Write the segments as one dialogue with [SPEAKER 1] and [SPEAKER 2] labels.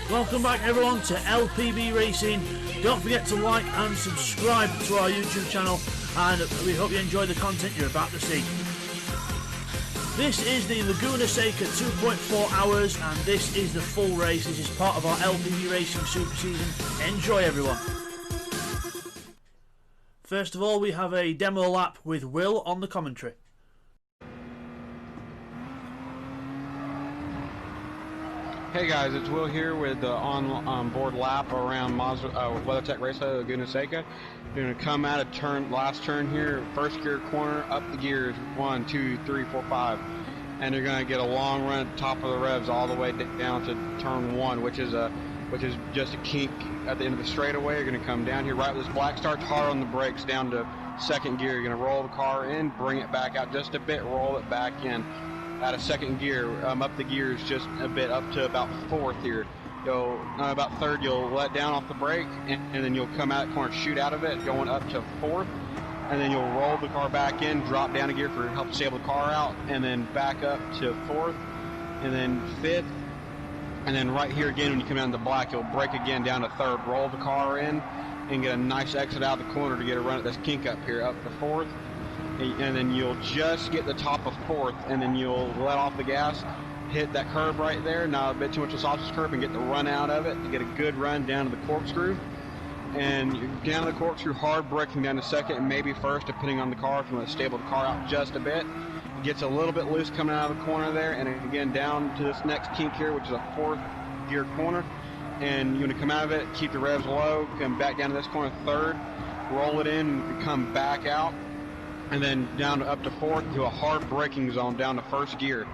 [SPEAKER 1] Welcome back everyone to LPB Racing. Don't forget to like and subscribe to our YouTube channel, and we hope you enjoy the content you're about to see. This is the Laguna Seca 2.4 hours, and this is the full race. This is part of our LPB Racing Super Season. Enjoy everyone. First of all, we have a demo lap with Will on the commentary.
[SPEAKER 2] Hey guys, it's Will here with the on-board lap around WeatherTech Raceway Laguna Seca. You're going to come out of last turn here, first gear corner, up the gears, 1, 2, 3, 4, 5. And you're going to get a long run at the top of the revs all the way down to turn 1, which is just a kink at the end of the straightaway. You're going to come down here right with this black, starts hard on the brakes down to second gear. You're going to roll the car in, bring it back out just a bit, roll it back in. Out of second gear, up the gears just a bit, up to about fourth here. About third, you'll let down off the brake, and then you'll come out corner, shoot out of it, going up to fourth, and then you'll roll the car back in, drop down a gear for help stable the car out, and then back up to fourth, and then fifth, and then right here again when you come down to the black, you'll brake again down to third, roll the car in, and get a nice exit out of the corner to get a run at this kink up here, up to fourth. And then you'll just get the top of fourth, and then you'll let off the gas, hit that curb right there, not a bit too much of a sausage curb, and get the run out of it to get a good run down to the corkscrew. And you're down to the corkscrew, hard braking down to second and maybe first, depending on the car, if you want to stable the car out just a bit. It gets a little bit loose coming out of the corner there, and again down to this next kink here, which is a fourth gear corner. And you're going to come out of it, keep the revs low, come back down to this corner, third, roll it in, and come back out. And then down to up to fourth to a hard braking zone down to first gear.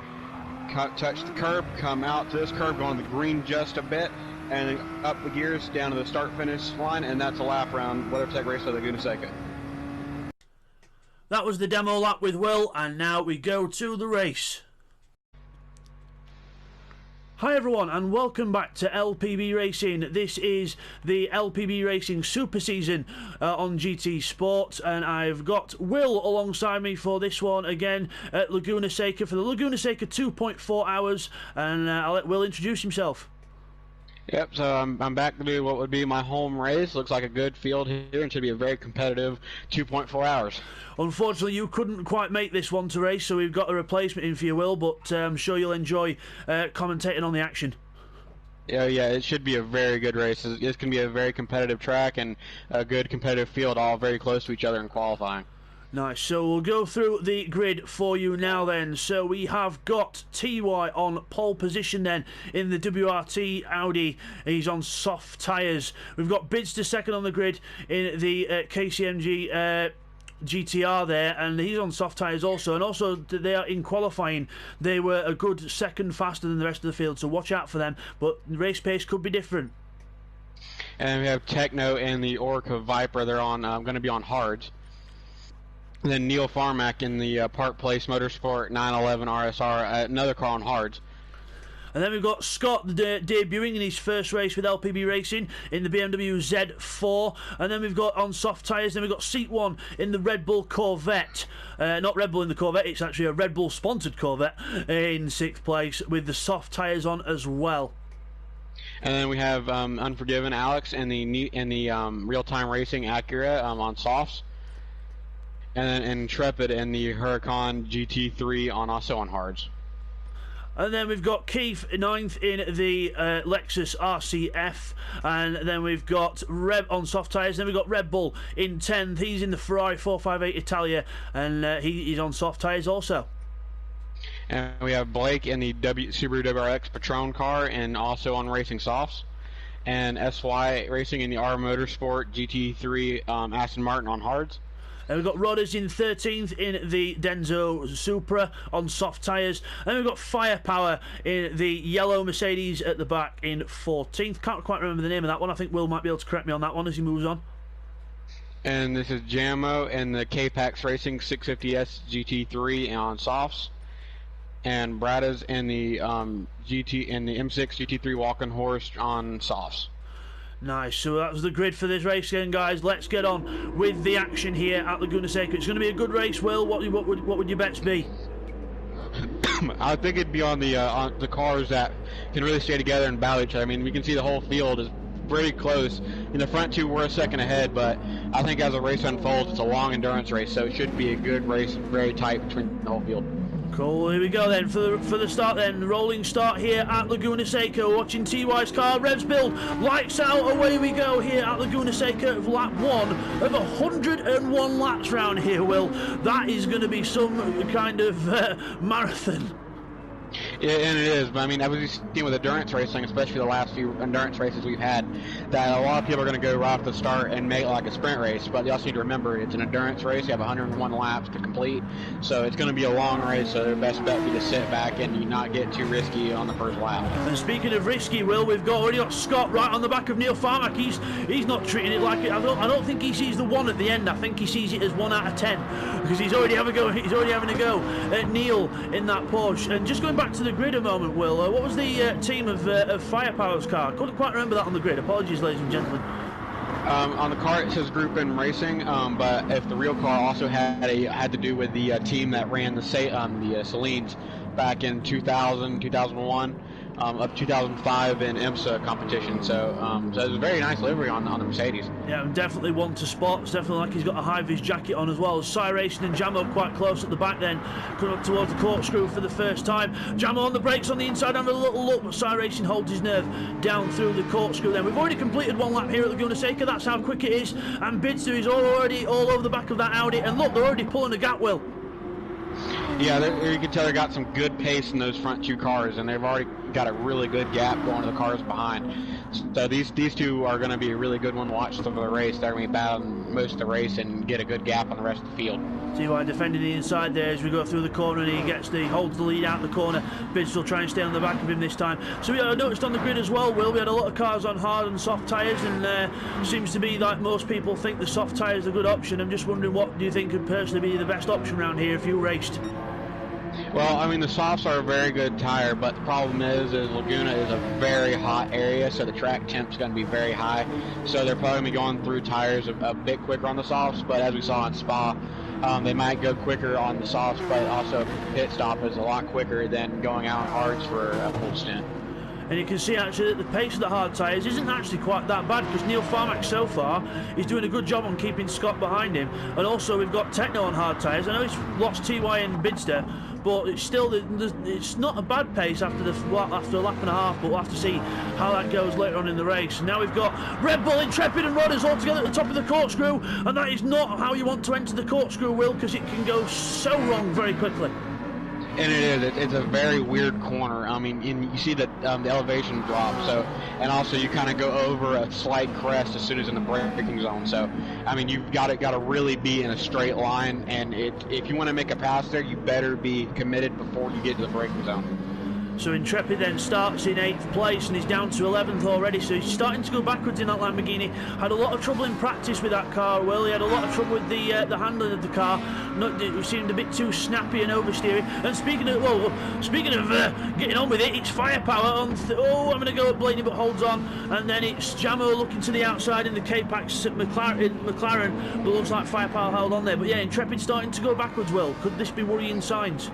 [SPEAKER 2] Touch the curb, come out to this curb, go on the green just a bit, and then up the gears down to the start-finish line, and that's a lap around WeatherTech Raceway Laguna Seca.
[SPEAKER 1] That was the demo lap with Will, and now we go to the race. Hi everyone, and welcome back to LPB Racing. This is the LPB Racing Super Season on GTSport, and I've got Will alongside me for this one again at Laguna Seca for the Laguna Seca 2.4 hours, and I'll let Will introduce himself.
[SPEAKER 2] Yep, so I'm back to do what would be my home race. Looks like a good field here and should be a very competitive 2.4 hours.
[SPEAKER 1] Unfortunately, you couldn't quite make this one to race, so we've got a replacement in for you, Will, but I'm sure you'll enjoy commentating on the action.
[SPEAKER 2] Yeah, it should be a very good race. It's going to be a very competitive track and a good competitive field, all very close to each other in qualifying.
[SPEAKER 1] Nice, so we'll go through the grid for you now then. So we have got TY on pole position then in the WRT Audi. He's on soft tyres. We've got Bidster second on the grid in the KCMG GTR there, and he's on soft tyres also. And also they are in qualifying. They were a good second faster than the rest of the field, so watch out for them. But race pace could be different.
[SPEAKER 2] And we have Techno and the Orca Viper. They're on going to be on hards. And then Neil Farmack in the Park Place Motorsport 911 RSR, another car on hards.
[SPEAKER 1] And then we've got Scott debuting in his first race with LPB Racing in the BMW Z4. And then we've got on soft tyres, then we've got Seat 1 in the Red Bull Corvette. Not Red Bull in the Corvette, it's actually a Red Bull sponsored Corvette in 6th place with the soft tyres on as well.
[SPEAKER 2] And then we have Unforgiven Alex in the Real-Time Racing Acura on softs. And then Intrepid and the Huracan GT3 also on hards.
[SPEAKER 1] And then we've got Keith 9th in the Lexus RCF, and then we've got Reb on soft tyres. Then we've got Red Bull in 10th. He's in the Ferrari 458 Italia, and he's on soft tyres also.
[SPEAKER 2] And we have Blake in the Subaru WRX Patron car and also on racing softs. And SY Racing in the R Motorsport GT3 Aston Martin on hards.
[SPEAKER 1] And we've got Rodders in 13th in the Denso Supra on soft tyres. And we've got Firepower in the yellow Mercedes at the back in 14th. Can't quite remember the name of that one. I think Will might be able to correct me on that one as he moves on.
[SPEAKER 2] And this is Jamo and the K-Pax Racing 650S GT3 on softs. And Brada's in the M6 GT3 Walking Horse on softs.
[SPEAKER 1] Nice, so that was the grid for this race again, guys. Let's get on with the action here at Laguna Seca. It's going to be a good race, Will. What would your bets be?
[SPEAKER 2] I think it'd be on the cars that can really stay together and battle each other. I mean, we can see the whole field is pretty close. In the front two, we're a second ahead, but I think as the race unfolds, it's a long endurance race, so it should be a good race, very tight between the whole field.
[SPEAKER 1] Cool, here we go then for the start then. Rolling start here at Laguna Seca. Watching TY's car, revs build, lights out, away we go here at Laguna Seca. Lap 1 of 101 laps round here, Will. That is going to be some kind of marathon.
[SPEAKER 2] Yeah, and it is. But I mean, I was seeing with endurance racing, especially the last few endurance races we've had, that a lot of people are going to go right off the start and make it like a sprint race. But you also need to remember it's an endurance race. You have 101 laps to complete, so it's going to be a long race. So their best bet would be to sit back and not get too risky on the first lap.
[SPEAKER 1] And speaking of risky, Will, we've already got Scott right on the back of Neil Farmack. He's not treating it like it. I don't think he sees the 1 at the end. I think he sees it as 1 out of 10 because he's already having a go at Neil in that Porsche. And just going back to the grid a moment, Will, what was the team of Firepower's car? Couldn't quite remember that on the grid. Apologies, ladies and gentlemen.
[SPEAKER 2] On the car it says Group N Racing, but if the real car also had to do with the team that ran the Salines back in 2000, 2001, up 2005 in IMSA competition. So it was a very nice livery on the Mercedes. Yeah,
[SPEAKER 1] definitely one to spot. It's definitely like he's got a high-vis jacket on as well. Cy Racing and Jamo quite close at the back then, coming up towards the corkscrew for the first time. Jamo on the brakes on the inside, having a little look, but Cy Racing holds his nerve down through the corkscrew then. We've already completed 1 lap here at Laguna Seca. That's how quick it is. And Bidster is already all over the back of that Audi. And look, they're already pulling a gap, Will.
[SPEAKER 2] Yeah, you can tell they got some good pace in those front 2 cars, and they've already got a really good gap going to the cars behind. So these 2 are going to be a really good one to watch for the race. They're going to be battling most of the race and get a good gap on the rest of the field. TY
[SPEAKER 1] defending the inside there as we go through the corner, and he holds the lead out the corner. Bid's will try and stay on the back of him this time. So we noticed on the grid as well, Will, we had a lot of cars on hard and soft tyres, and seems to be like most people think the soft tyre is a good option. I'm just wondering, what do you think could personally be the best option around here if you raced?
[SPEAKER 2] Well, I mean, the softs are a very good tire, but the problem is Laguna is a very hot area, so the track temp's going to be very high. So they're probably going to be going through tires a bit quicker on the softs, but as we saw in Spa, they might go quicker on the softs, but also pit stop is a lot quicker than going out on hards for a full stint.
[SPEAKER 1] And you can see actually that the pace of the hard tyres isn't actually quite that bad, because Neil Farmack so far is doing a good job on keeping Scott behind him. And also we've got Techno on hard tyres. I know he's lost TY and Bidster, but it's still it's not a bad pace after a lap and a half, but we'll have to see how that goes later on in the race. Now we've got Red Bull, Intrepid and Rodders all together at the top of the corkscrew, and that is not how you want to enter the corkscrew, Will, because it can go so wrong very quickly.
[SPEAKER 2] And it is. It's a very weird corner. I mean, you see that the elevation drop. So, and also you kind of go over a slight crest as soon as in the braking zone. So, I mean, you've got to really be in a straight line. And if you want to make a pass there, you better be committed before you get to the braking zone.
[SPEAKER 1] So Intrepid then starts in 8th place and he's down to 11th already, so he's starting to go backwards in that Lamborghini. Had a lot of trouble in practice with that car, Will. He had a lot of trouble with the handling of the car. It seemed a bit too snappy and oversteering. And speaking of getting on with it, it's Firepower on I'm going to go at Blaney, but holds on. And then it's Jamo looking to the outside in the K-Pax McLaren, but looks like Firepower held on there. But yeah, Intrepid starting to go backwards, Will. Could this be worrying signs?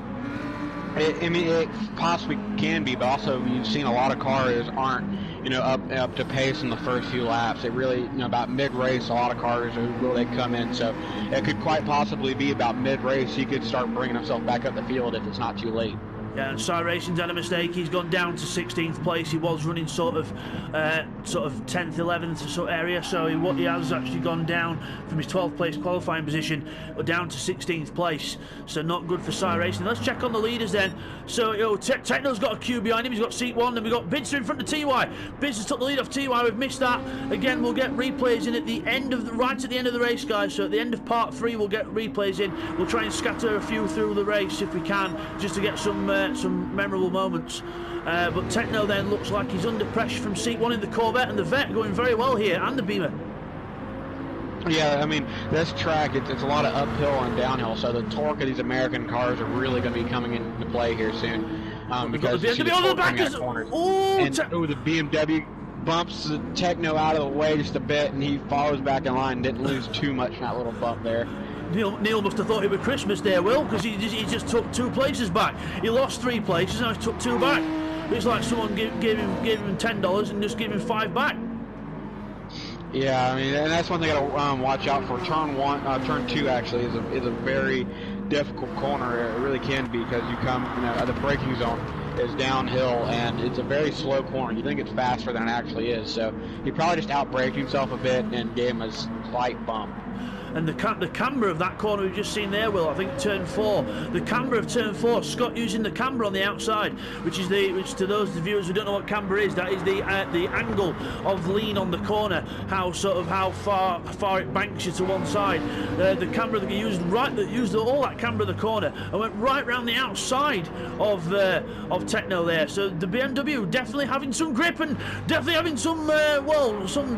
[SPEAKER 2] I mean, it possibly can be, but also you've seen a lot of cars aren't, up to pace in the first few laps. It really, about mid-race, a lot of cars they come in. So it could quite possibly be about mid-race. He could start bringing himself back up the field if it's not too late.
[SPEAKER 1] Yeah, and Cy Racing's had a mistake. He's gone down to 16th place. He was running sort of 10th, 11th sort of area, so he has actually gone down from his 12th place qualifying position down to 16th place. So not good for Cy Racing. Let's check on the leaders then. So Techno's got a queue behind him. He's got seat 1, and we've got Bidster in front of TY. Bidster took the lead off TY. We've missed that. Again, we'll get replays in at the end of right at the end of the race, guys. So at the end of part 3, we'll get replays in. We'll try and scatter a few through the race if we can, just to get some memorable moments. But Techno then looks like he's under pressure from seat 1 in the Corvette, and the Vet going very well here, and the Beamer.
[SPEAKER 2] Yeah, I mean, this track, it's a lot of uphill and downhill, so the torque of these American cars are really going to be coming into play here soon. Because you see the torque coming out corners. The BMW bumps the Techno out of the way just a bit, and he follows back in line, didn't lose too much in that little bump there.
[SPEAKER 1] Neil must have thought it was Christmas there, Will, because he just took 2 places back. He lost 3 places, and he took 2 back. It's like someone gave him $10 and just gave him 5 back.
[SPEAKER 2] Yeah, I mean, and that's one thing I gotta watch out for. Turn 2 actually is a very difficult corner. It really can be, because you come, the braking zone is downhill, and it's a very slow corner. You think it's faster than it actually is. So he probably just outbraked himself a bit and gave him a slight bump.
[SPEAKER 1] And the camber of that corner we've just seen there, Will, I think turn 4. The camber of turn 4, Scott using the camber on the outside, which to those viewers who don't know what camber is, that is the angle of lean on the corner, how far it banks you to one side. The camber that you used all that camber of the corner and went right round the outside of Techno there. So the BMW definitely having some grip and definitely having some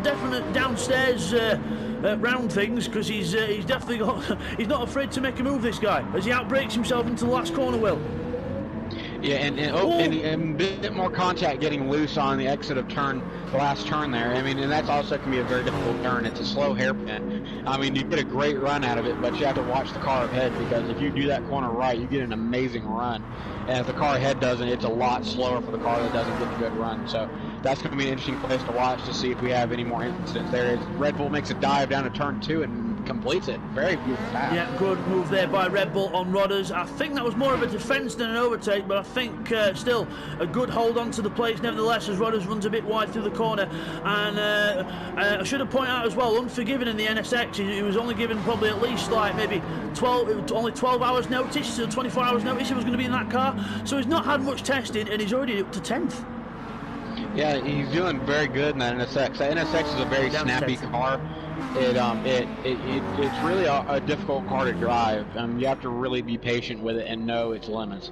[SPEAKER 1] definite downstairs round things, because he's definitely got. He's not afraid to make a move, this guy, as he outbrakes himself into the last corner, Will.
[SPEAKER 2] Yeah, and a bit more contact getting loose on the exit of the last turn there. I mean, and that's also can be a very difficult turn. It's a slow hairpin. I mean, you get a great run out of it, but you have to watch the car ahead, because if you do that corner right, you get an amazing run. And if the car ahead doesn't, it's a lot slower for the car that doesn't get a good run. So that's going to be an interesting place to watch to see if we have any more incidents there. Red Bull makes a dive down to turn 2 and completes it. Very beautiful pass.
[SPEAKER 1] Yeah, good move there by Red Bull on Rodders. I think that was more of a defence than an overtake, but I think still a good hold on to the place nevertheless, as Rodders runs a bit wide through the corner. And I should have pointed out as well, Unforgiven in the NSX, he was only given probably at least like maybe 12 hours notice, so 24 hours notice he was going to be in that car. So he's not had much testing, and he's already up to 10th. Yeah,
[SPEAKER 2] he's doing very good in that NSX. That NSX is a very snappy car. It's really a difficult car to drive. You have to really be patient with it and know its limits.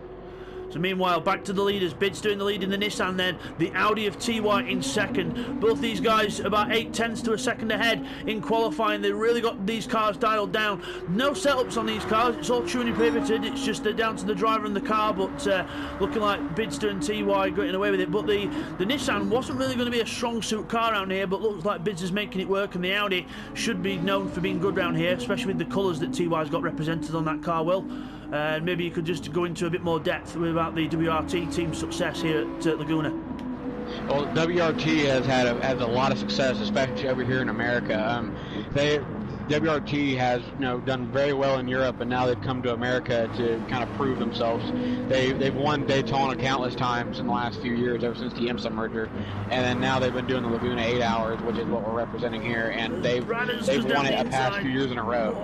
[SPEAKER 1] So meanwhile, back to the leaders. Bidster in the lead in the Nissan then. The Audi of TY in second. Both these guys about 0.8 to a second ahead in qualifying. They really got these cars dialed down. No setups on these cars. It's all tuning prohibited. It's just down to the driver and the car, but looking like Bidster and TY getting away with it. But the Nissan wasn't really going to be a strong suit car around here, but looks like Bidster's making it work, and the Audi should be known for being good around here, especially with the colours that TY's got represented on that car, Will. And maybe you could just go into a bit more depth about the WRT team's success here at Laguna.
[SPEAKER 2] Well, WRT has a lot of success, especially over here in America. WRT has done very well in Europe, and now they've come to America to kind of prove themselves. They've won Daytona countless times in the last few years, ever since the IMSA merger, and then now they've been doing the Laguna 8 hours, which is what we're representing here, and they've won it the past few years in a row.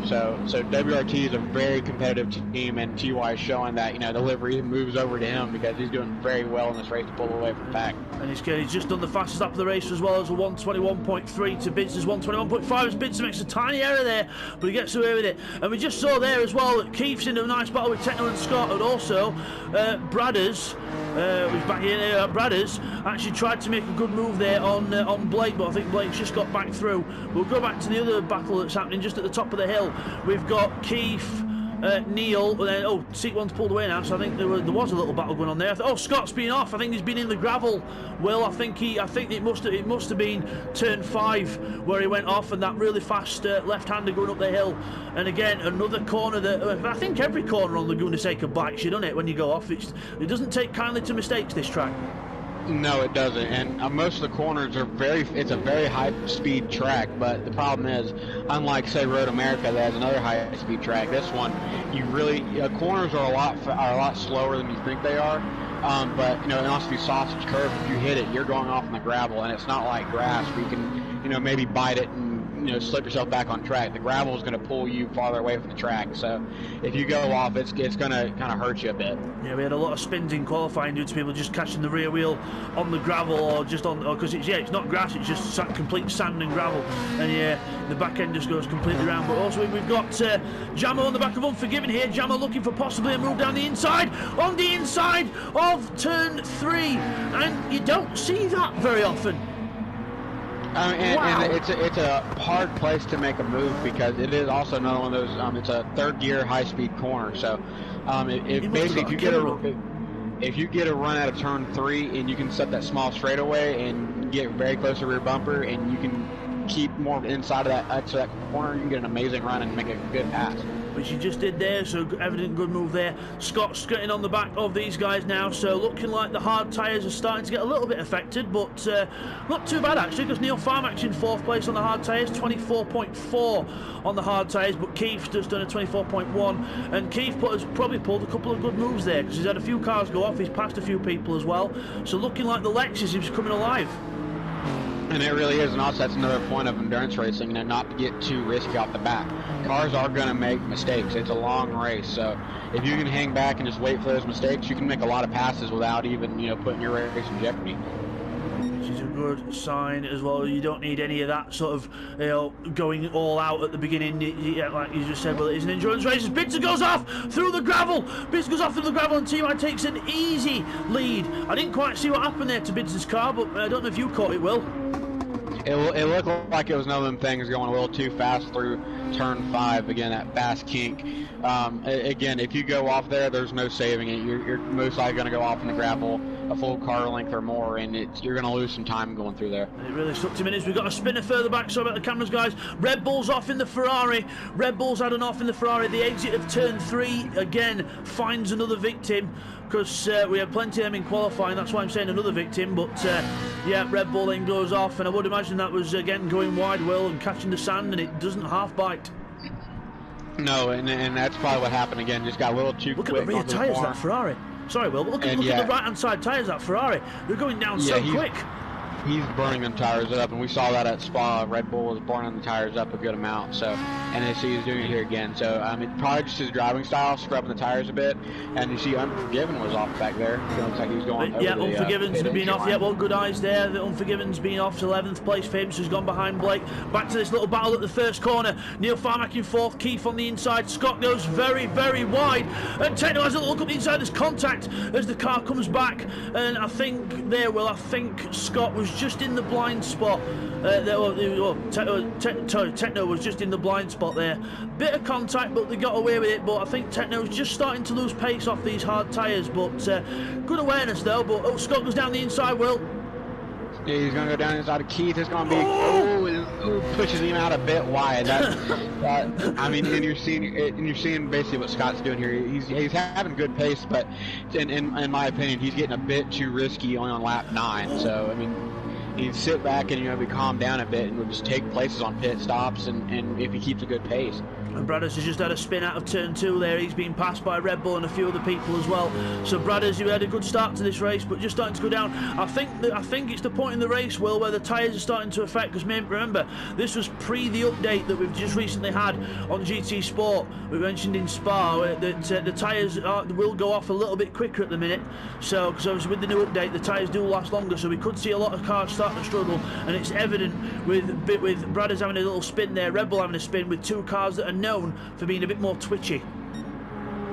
[SPEAKER 2] So WRT is a very competitive team, and TY is showing that the livery moves over to him because he's doing very well in this race to pull away from the pack.
[SPEAKER 1] And he's just done the fastest lap of the race, as well as a 121.3 to Bidster's 121.5. As Bidster makes a tiny error there, but he gets away with it. And we just saw there as well that Keith's in a nice battle with Techno and Scott, and also Bradders. Who's back here? Bradders actually tried to make a good move there on Blake, but I think Blake's just got back through. We'll go back to the other battle that's happening just at the top of the hill. We've got Keith, Neil, and then seat one's pulled away now, so I think there was a little battle going on there. Scott's been off. I think he's been in the gravel. Well, I think it must have been turn 5 where he went off, and that really fast left-hander going up the hill. And again, another corner that I think every corner on Laguna Seca bites you, doesn't it? When you go off, it doesn't take kindly to mistakes, this track.
[SPEAKER 2] No, it doesn't, and most of the corners are it's a very high-speed track, but the problem is, unlike, say, Road America that has another high-speed track, this one, corners are a lot slower than you think they are, but, it also be sausage curve. If you hit it, you're going off in the gravel, and it's not like grass where you can, maybe bite it and, slip yourself back on track. The gravel is going to pull you farther away from the track, so if you go off, it's going to kind of hurt you a bit. Yeah, we had a lot of spins in qualifying due to people just catching the rear wheel on the gravel, or just because it's not grass, it's just complete sand and gravel, and the back end just goes completely round. But also we've got Jamo on the back of Unforgiven here. Jamo looking for possibly a move down the inside, on the inside of turn 3, and you don't see that very often. And it's a hard place to make a move, because it is also another one of those. It's a third gear high speed corner. So if you get a run out of turn 3 and you can set that small straightaway and get very close to rear bumper, and you can keep more inside of that corner, you can get an amazing run and make a good pass.
[SPEAKER 1] Which he just did there, so evident good move there. Scott skirting on the back of these guys now, so looking like the hard tyres are starting to get a little bit affected, but not too bad actually, because Neil Farmack's in 4th place on the hard tyres, 24.4 on the hard tyres, but Keith's just done a 24.1, and Keith has probably pulled a couple of good moves there, because he's had a few cars go off, he's passed a few people as well, so looking like the Lexus is coming alive.
[SPEAKER 2] And it really is, and also that's another point of endurance racing, not to get too risky off the back. Cars are going to make mistakes. It's a long race, so if you can hang back and just wait for those mistakes, you can make a lot of passes without even, putting your race in jeopardy.
[SPEAKER 1] Which is a good sign as well. You don't need any of that sort of, going all out at the beginning. Like you just said, well, it is an endurance race. Bitzer goes off through the gravel. Bitzer goes off through the gravel, and TY takes an easy lead. I didn't quite see what happened there to Bitzer's car, but I don't know if you caught it, Will.
[SPEAKER 2] It looked like it was one of them things going a little too fast through turn 5. Again, that fast kink. Again, if you go off there, there's no saving it. You're most likely going to go off in the gravel a full car length or more, and you're going to lose some time going through there.
[SPEAKER 1] It really sucked him in. We've got a spinner further back, so about the cameras, guys. Red Bull's off in the Ferrari. Red Bull's had an off in the Ferrari. The exit of turn 3 again finds another victim, because we had plenty of them in qualifying. That's why I'm saying another victim, but yeah, Red Bull then goes off, and I would imagine that was again going wide, Will, and catching the sand, and it doesn't half bite.
[SPEAKER 2] No, and that's probably what happened again. Just got a little too quick.
[SPEAKER 1] Look at the rear tyres, that Ferrari. Sorry, Will, but look at the right-hand side tyres, that Ferrari. They're going down so quick.
[SPEAKER 2] He's burning them tires up, and we saw that at Spa. Red Bull was burning the tires up a good amount, so, and I see he's doing it here again. So, probably just his driving style, scrubbing the tires a bit, and you see Unforgiven was off back there. It looks like he was going over
[SPEAKER 1] Unforgiven's been off. Yeah, well, good eyes there. The Unforgiven's been off to 11th place for him, so he's gone behind Blake. Back to this little battle at the first corner. Neil Farmack in 4th, Keith on the inside. Scott goes very, very wide, and Techno has a look up the inside. There's contact as the car comes back, and I think Scott was just in the blind spot. Techno was just in the blind spot there. Bit of contact, but they got away with it. But I think Techno's just starting to lose pace off these hard tyres. But good awareness though. But Scott goes down the inside. Will.
[SPEAKER 2] Yeah, he's going to go down inside of Keith. It's going to be pushes him out a bit wide. I mean, and you're seeing basically what Scott's doing here. He's having good pace, but in my opinion, he's getting a bit too risky on lap 9. So I mean, he'd sit back and be calm down a bit and would just take places on pit stops, and if he keeps a good pace.
[SPEAKER 1] And Bradders has just had a spin out of turn 2 there. He's been passed by Red Bull and a few other people as well. So Bradders, who had a good start to this race, but just starting to go down. I think it's the point in the race, Will, where the tyres are starting to affect. Because remember, this was pre the update that we've just recently had on GTSport. We mentioned in Spa that the tyres will go off a little bit quicker at the minute. So, because obviously with the new update, the tyres do last longer. So we could see a lot of cars starting to struggle, and it's evident with Bradders having a little spin there, Red Bull having a spin with 2 cars that are known for being a bit more twitchy.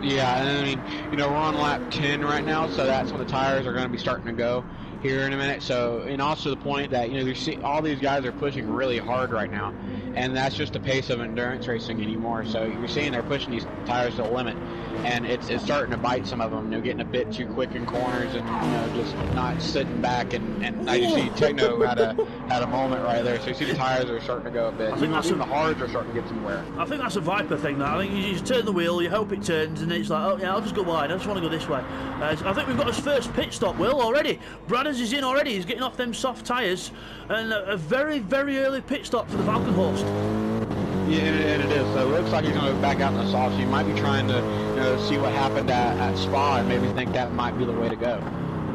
[SPEAKER 2] Yeah, and I mean, we're on lap 10 right now, so that's when the tires are going to be starting to go here in a minute. So, and also the point that all these guys are pushing really hard right now, and that's just the pace of endurance racing anymore. So you're seeing they're pushing these tires to the limit, and it's starting to bite some of them. Getting a bit too quick in corners, and just not sitting back. And I just see Techno had a moment right there. So you see the tires are starting to go a bit. Even the hards are starting to get some wear.
[SPEAKER 1] I think that's a Viper thing. That I think you just turn the wheel, you hope it turns, and it's like, oh yeah, I'll just go wide. I just want to go this way. I think we've got his first pit stop, Will, already. Bradders is in already. He's getting off them soft tyres, and a very, very early pit stop for the Falcon Horse.
[SPEAKER 2] Yeah, and it is. So it looks like he's going to back out in the soft. So you might be trying to see what happened at Spa and maybe think that might be the way to go.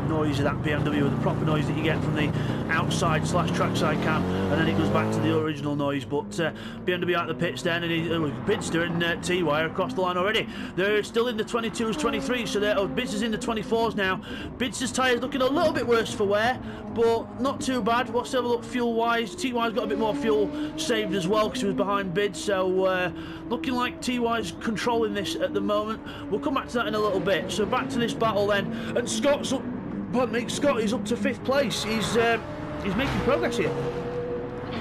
[SPEAKER 1] Noise of that BMW, the proper noise that you get from the outside / trackside cam, and then it goes back to the original noise. But BMW out the pits then, and Pitster and TY are across the line already. They're still in the 22s, 23s, so Bitzer's in the 24s now. Bitzer's tyres looking a little bit worse for wear, but not too bad. Let's have a look fuel-wise. TY's got a bit more fuel saved as well because he was behind Bids, so looking like TY's controlling this at the moment. We'll come back to that in a little bit. So back to this battle then, and Scott's up. Scott is up to 5th place. He's making progress here.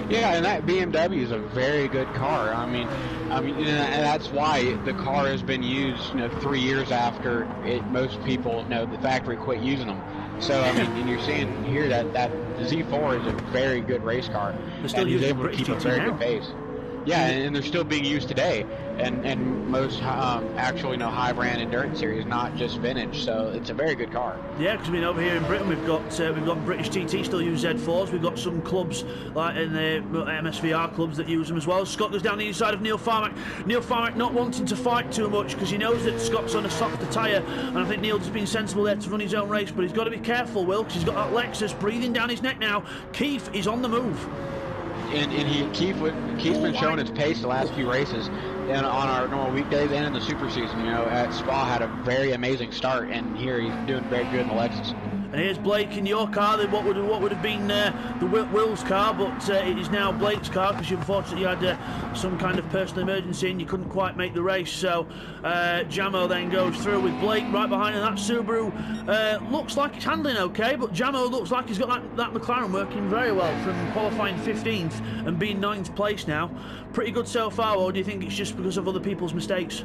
[SPEAKER 2] Yeah, and that BMW is a very good car. I mean, and that's why the car has been used, 3 years after most people, the factory quit using them. So I mean, and you're seeing here that Z4 is a very good race car, and he's able to keep a very good pace. Yeah, and they're still being used today, and most actual high brand endurance series, not just vintage. So it's a very good car.
[SPEAKER 1] Yeah, because I mean over here in Britain we've got British TT still use Z4s. We've got some clubs like in the MSVR clubs that use them as well. Scott goes down the inside of Neil Farmack. Neil Farmack not wanting to fight too much because he knows that Scott's on a softer tyre, and I think Neil's just been sensible there to run his own race. But he's got to be careful, Will, because he's got that Lexus breathing down his neck now. Keith is on the move.
[SPEAKER 2] And Keith's been showing his pace the last few races, and on our normal weekdays and in the super season. At Spa had a very amazing start, and here he's doing very good in the Lexus.
[SPEAKER 1] And here's Blake in your car, what would have been the Will's car, but it is now Blake's car because unfortunately you had some kind of personal emergency and you couldn't quite make the race. So Jamo then goes through with Blake right behind, and that Subaru looks like it's handling okay, but Jamo looks like he's got that McLaren working very well from qualifying 15th and being 9th place now. Pretty good so far, or do you think it's just because of other people's mistakes?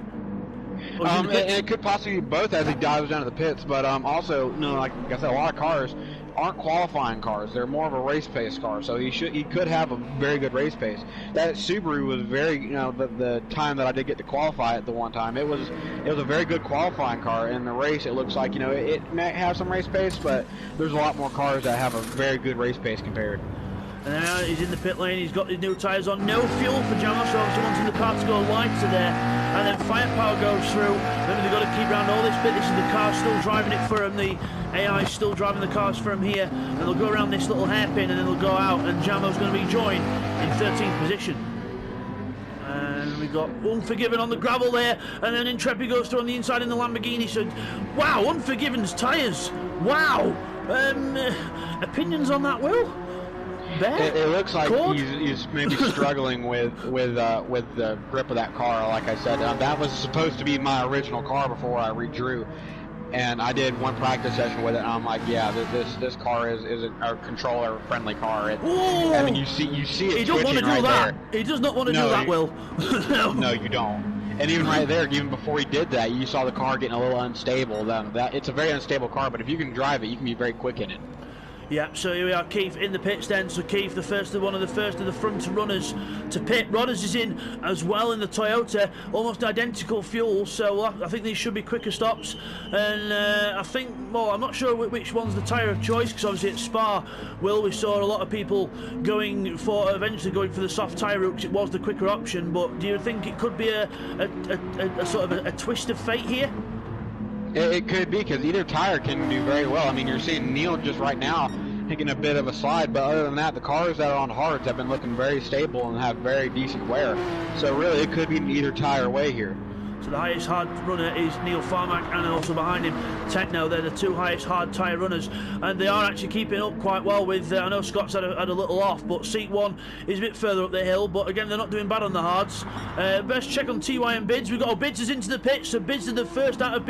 [SPEAKER 2] It could possibly be both as he dives down to the pits, but also, like I said, a lot of cars aren't qualifying cars. They're more of a race pace car, so he could have a very good race pace. That Subaru was very, the time that I did get to qualify at the one time, it was a very good qualifying car. In the race, it looks like it may have some race pace, but there's a lot more cars that have a very good race pace compared.
[SPEAKER 1] And now he's in the pit lane, he's got his new tyres on, no fuel for Jamo, so obviously wanting the car to go lighter there, and then firepower goes through. Remember, they've got to keep around all this bit. This is the car still driving it for him, the AI is still driving the cars for him here, and they'll go around this little hairpin and then they'll go out, and Jamo's going to be joined in 13th position. And we've got Unforgiven on the gravel there, and then Intrepid goes through on the inside in the Lamborghini. So, wow, Unforgiven's tyres, wow. Opinions on that, Will?
[SPEAKER 2] It looks like he's maybe struggling with the grip of that car. Like I said, that was supposed to be my original car before I redrew, and I did one practice session with it. And I'm like, yeah, this car is a controller friendly car. I mean, you see it. He don't want to do that.
[SPEAKER 1] He does not want to do that, Will.
[SPEAKER 2] No, you don't. And even right there, even before he did that, you saw the car getting a little unstable. It's a very unstable car, but if you can drive it, you can be very quick in it.
[SPEAKER 1] Yeah, so here we are, Keith in the pits then. So Keith, one of the first of the front runners to pit. Rodders is in as well in the Toyota, almost identical fuel, so I think these should be quicker stops. And I think, well, I'm not sure which one's the tyre of choice, because obviously at Spa, we saw a lot of people eventually going for the soft tyre route, because it was the quicker option. But do you think it could be a sort of a twist of fate here?
[SPEAKER 2] It could be, because either tire can do very well. I mean, you're seeing Neil just right now taking a bit of a slide, but other than that, the cars that are on hards have been looking very stable and have very decent wear. So really, it could be either tire way here.
[SPEAKER 1] So the highest hard runner is Neil Farmack, and also behind him Techno. They're the two highest hard tyre runners, and they are actually keeping up quite well with, I know Scott's had a little off, but Seat 1 is a bit further up the hill, but again, they're not doing bad on the hards. Best check on TY and Bids. We've got Bids is into the pit, so Bids are the first out of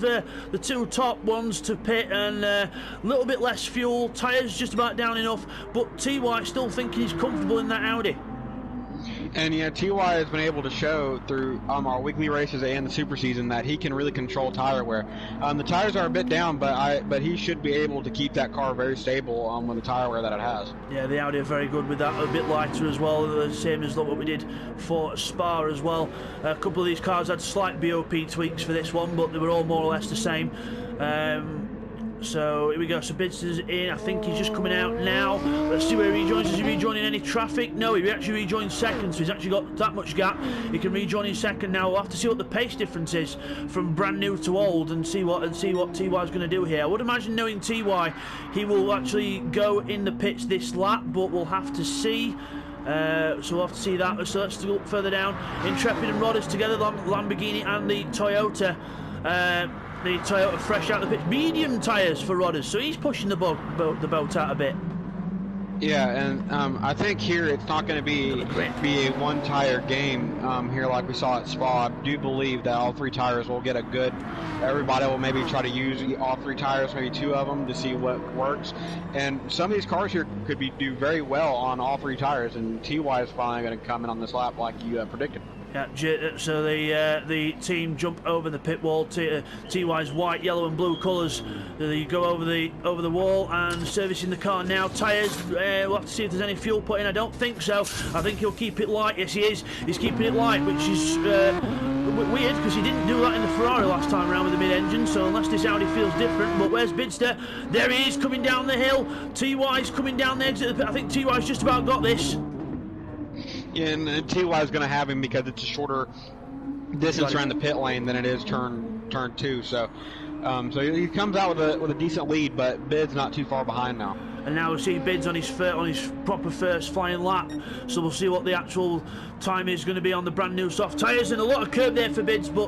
[SPEAKER 1] the two top ones to pit, and a little bit less fuel. Tyres just about down enough, but TY still thinking he's comfortable in that Audi.
[SPEAKER 2] And yeah, TY has been able to show through our weekly races and the super season that he can really control tire wear. The tires are a bit down, but he should be able to keep that car very stable with the tire wear that it has. Yeah,
[SPEAKER 1] the Audi are very good with that, a bit lighter as well, the same as what we did for Spa as well. A couple of these cars had slight BOP tweaks for this one, but they were all more or less the same. So here we go, so Bids is in, I think he's just coming out now. Let's see where he rejoins. Is he rejoining any traffic? No, he actually rejoined second, so he's actually got that much gap. He can rejoin in second now. We'll have to see what the pace difference is from brand new to old and see what TY's going to do here. I would imagine, knowing TY, he will actually go in the pits this lap, but we'll have to see. So we'll have to see that. So let's look further down. Intrepid and Rodders together, the Lamborghini and the Toyota. The Toyota fresh out of the pit, medium tyres for Rodders, so he's pushing the boat out a bit.
[SPEAKER 2] Yeah, and I think here it's not going to be a one tire game here like we saw at Spa. I do believe that all three tires will get a good. Everybody will maybe try to use all three tires, maybe two of them, to see what works. And some of these cars here could do very well on all three tires, and TY is finally going to come in on this lap like you predicted.
[SPEAKER 1] Yeah, so the team jump over the pit wall. TY's white, yellow, and blue colours. They go over the wall and servicing the car now. Tyres. We'll have to see if there's any fuel put in. I don't think so. I think he'll keep it light. Yes, he is. He's keeping it light, which is weird because he didn't do that in the Ferrari last time around with the mid-engine. So unless this Audi feels different, but where's Bidster? There he is coming down the hill. TY's coming down the exit of the pit. I think TY's just about got this.
[SPEAKER 2] And TY is going to have him because it's a shorter distance around the pit lane than it is turn 2. So he comes out with a decent lead, but Bid's not too far behind now.
[SPEAKER 1] And now we'll see Bids on his proper first flying lap. So we'll see what the actual time is going to be on the brand new soft tyres. And a lot of curb there for Bids, but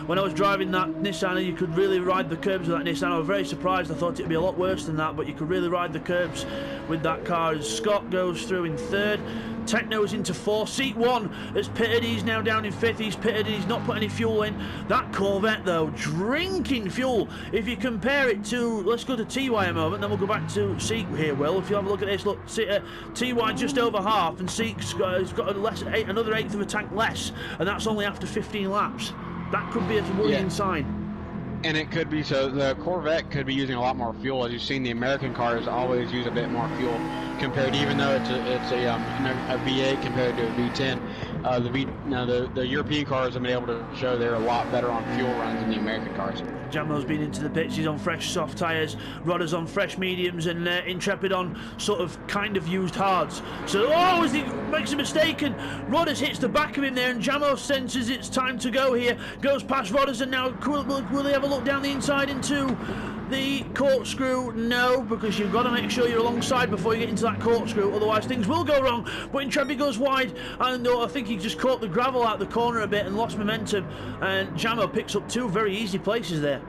[SPEAKER 1] when I was driving that Nissan, you could really ride the curbs with that Nissan. I was very surprised. I thought it'd be a lot worse than that, but you could really ride the curbs with that car. As Scott goes through in 3rd. Techno's into 4th. Seat 1 has pitted. He's now down in 5th. He's pitted. He's not put any fuel in. That Corvette, though, drinking fuel. If you compare it to, let's go to TY a moment, then we'll go back to Seat here, Will. If you have a look at this, look, TY just over half, and Seat's got another 1/8 of a tank less, and that's only after 15 laps. That could be a worrying sign.
[SPEAKER 2] And it could be, so the Corvette could be using a lot more fuel. As you've seen, the American cars always use a bit more fuel compared, even though it's a V8 compared to a V10. The European cars have been able to show they're a lot better on fuel runs than the American cars.
[SPEAKER 1] Jamo's been into the pits. He's on fresh soft tyres. Rodder's on fresh mediums, and Intrepid on sort of kind of used hards. So, as he makes a mistake, and Rodders hits the back of him there, and Jamo senses it's time to go here. Goes past Rodders, and now will he have a look down the inside into the corkscrew? No, because you've got to make sure you're alongside before you get into that corkscrew, otherwise things will go wrong. But Intrepid goes wide, and I think he just caught the gravel out the corner a bit and lost momentum, and Jamo picks up 2 very easy places there.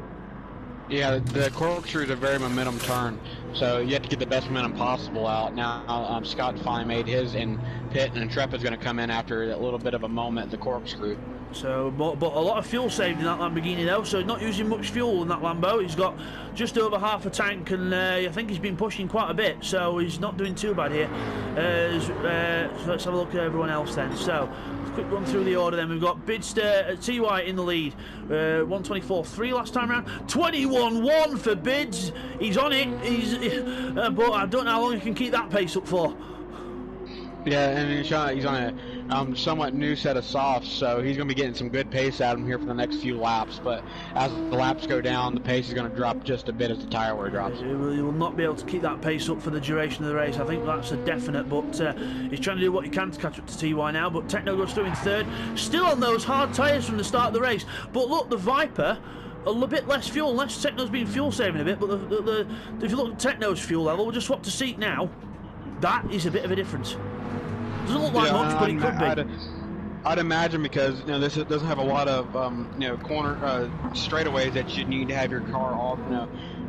[SPEAKER 2] Yeah, the corkscrew is a very momentum turn, so you have to get the best momentum possible out. Now, Scott finally made his in pit, and Intrepid's going to come in after a little bit of a moment, the corkscrew. So, but a lot of fuel saved in that Lamborghini though, so not using much fuel in that Lambo. He's got just over half a tank, and I think he's been pushing quite a bit, so he's not doing too bad here. So let's have a look at everyone else then. So, quick run through the order then. We've got Bidster, TY in the lead, 124.3 last time round, 21.1 for Bids. He's on it, but I don't know how long he can keep that pace up for. Yeah, and he's on a somewhat new set of softs, so he's going to be getting some good pace out of him here for the next few laps. But as the laps go down, the pace is going to drop just a bit as the tire wear drops.
[SPEAKER 1] He will not be able to keep that pace up for the duration of the race. I think that's a definite, but he's trying to do what he can to catch up to TY now. But Techno goes through in 3rd, still on those hard tyres from the start of the race. But look, the Viper, a little bit less fuel, unless Techno's been fuel saving a bit. But if you look at Techno's fuel level, we'll just swap to Seat now. That is a bit of a difference. Doesn't look like much, but it could be.
[SPEAKER 2] I'd imagine, because this doesn't have a lot of corner straightaways that you need to have your car all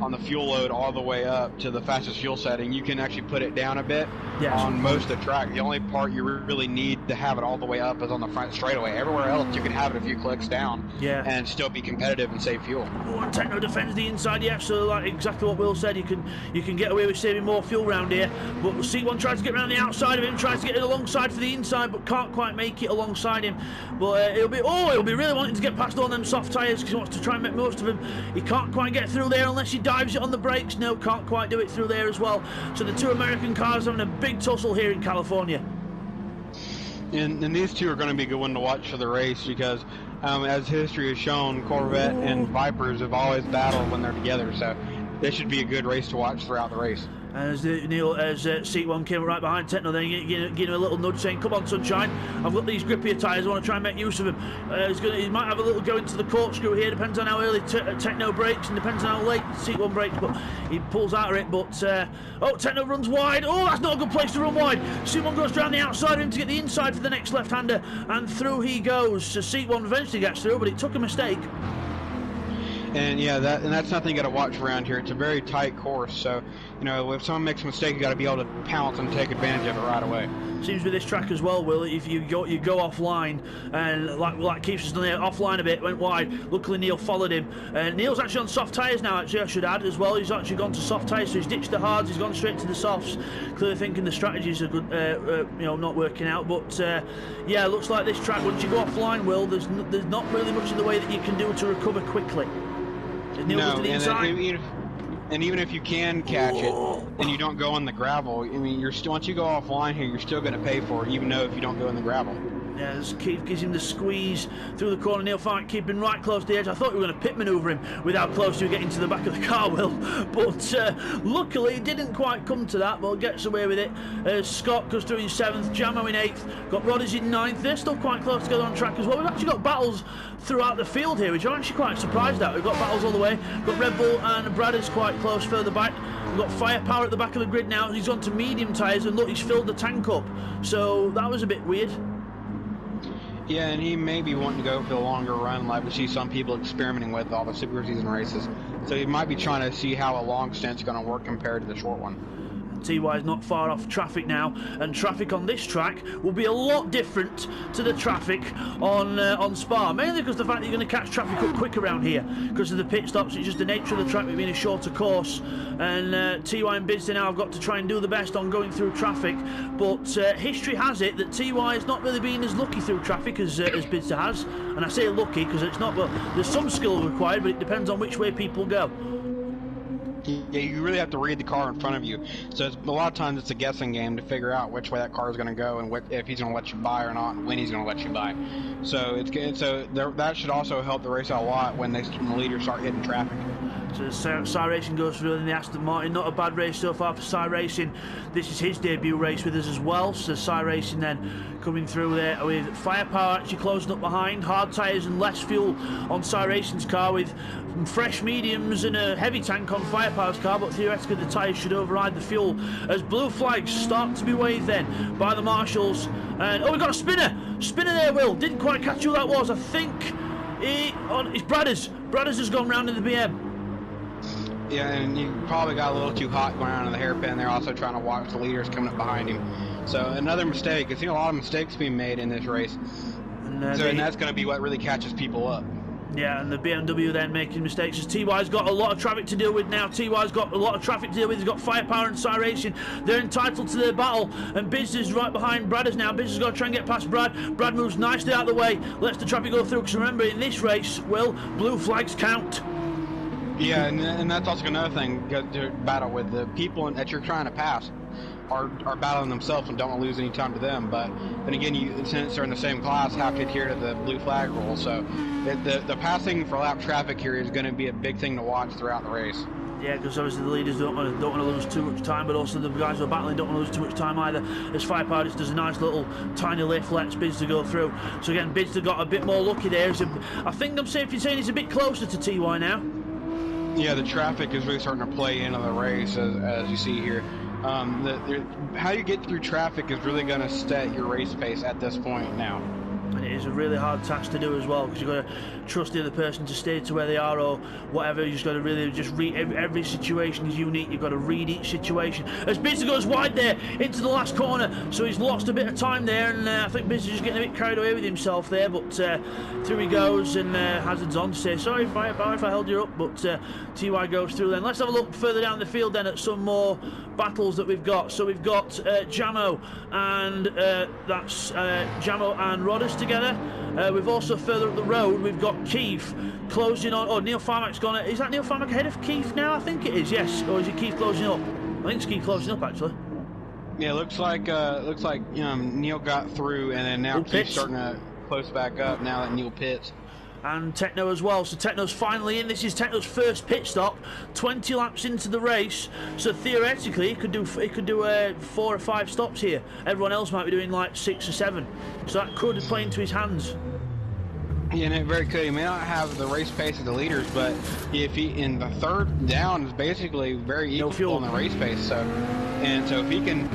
[SPEAKER 2] on the fuel load all the way up to the fastest fuel setting. You can actually put it down a bit on most of the track. The only part you really need to have it all the way up is on the front straightaway. Everywhere else you can have it a few clicks down and still be competitive and save fuel.
[SPEAKER 1] Techno defends the inside, so like exactly what Will said, you can get away with saving more fuel round here. But C1 tries to get around the outside of him, tries to get it alongside for the inside, but can't quite make it alongside him. But he'll be really wanting to get past all them soft tyres, because he wants to try and make most of them. He can't quite get through there unless he dives it on the brakes. No, can't quite do it through there as well. So the 2 American cars having a big tussle here in California.
[SPEAKER 2] And these 2 are going to be a good one to watch for the race, because as history has shown, Corvette and Vipers have always battled when they're together. So this should be a good race to watch throughout the race.
[SPEAKER 1] As Seat 1 came right behind Techno, then giving him a little nudge saying, "Come on, sunshine, I've got these grippier tyres, I want to try and make use of them." He might have a little go into the corkscrew here, depends on how early Techno brakes and depends on how late Seat 1 brakes, but he pulls out of it. But Techno runs wide. Oh, that's not a good place to run wide. Seat 1 goes around the outside of him to get the inside for the next left-hander, and through he goes. So Seat 1 eventually gets through, but it took a mistake.
[SPEAKER 2] And yeah, that's something you got to watch around here. It's a very tight course, so you know if someone makes a mistake, you got to be able to pounce and take advantage of it right away.
[SPEAKER 1] Seems with this track as well, Will, if you go offline, and like Keith's just done there, offline a bit, went wide. Luckily Neil followed him. Neil's actually on soft tyres now, actually, I should add as well. He's actually gone to soft tyres, so he's ditched the hards, he's gone straight to the softs. Clearly thinking the strategies are good, you know, not working out. But yeah, looks like this track, once you go offline, Will, there's not really much in the way that you can do to recover quickly.
[SPEAKER 2] No, and even if you can catch it and you don't go on the gravel, I mean, once you go offline here, you're still going to pay for it, even though if you don't go in the gravel.
[SPEAKER 1] Yeah, as Keith gives him the squeeze through the corner. Neil Fark keeping right close to the edge. I thought we were going to pit manoeuvre him with how close he was getting to the back of the car, Will. But luckily it didn't quite come to that, but gets away with it. Scott goes through in 7th, Jamo in 8th, got Rodders in 9th. They're still quite close together on track as well. We've actually got battles throughout the field here, which I'm actually quite surprised at. We've got battles all the way. We've got Red Bull and Brad is quite close further back. We've got Firepower at the back of the grid now. He's on to medium tyres, and look, he's filled the tank up. So that was a bit weird.
[SPEAKER 2] Yeah, and he may be wanting to go for the longer run, like we see some people experimenting with all the super season races. So he might be trying to see how a long stint's going to work compared to the short one.
[SPEAKER 1] TY is not far off traffic now, and traffic on this track will be a lot different to the traffic on Spa, mainly because the fact that you're going to catch traffic up quick around here because of the pit stops. It's just the nature of the track being a shorter course, and TY and Bidston now have got to try and do the best on going through traffic, but history has it that TY has not really been as lucky through traffic as Bidston has, and I say lucky because it's not, but there's some skill required, but it depends on which way people go.
[SPEAKER 2] Yeah, you really have to read the car in front of you. So a lot of times it's a guessing game to figure out which way that car is going to go and if he's going to let you by or not, and when he's going to let you by. So it's good. So that should also help the race out a lot when the leaders start hitting traffic.
[SPEAKER 1] So Cy Racing goes through in the Aston Martin. Not a bad race so far for Cy Racing. This is his debut race with us as well. So Cy Racing then coming through there with Firepower actually closing up behind. Hard tyres and less fuel on Cy Racing's car, with fresh mediums and a heavy tank on Firepower's car, but theoretically the tyres should override the fuel as blue flags start to be waved then by the marshals. And oh, we've got a spinner there, Will. Didn't quite catch who that was. I think it's Bradders. Bradders has gone round in the BM.
[SPEAKER 2] Yeah, and you probably got a little too hot going around in the hairpin. They're also trying to watch the leaders coming up behind him. So another mistake. I've seen a lot of mistakes being made in this race. And that's going to be what really catches people up.
[SPEAKER 1] Yeah, and the BMW then making mistakes as TY's got a lot of traffic to deal with now. TY's got a lot of traffic to deal with. He's got Firepower and Cy Racing. They're entitled to their battle, and Biz is right behind Bradders now. Biz has got to try and get past Brad. Brad moves nicely out of the way, lets the traffic go through, because remember, in this race, Will, blue flags count.
[SPEAKER 2] Yeah, and that's also another thing to battle with. The people that you're trying to pass are battling themselves and don't want to lose any time to them. But then again, since they're in the same class, have to adhere to the blue flag rule. So the passing for lap traffic here is going to be a big thing to watch throughout the race. Yeah,
[SPEAKER 1] because obviously the leaders don't want to lose too much time, but also the guys who are battling don't want to lose too much time either. As Firepower just does a nice little tiny lift, lets Bids go through. So again, Bids got a bit more lucky there. I think I'm safe in saying he's a bit closer to TY now.
[SPEAKER 2] Yeah, the traffic is really starting to play into the race, as you see here. How you get through traffic is really going to set your race pace at this point now.
[SPEAKER 1] And it is a really hard task to do as well, because you've got to trust the other person to stay to where they are or whatever. You just got to really just read every situation is unique. You've got to read each situation. As Bidston goes wide there into the last corner, so he's lost a bit of time there, and I think Bidston's just getting a bit carried away with himself there, but through he goes, and Hazard's on to say sorry Firepower if I held you up, but TY goes through then. Let's have a look further down the field then at some more battles that we've got. So we've got Jamo and that's Jamo and Rodders together. We've also further up the road we've got Keith closing on. Oh, Neil Farmack's gone. Is that Neil Farmack ahead of Keith now? I think it is, yes. Or is it Keith closing up? I think it's Keith closing up actually.
[SPEAKER 2] Yeah, looks like Neil got through, and then now Keith's starting to close back up now that Neil pits.
[SPEAKER 1] And Techno as well. So Techno's finally in. This is Techno's first pit stop, 20 laps into the race. So theoretically, he could do 4 or 5 stops here. Everyone else might be doing like 6 or 7. So that could play into his hands.
[SPEAKER 2] Yeah, and it very could. He may not have the race pace of the leaders, but if he in the third down is basically very equal in the race pace. So if he can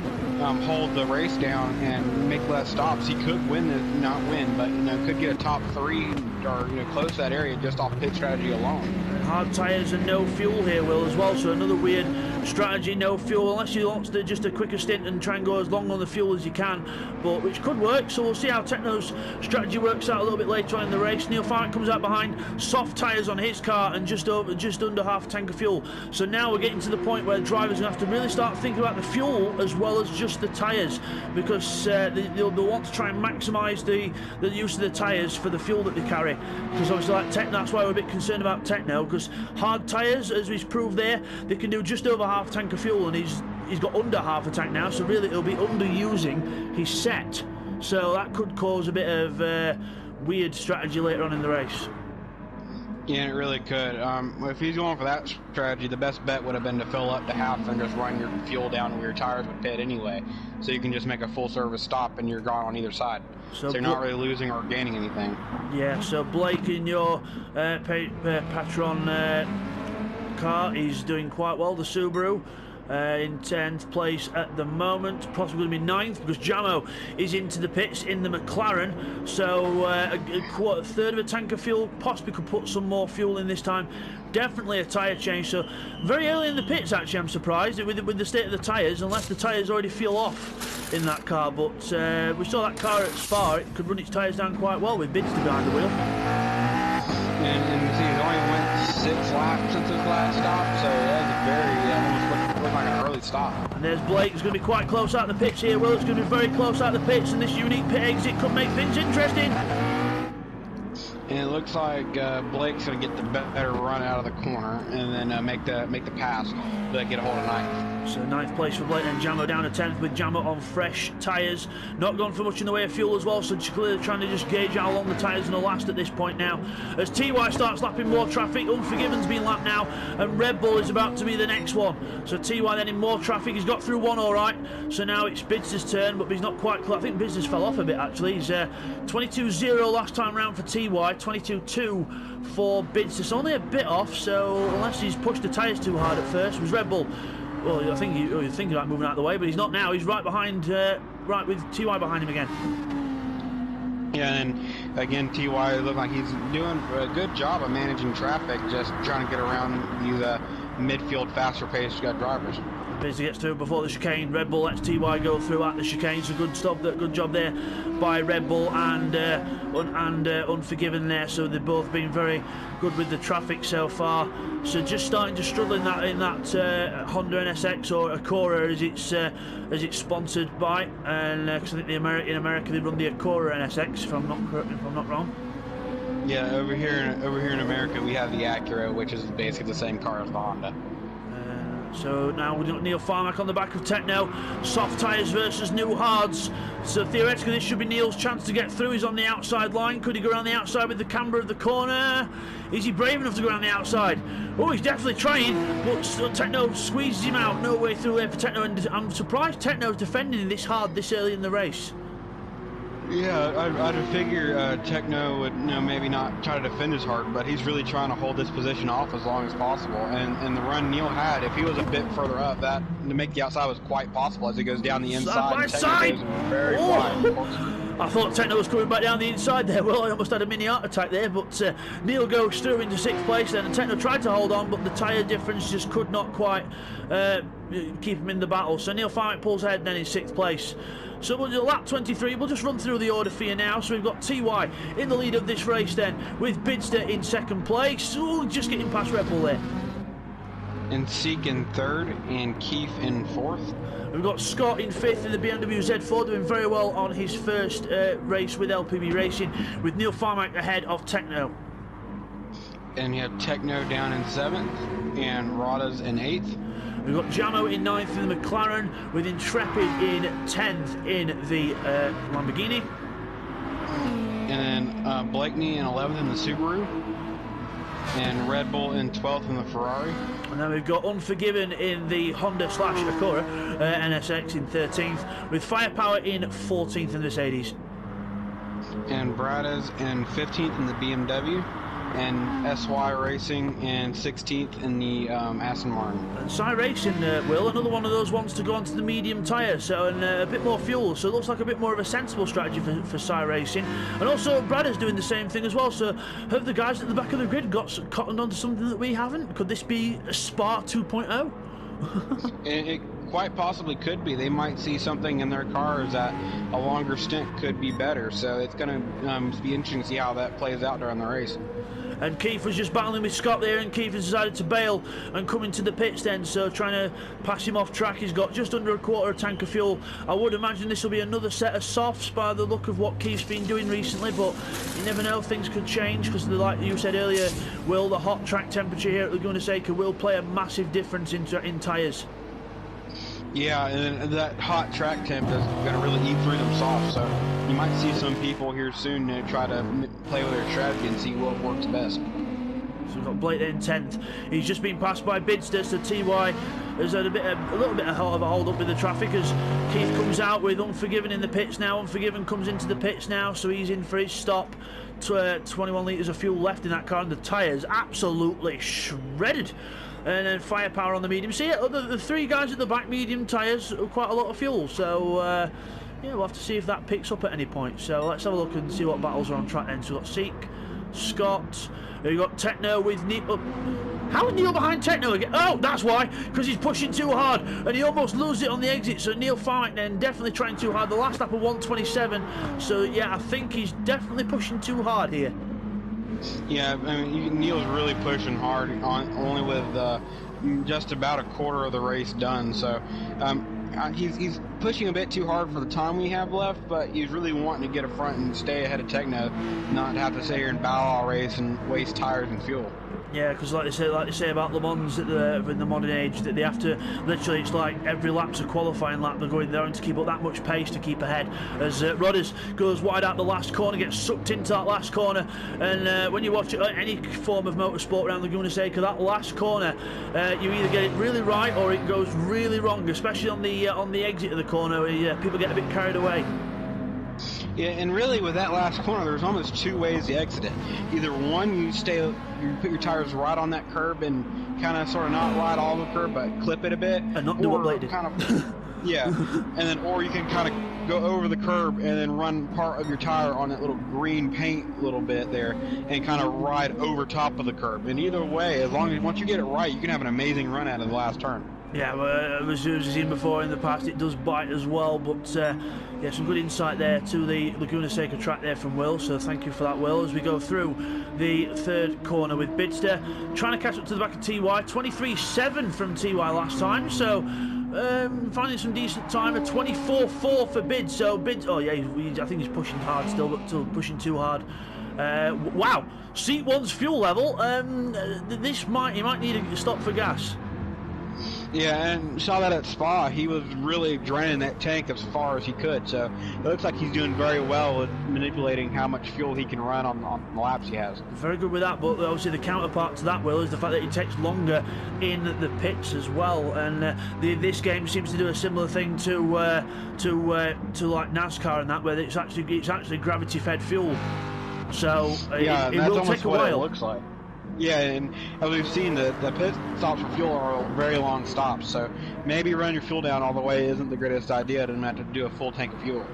[SPEAKER 2] hold the race down and make less stops, he could win. Not win, but could get a top 3 or close to that area just off pit strategy alone.
[SPEAKER 1] Hard tyres and no fuel here, Will, as well, so another weird strategy, no fuel, unless you want to just a quicker stint and try and go as long on the fuel as you can, but which could work, so we'll see how Techno's strategy works out a little bit later on in the race. Neil Farmick comes out behind, soft tyres on his car and just under half a tank of fuel. So now we're getting to the point where drivers are going to have to really start thinking about the fuel as well as just the tyres, because they'll want to try and maximise the use of the tyres for the fuel that they carry, because obviously like Techno, that's why we're a bit concerned about Techno, because hard tyres, as we've proved there, they can do just over half a tank of fuel, and he's got under half a tank now, so really he'll be underusing his set, so that could cause a bit of weird strategy later on in the race.
[SPEAKER 2] Yeah, it really could. If he's going for that strategy, the best bet would have been to fill up to half and just run your fuel down where your tires would pit anyway, so you can just make a full service stop and you're gone on either side. So you're not really losing or gaining anything. Yeah,
[SPEAKER 1] so Blake in your Patron car, he's doing quite well, the Subaru. In 10th place at the moment, possibly going to be 9th, because Jamo is into the pits in the McLaren, so a third of a tank of fuel, possibly could put some more fuel in this time. Definitely a tyre change, so very early in the pits actually, I'm surprised with the state of the tyres, unless the tyres already feel off in that car, but we saw that car at Spa, it could run its tyres down quite well with Bidster behind the wheel.
[SPEAKER 2] And you see, he's only went 6 laps since his last stop, so that's a very, almost looked like an early stop.
[SPEAKER 1] And there's Blake, who's going to be quite close out the pits here, Will. It's going to be very close out the pits, and this unique pit exit could make things interesting.
[SPEAKER 2] And it looks like Blake's going to get the better run out of the corner, and then make the pass to get a hold of 9th.
[SPEAKER 1] So 9th place for Blake, and Jamo down to 10th with Jamo on fresh tyres. Not gone for much in the way of fuel as well, so clearly trying to just gauge how long the tyres are going to last at this point now. As TY starts lapping more traffic, Unforgiven's been lapped now, and Red Bull is about to be the next one. So TY then in more traffic, he's got through one alright, so now it's Bidster's turn, but he's not quite close. I think Bidster's fell off a bit actually. He's 22.0 last time round for TY, 22.2 for Bidster, so only a bit off, so unless he's pushed the tyres too hard at first. It was Red Bull. Well, I think you're thinking about moving out of the way, but he's not now. He's right behind, right with TY behind him again.
[SPEAKER 2] Yeah, and again, TY looked like he's doing a good job of managing traffic, just trying to get around these midfield, faster-paced drivers.
[SPEAKER 1] Bidster gets through before the chicane. Red Bull lets TY go through at the chicane. So good job there by Red Bull and Unforgiven there. So they've both been very good with the traffic so far. So just starting to struggle in that Honda NSX or Acura as it's sponsored by, and because I think in America they run the Acura NSX if I'm not wrong.
[SPEAKER 2] Yeah, over here in America we have the Acura, which is basically the same car as the Honda.
[SPEAKER 1] So now we've got Neil Farmick on the back of Techno. Soft tyres versus new hards. So theoretically this should be Neil's chance to get through. He's on the outside line. Could he go around the outside with the camber of the corner? Is he brave enough to go around the outside? Oh, he's definitely trying, but Techno squeezes him out. No way through there for Techno, and I'm surprised Techno's defending this hard this early in the race.
[SPEAKER 2] Yeah, I'd figure Techno would maybe not try to defend as hard, but he's really trying to hold this position off as long as possible. And the run Neil had, if he was a bit further up, that to make the outside was quite possible as he goes down the inside.
[SPEAKER 1] Side by side!
[SPEAKER 2] Very wide.
[SPEAKER 1] I thought Techno was coming back down the inside there. Well, I almost had a mini heart attack there, but Neil goes through into 6th place then, and Techno tried to hold on, but the tyre difference just could not quite keep him in the battle. So Neil Farmick pulls ahead then in 6th place. So we'll do lap 23, we'll just run through the order for you now. So we've got TY in the lead of this race then, with Bidster in 2nd place. Ooh, just getting past Red Bull there.
[SPEAKER 2] And Seek in 3rd, and Keith in 4th.
[SPEAKER 1] We've got Scott in 5th in the BMW Z4, doing very well on his first race with LPB Racing, with Neil Farmick ahead of Techno.
[SPEAKER 2] And you have Techno down in 7th, and Rada's in 8th.
[SPEAKER 1] We've got Jamo in 9th in the McLaren, with Intrepid in 10th in the Lamborghini.
[SPEAKER 2] And then Blakeney in 11th in the Subaru. And Red Bull in 12th in the Ferrari.
[SPEAKER 1] And then we've got Unforgiven in the Honda/Acura NSX in 13th, with Firepower in 14th in the Mercedes.
[SPEAKER 2] And Brada's in 15th in the BMW. and SY Racing, and 16th in the Aston Martin.
[SPEAKER 1] And SY Racing, Will, another one of those ones to go onto the medium tyre, so and a bit more fuel, so it looks like a bit more of a sensible strategy for SY Racing. And also Brad is doing the same thing as well, so have the guys at the back of the grid cottoned onto something that we haven't? Could this be a Spa 2.0?
[SPEAKER 2] It quite possibly could be. They might see something in their cars that a longer stint could be better, so it's going to be interesting to see how that plays out during the race.
[SPEAKER 1] And Keith was just battling with Scott there, and Keith has decided to bail and come into the pits then, so trying to pass him off track. He's got just under a quarter of a tank of fuel. I would imagine this will be another set of softs by the look of what Keith's been doing recently, but you never know, things could change, because like you said earlier, Will, the hot track temperature here at Laguna Seca will play a massive difference in tyres.
[SPEAKER 2] Yeah, and that hot track temp is going to really eat through them soft, so you might see some people here soon try to play with their strategy and see what works best.
[SPEAKER 1] So we've got Blake in 10th. He's just been passed by Bidster, so TY has had a little bit of a hold up with the traffic as Keith comes out with Unforgiven in the pits now. Unforgiven comes into the pits now, so he's in for his stop. 21 litres of fuel left in that car, and the tyres absolutely shredded. And then firepower on the medium. See, the three guys at the back, medium tyres, quite a lot of fuel. So, yeah, we'll have to see if that picks up at any point. So let's have a look and see what battles are on track then. So we've got Seek, Scott, we've got Techno with Neil. How is Neil behind Techno again? Oh, that's why, because he's pushing too hard and he almost loses it on the exit. So Neil Farmick then definitely trying too hard. The last lap of 1:27. So yeah, I think he's definitely pushing too hard here.
[SPEAKER 2] Yeah, I mean, Neil's really pushing hard, only with just about a quarter of the race done. So he's pushing a bit too hard for the time we have left, but he's really wanting to get a front and stay ahead of Techno, not have to sit here and battle all race and waste tires and fuel. Yeah,
[SPEAKER 1] because like they say about Le Mans in the modern age, that they have to literally, it's like every lap's a qualifying lap. They're going there to keep up that much pace to keep ahead. As Rodders goes wide out the last corner, gets sucked into that last corner, and when you watch any form of motorsport around Laguna Seca, that last corner, you either get it really right or it goes really wrong, especially on the exit of the corner where people get a bit carried away.
[SPEAKER 2] Yeah, and really with that last corner, there's almost two ways to exit it. Either one, you put your tires right on that curb and kind of sort of not ride all the curb, but clip it a bit,
[SPEAKER 1] and not do what Blake did.
[SPEAKER 2] Kind of, yeah, and then or you can kind of go over the curb and then run part of your tire on that little green paint a little bit there, and kind of ride over top of the curb. And either way, as long as once you get it right, you can have an amazing run out of the last turn.
[SPEAKER 1] Yeah, well, as we've seen before in the past, it does bite as well, but yeah, some good insight there to the Laguna Seca track there from Will, so thank you for that, Will, as we go through the third corner with Bidster trying to catch up to the back of TY. 23.7 from TY last time, so finding some decent time. A 24.4 for Bid, so Bid, oh yeah, I think he's pushing hard still, but still pushing too hard. Wow, Seat 1's fuel level, he might need to stop for gas.
[SPEAKER 2] Yeah, and saw that at Spa. He was really draining that tank as far as he could, so it looks like he's doing very well with manipulating how much fuel he can run on the laps he has.
[SPEAKER 1] Very good with that, but obviously the counterpart to that, Will, is the fact that it takes longer in the pits as well, and this game seems to do a similar thing to like NASCAR and that, where it's actually gravity-fed fuel, so
[SPEAKER 2] yeah,
[SPEAKER 1] it will take a while.
[SPEAKER 2] It looks like. Yeah, and as we've seen, the pit stops for fuel are very long stops, so maybe running your fuel down all the way isn't the greatest idea to have to do a full tank of fuel.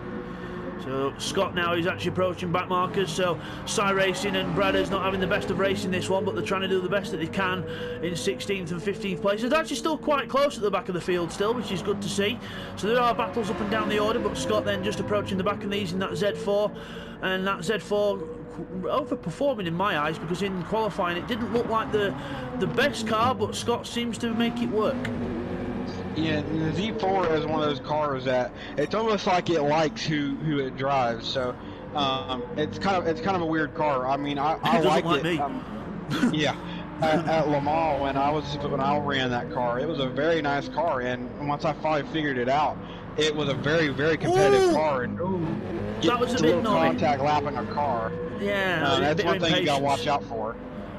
[SPEAKER 1] So Scott now is actually approaching back markers, so SY Racing and Bradder's not having the best of racing this one, but they're trying to do the best that they can in 16th and 15th places. They're actually still quite close at the back of the field still, which is good to see. So there are battles up and down the order, but Scott then just approaching the back of these in that Z4, and that Z4 overperforming in my eyes, because in qualifying it didn't look like the best car, but Scott seems to make it work.
[SPEAKER 2] Yeah, the Z4 is one of those cars that it's almost like it likes who it drives. So it's kind of a weird car. I mean, I like it.
[SPEAKER 1] Me.
[SPEAKER 2] Yeah, at Le Mans when I ran that car, it was a very nice car, and once I finally figured it out, it was a very, very competitive car. And
[SPEAKER 1] that was a bit annoying.
[SPEAKER 2] Contact lapping a car.
[SPEAKER 1] Yeah,
[SPEAKER 2] that's one thing you gotta watch out for.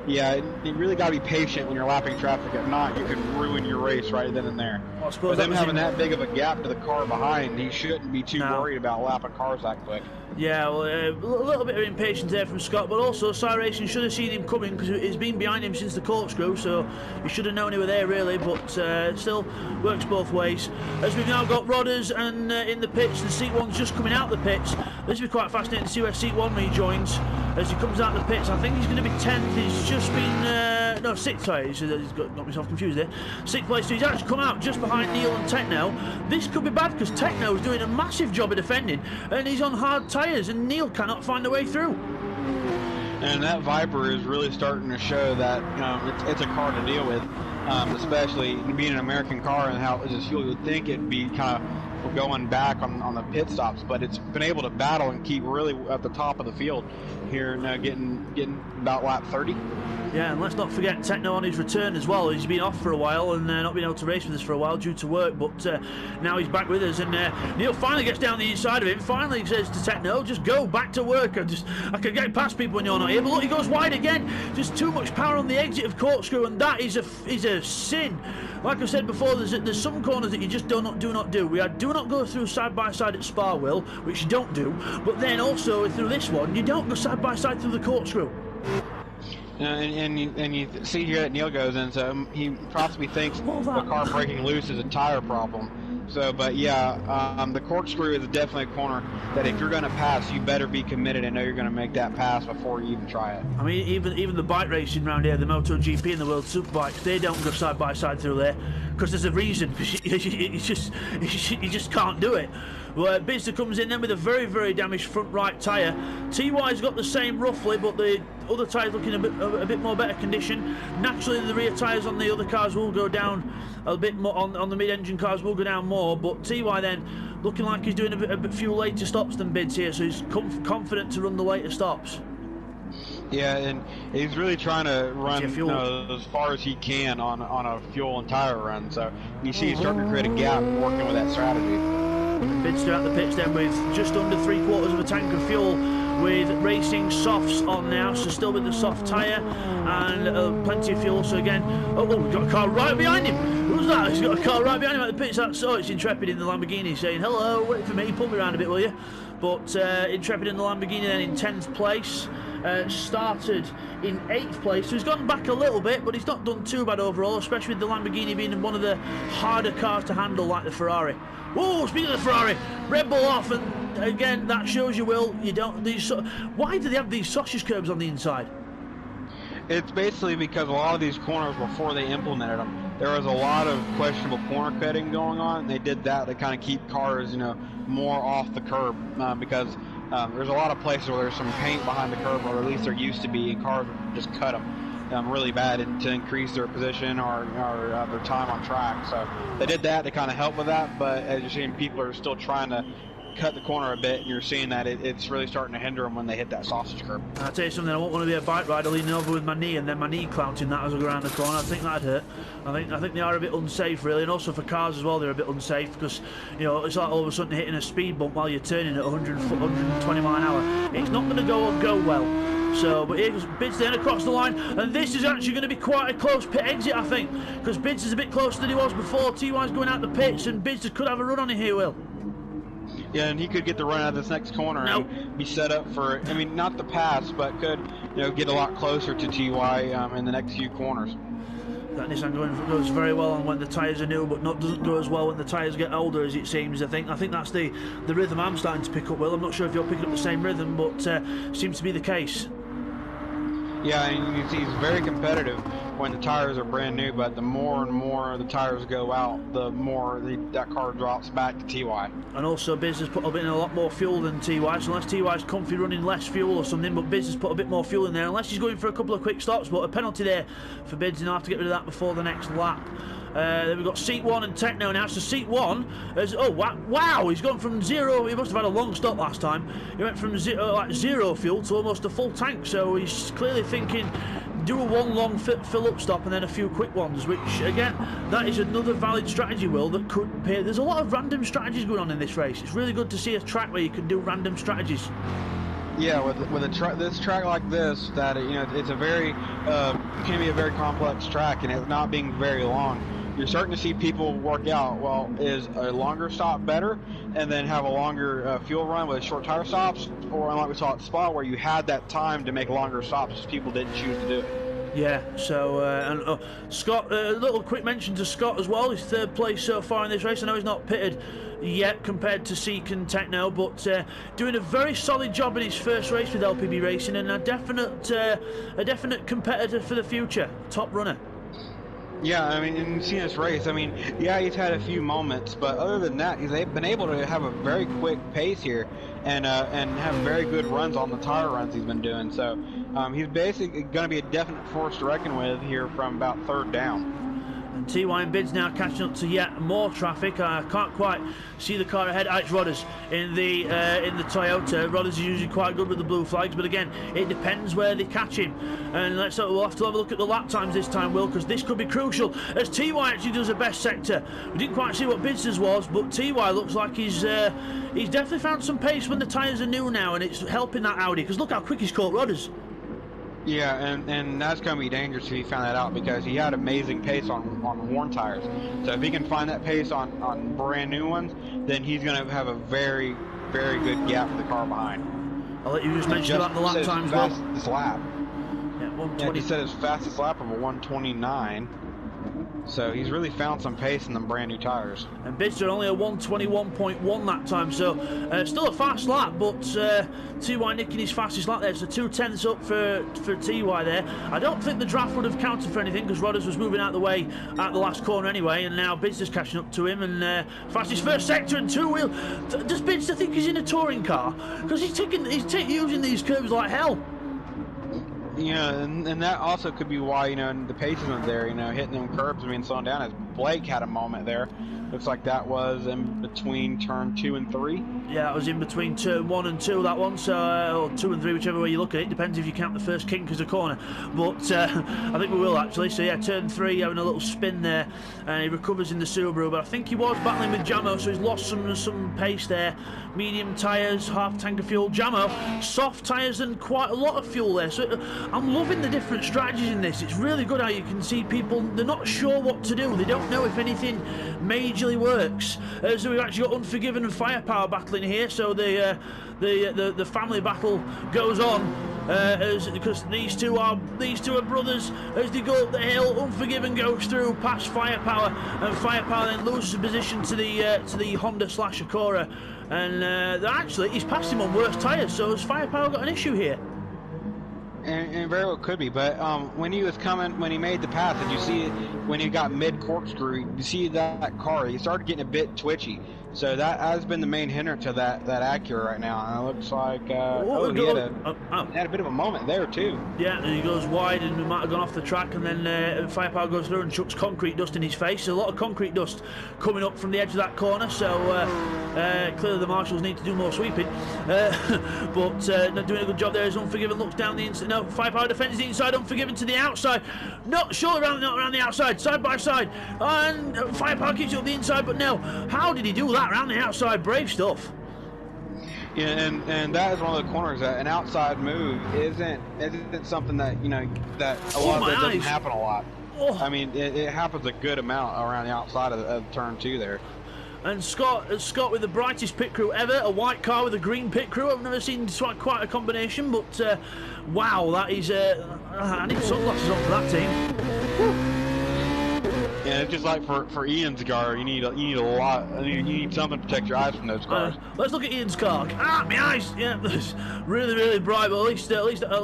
[SPEAKER 2] yeah, you really got to be patient when you're lapping traffic. If not, you can ruin your race right then and there.
[SPEAKER 1] Well, I suppose
[SPEAKER 2] but them having that big of a gap to the car behind, he shouldn't be too worried about lapping cars that quick.
[SPEAKER 1] Yeah, well, a little bit of impatience there from Scott, but also Sci Racing should have seen him coming because he's been behind him since the corkscrew, so he should have known he were there really, but still works both ways. As we've now got Rodders and in the pits, and Seat 1's just coming out the pits. This will be quite fascinating to see where Seat 1 rejoins as he comes out the pits. I think he's going to be 10th. He's just been no, 6th. Sorry, he's got myself confused there. 6th place. So he's actually come out just behind Neil and Techno. This could be bad because Techno's doing a massive job of defending, and he's on hard tyres, and Neil cannot find a way through.
[SPEAKER 2] And that Viper is really starting to show that it's a car to deal with, especially being an American car and how as you would think it'd be kind of going back on the pit stops, but it's been able to battle and keep really at the top of the field here, now getting about lap 30.
[SPEAKER 1] Yeah, and let's not forget Techno on his return as well. He's been off for a while and not been able to race with us for a while due to work, but now he's back with us, and Neil finally gets down the inside of him, finally says to Techno, just go back to work. I can get past people when you're not here, but look, he goes wide again. Just too much power on the exit of corkscrew, and that is a sin. Like I said before, there's some corners that you just do not do. We do not go through side by side at Spa, Will, which you don't do, but then also through this one, you don't go side by side through the corkscrew.
[SPEAKER 2] And you see here that Neil goes in, so he possibly thinks the car breaking loose is a tire problem. So, but yeah, the corkscrew is definitely a corner that if you're going to pass, you better be committed and know you're going to make that pass before you even try it.
[SPEAKER 1] I mean, even the bike racing around here, the MotoGP and the World Superbikes, they don't go side by side through there because there's a reason. You just can't do it. Well, Bizzer comes in then with a very, very damaged front right tyre. TY's got the same roughly, but the other tyre's looking a bit more better condition. Naturally, the rear tyres on the other cars will go down a bit more, on the mid-engine cars will go down more, but TY then looking like he's doing a bit few later stops than Bids here, so he's confident to run the later stops.
[SPEAKER 2] Yeah, and he's really trying to run as far as he can on a fuel and tire run, so you see he's starting to create a gap working with that strategy.
[SPEAKER 1] Bids throughout the pitch then with just under 3/4 of a tank of fuel, with racing softs on now, so still with the soft tyre and plenty of fuel. So again, we've got a car right behind him. Who's that? He's got a car right behind him at the pits. It's Intrepid in the Lamborghini saying hello, wait for me, pull me around a bit, will you? But Intrepid in the Lamborghini then in 10th place. Started in 8th place, so he's gone back a little bit, but he's not done too bad overall, especially with the Lamborghini being one of the harder cars to handle like the Ferrari. Whoa, speaking of the Ferrari, Red Bull off, and again, that shows you, Will, you don't, why do they have these sausage curbs on the inside?
[SPEAKER 2] It's basically because a lot of these corners, before they implemented them, there was a lot of questionable corner cutting going on, and they did that to kind of keep cars, more off the curb, because there's a lot of places where there's some paint behind the curb, or at least there used to be, and cars would just cut them really bad to increase their position or their time on track. So they did that to kind of help with that, but as you're seeing, people are still trying to cut the corner a bit, and you're seeing that it's really starting to hinder them when they hit that sausage curb.
[SPEAKER 1] I'll tell you something, I won't want to be a bike rider leaning over with my knee and then my knee clouting that as I go around the corner. I think that'd hurt. I think they are a bit unsafe really, and also for cars as well, they're a bit unsafe because it's like all of a sudden hitting a speed bump while you're turning at 120 mile an hour. It's not going to go well. So, but here's Bids then across the line, and this is actually going to be quite a close pit exit, I think, because Bids is a bit closer than he was before. TY's going out the pits, and Bids could have a run on it here, Will.
[SPEAKER 2] Yeah, and he could get the run out of this next corner and be set up for, not the pass, but could, get a lot closer to TY in the next few corners.
[SPEAKER 1] That Nissan goes very well on when the tyres are new, but doesn't go as well when the tyres get older, as it seems. I think that's the rhythm I'm starting to pick up, Will. I'm not sure if you're picking up the same rhythm, but seems to be the case.
[SPEAKER 2] Yeah, and you can see he's very competitive when the tires are brand new, but the more and more the tires go out, the more that car drops back to TY. And
[SPEAKER 1] also Biz has put in a lot more fuel than TY, so unless TY's comfy running less fuel or something, but Biz has put a bit more fuel in there, unless he's going for a couple of quick stops, but a penalty there for Biz, and I'll have to get rid of that before the next lap. Then we've got Seat 1 and Techno now. So Seat 1 has, wow, he's gone from zero. He must have had a long stop last time. He went from zero fuel to almost a full tank. So he's clearly thinking, do a one long fill up stop and then a few quick ones, which again, that is another valid strategy, Will, that could pay. There's a lot of random strategies going on in this race. It's really good to see a track where you can do random strategies.
[SPEAKER 2] Yeah, with this track like this, that it's a very can be a very complex track, and it's not being very long. You're starting to see people work out. Well, is a longer stop better, and then have a longer fuel run with short tire stops, or like we saw at Spa, where you had that time to make longer stops, people didn't choose to do it.
[SPEAKER 1] Yeah, so, and Scott, a little quick mention to Scott as well. He's third place so far in this race. I know he's not pitted yet compared to Seek and Techno, but doing a very solid job in his first race with LPB Racing, and a definite competitor for the future, top runner.
[SPEAKER 2] Yeah, I mean, in seeing this race, I mean, yeah, he's had a few moments, but other than that, he's been able to have a very quick pace here, and have very good runs on the tire runs he's been doing. So he's basically going to be a definite force to reckon with here from about third down.
[SPEAKER 1] And TY and Bids now catching up to yet more traffic. I can't quite see the car ahead. It's Rodders in the Toyota. Rodders is usually quite good with the blue flags, but again, it depends where they catch him. And we'll have to have a look at the lap times this time, Will, because this could be crucial. As TY actually does the best sector. We didn't quite see what Bids' was, but TY looks like he's definitely found some pace when the tyres are new now, and it's helping that Audi. Because look how quick he's caught Rodders.
[SPEAKER 2] Yeah, and that's going to be dangerous if he found that out, because he had amazing pace on worn tires. So if he can find that pace on brand new ones, then he's going to have a very, very good gap for the car behind.
[SPEAKER 1] I'll let you just mention about the lap times.
[SPEAKER 2] Fastest lap.
[SPEAKER 1] Yeah, 120.
[SPEAKER 2] He said his fastest lap of a 129. So he's really found some pace in them brand new tires.
[SPEAKER 1] And Bidster only a 121.1 that time, so still a fast lap, but TY nicking his fastest lap there, so 2/10 up for TY there. I don't think the draft would have counted for anything, because Rodders was moving out of the way at the last corner anyway, and now Bidster's catching up to him, and fastest first sector and two-wheel. Does Bidster think he's in a touring car? Because he's using these curves like hell.
[SPEAKER 2] And that also could be why, the pace isn't there, hitting them curbs, slowing down, as Blake had a moment there. Looks like that was in between turn 2 and 3. Yeah,
[SPEAKER 1] it was in between turn 1 and 2, that one, so, or 2 and 3, whichever way you look at it. Depends if you count the first kink as a corner. But I think we will, actually. So, yeah, turn 3, having a little spin there, and he recovers in the Subaru. But I think he was battling with Jamo, so he's lost some pace there. Medium tyres, half tank of fuel. Jamo, soft tyres and quite a lot of fuel there. So I'm loving the different strategies in this. It's really good how you can see people, they're not sure what to do. They don't know if anything majorly works. So we've actually got Unforgiven and Firepower battling here. So the family battle goes on because these two are brothers. As they go up the hill, Unforgiven goes through past Firepower, and Firepower then loses position to the Honda / Acura, and actually he's passed him on worse tyres. So has Firepower got an issue here?
[SPEAKER 2] And very well could be, but when he made the pass, did you see it when he got mid corkscrew? You see that car, he started getting a bit twitchy. So that has been the main hindrance to that Acura right now, and it looks like he had a bit of a moment there too.
[SPEAKER 1] Yeah, and he goes wide and he might have gone off the track, and then Firepower goes through and chucks concrete dust in his face. There's a lot of concrete dust coming up from the edge of that corner, so clearly the marshals need to do more sweeping. But not doing a good job there as Unforgiven looks down the inside. No, Firepower defends the inside, Unforgiven to the outside. Not sure not around the outside, side by side. And Firepower keeps it up the inside, but no. How did he do that? Around the outside, brave stuff.
[SPEAKER 2] Yeah, and that is one of the corners that an outside move isn't something that that a lot of that doesn't happen a lot. Oh. I mean, it happens a good amount around the outside of turn 2 there.
[SPEAKER 1] And Scott with the brightest pit crew ever, a white car with a green pit crew. I've never seen quite a combination, but wow, that is I need sunglasses on for that team. Woo.
[SPEAKER 2] Yeah, it's just like for Ian's car, you need something to protect your eyes from those cars.
[SPEAKER 1] Let's look at Ian's car. My eyes! Yeah, really bright, but at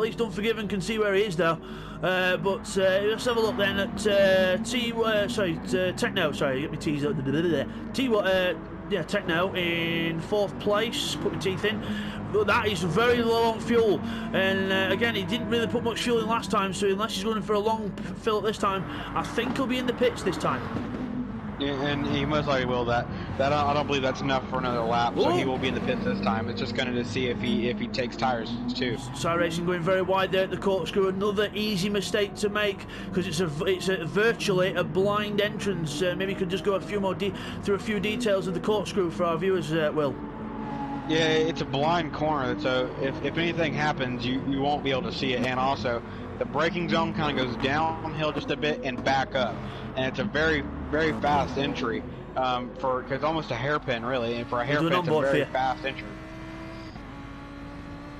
[SPEAKER 1] least Unforgiven can see where he is though. But let's have a look then at Techno. Sorry, get my T's up. Techno in 4th place. Put my teeth in. But that is very low on fuel, and again, he didn't really put much fuel in last time, so unless he's going for a long fill up this time, I think he'll be in the pits this time.
[SPEAKER 2] Yeah, and he most likely will. That I don't believe that's enough for another lap, so he will be in the pits this time. It's just going to see if he takes tires too. Sci
[SPEAKER 1] Racing going very wide there at the corkscrew. Another easy mistake to make, because it's virtually a blind entrance. Maybe you could just go through a few details of the corkscrew for our viewers, Will.
[SPEAKER 2] Yeah, it's a blind corner, so if anything happens, you won't be able to see it. And also, the braking zone kind of goes downhill just a bit and back up, and it's a very, very fast entry cause it's almost a hairpin, really. And for a hairpin, it's a very fast entry.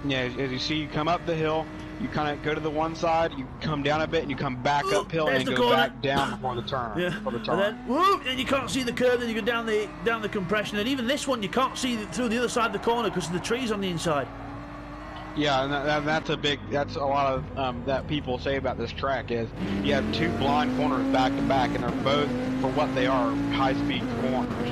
[SPEAKER 2] Yeah, as you see, you come up the hill, you kind of go to the one side, you come down a bit, and you come back uphill and go back down before the turn.
[SPEAKER 1] Yeah.
[SPEAKER 2] Before the turn.
[SPEAKER 1] And then, whoop, and you can't see the curve. Then you go down the compression, and even this one you can't see through the other side of the corner because of the trees on the inside.
[SPEAKER 2] Yeah, and that's a lot of that people say about this track is you have two blind corners back to back, and they're both, for what they are, high-speed corners.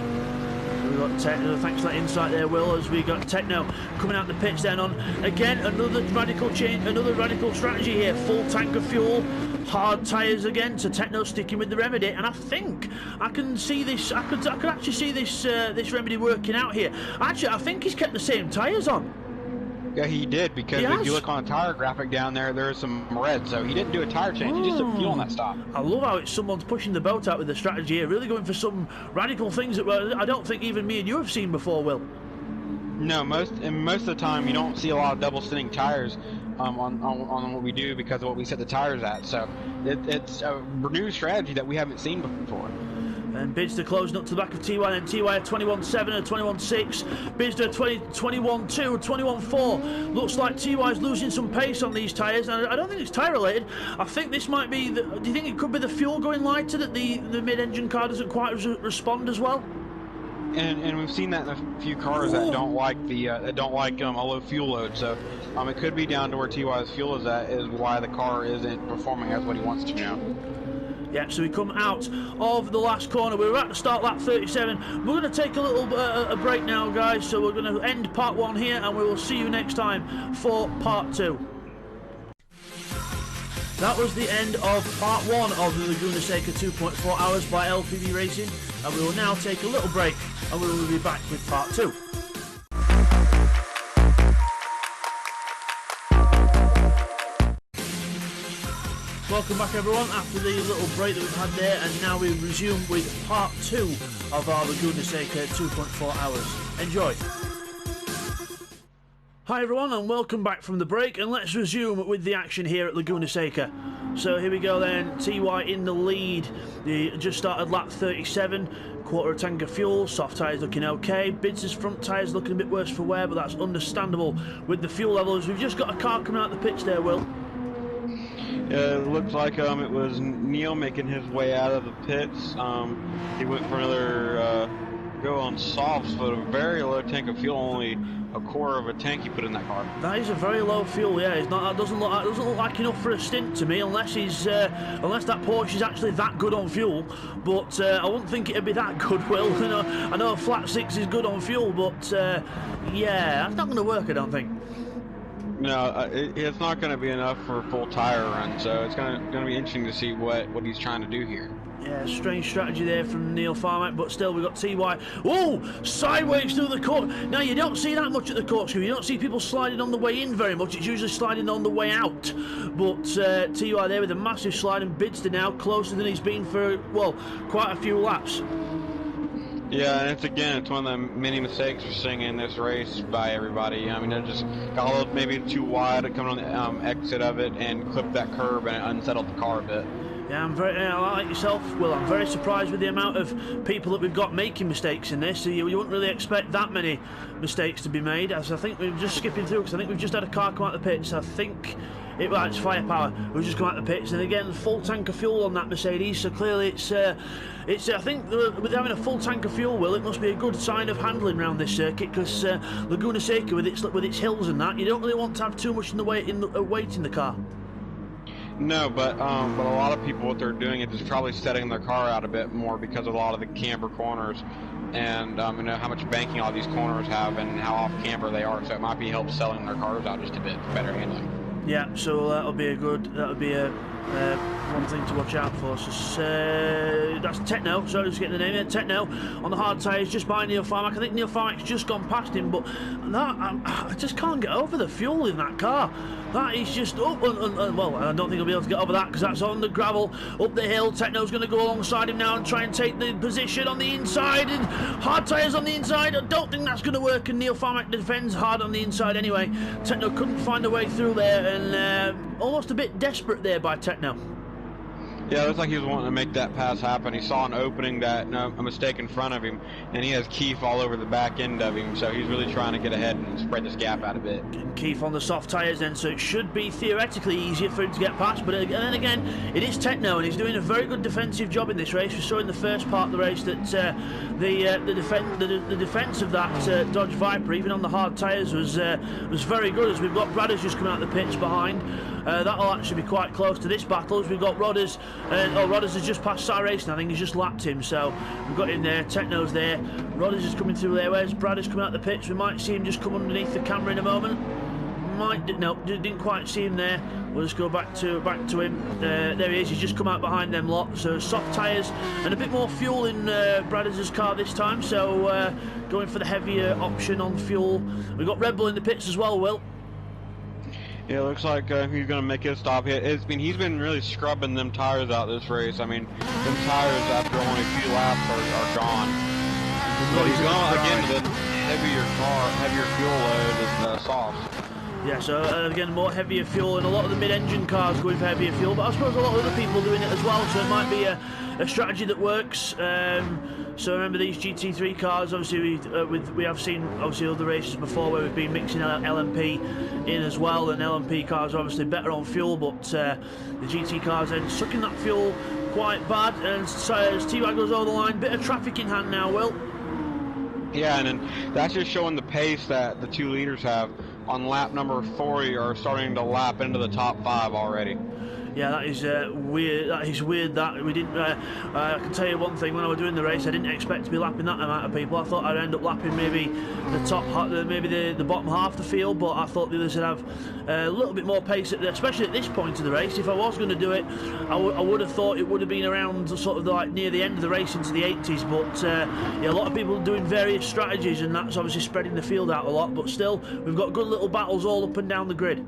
[SPEAKER 1] We've got Techno, thanks for that insight there, Will, as we got Techno coming out the pits then on, again, another radical change, another radical strategy here, full tank of fuel, hard tyres again, so Techno sticking with the remedy, and I think I can see this, I could actually see this this remedy working out here. Actually, I think he's kept the same tyres on.
[SPEAKER 2] Yeah, he did, because if you look on a tire graphic down there, there's some red, so he didn't do a tire change, he just took fuel on that stop.
[SPEAKER 1] I love how someone's pushing the boat out with the strategy here, really going for some radical things that I don't think even me and you have seen before, Will.
[SPEAKER 2] No, most of the time you don't see a lot of double spinning tires on what we do because of what we set the tires at, so it's a new strategy that we haven't seen before.
[SPEAKER 1] And Bidster closing up to the back of TY, and TY at 21.7 and 21.6. Bidster 21.2 and 21.4. Looks like TY is losing some pace on these tyres, and I don't think it's tyre related. I think this might be, do you think it could be the fuel going lighter that the mid-engine car doesn't quite respond as well?
[SPEAKER 2] And we've seen that in a few cars that don't like a low fuel load, so it could be down to where TY's fuel is at, is why the car isn't performing as what he wants to now.
[SPEAKER 1] Yeah, so we come out of the last corner. We're about to start lap 37. We're going to take a little a break now, guys. So we're going to end part 1 here, and we will see you next time for part 2. That was the end of part 1 of the Laguna Seca 2.4 hours by LPB Racing, and we will now take a little break, and we will be back with part 2. Welcome back, everyone, after the little break that we've had there, and now we resume with part 2 of our Laguna Seca 2.4 hours. Enjoy. Hi everyone, and welcome back from the break, and let's resume with the action here at Laguna Seca. So here we go then, TY in the lead. They just started lap 37, quarter of a tank of fuel, soft tyres looking okay. Bidster's front tyres looking a bit worse for wear, but that's understandable with the fuel levels. We've just got a car coming out the pits there, Will.
[SPEAKER 2] It looks like it was Neil making his way out of the pits. He went for another go on softs, but a very low tank of fuel, only a quarter of a tank he put in that car.
[SPEAKER 1] That is a very low fuel, yeah. It's not. That doesn't look like enough for a stint to me, unless unless that Porsche is actually that good on fuel. But I wouldn't think it'd be that good, Will. I know a flat 6 is good on fuel, but yeah, that's not going to work, I don't think.
[SPEAKER 2] No, it's not going to be enough for a full tire run, so it's going to be interesting to see what he's trying to do here.
[SPEAKER 1] Yeah, strange strategy there from Neil Farmack, but still we've got TY. Oh, sideways through the court. Now, you don't see that much at the corkscrew. You don't see people sliding on the way in very much. It's usually sliding on the way out. But TY there with a massive slide, and Bidster now closer than he's been for, well, quite a few laps.
[SPEAKER 2] Yeah, and it's one of the many mistakes we're seeing in this race by everybody. I mean, they just got a little maybe too wide coming on the exit of it and clipped that curb and unsettled the car a bit.
[SPEAKER 1] Yeah, I'm very, like yourself, Will, I'm very surprised with the amount of people that we've got making mistakes in this. You wouldn't really expect that many mistakes to be made, as I think we're just skipping through, because I think we've just had a car come out of the pits. I think it's firepower. We've just come out of the pits, and again, full tank of fuel on that Mercedes, so clearly it's I think with having a full tank of fuel, Will, it must be a good sign of handling around this circuit, because Laguna Seca, with its hills and that, you don't really want to have too much in the weight in the car.
[SPEAKER 2] No, but a lot of people, what they're doing is probably setting their car out a bit more because of a lot of the camber corners, and you know how much banking all these corners have and how off camber they are. So it might be help selling their cars out just a bit for better handling.
[SPEAKER 1] Yeah, so that'll be a One thing to watch out for. So that's Techno. Sorry, just getting the name here. Techno on the hard tyres, just by Neil Farmack. I think Neil Farmack's just gone past him, but that I just can't get over the fuel in that car. That is just up, well, I don't think he'll be able to get over that because that's on the gravel up the hill. Techno's going to go alongside him now and try and take the position on the inside, and hard tyres on the inside. I don't think that's going to work, and Neil Farmack defends hard on the inside anyway. Techno couldn't find a way through there, and almost a bit desperate there by Techno.
[SPEAKER 2] Yeah, it looks like he was wanting to make that pass happen. He saw an opening, a mistake in front of him, and he has Keith all over the back end of him, so he's really trying to get ahead and spread this gap out a bit.
[SPEAKER 1] And Keith on the soft tyres then, so it should be theoretically easier for him to get past, but then again, it is Techno, and he's doing a very good defensive job in this race. We saw in the first part of the race that the defence of that Dodge Viper, even on the hard tyres, was very good, as we've got Bradders just coming out of the pits behind. That'll actually be quite close to this battle, as we've got Rodders. Rodders has just passed Star Racing. I think he's just lapped him, so we've got him there. Techno's there. Rodders is coming through there. Where's Bradders coming out the pits? We might see him just come underneath the camera in a moment. No, didn't quite see him there. We'll just go back to him. There he is. He's just come out behind them lot. So soft tyres and a bit more fuel in Bradders' car this time. So going for the heavier option on fuel. We've got Red Bull in the pits as well, Will.
[SPEAKER 2] Yeah, it looks like he's going to make his stop here. He's been really scrubbing them tires out this race. I mean, them tires after only a few laps are gone. So he's going again to the heavier fuel load is soft.
[SPEAKER 1] Yeah, so again, more heavier fuel, and a lot of the mid-engine cars going for heavier fuel, but I suppose a lot of other people doing it as well, so it might be a strategy that works. So remember, these GT3 cars, obviously we have seen obviously other races before where we've been mixing LMP in as well, and LMP cars are obviously better on fuel, but the GT cars then sucking that fuel quite bad, and so as T-Wag goes over the line, bit of traffic in hand now, Will.
[SPEAKER 2] Yeah, and then that's just showing the pace that the two leaders have. On lap number 4, you are starting to lap into the top 5 already.
[SPEAKER 1] Yeah, that is weird. That is weird. That we didn't. I can tell you one thing. When I was doing the race, I didn't expect to be lapping that amount of people. I thought I'd end up lapping maybe the top, maybe the bottom half of the field. But I thought the others would have a little bit more pace, especially at this point of the race. If I was going to do it, I would have thought it would have been around sort of like near the end of the race into the 80s. But yeah, a lot of people doing various strategies, and that's obviously spreading the field out a lot. But still, we've got good little battles all up and down the grid.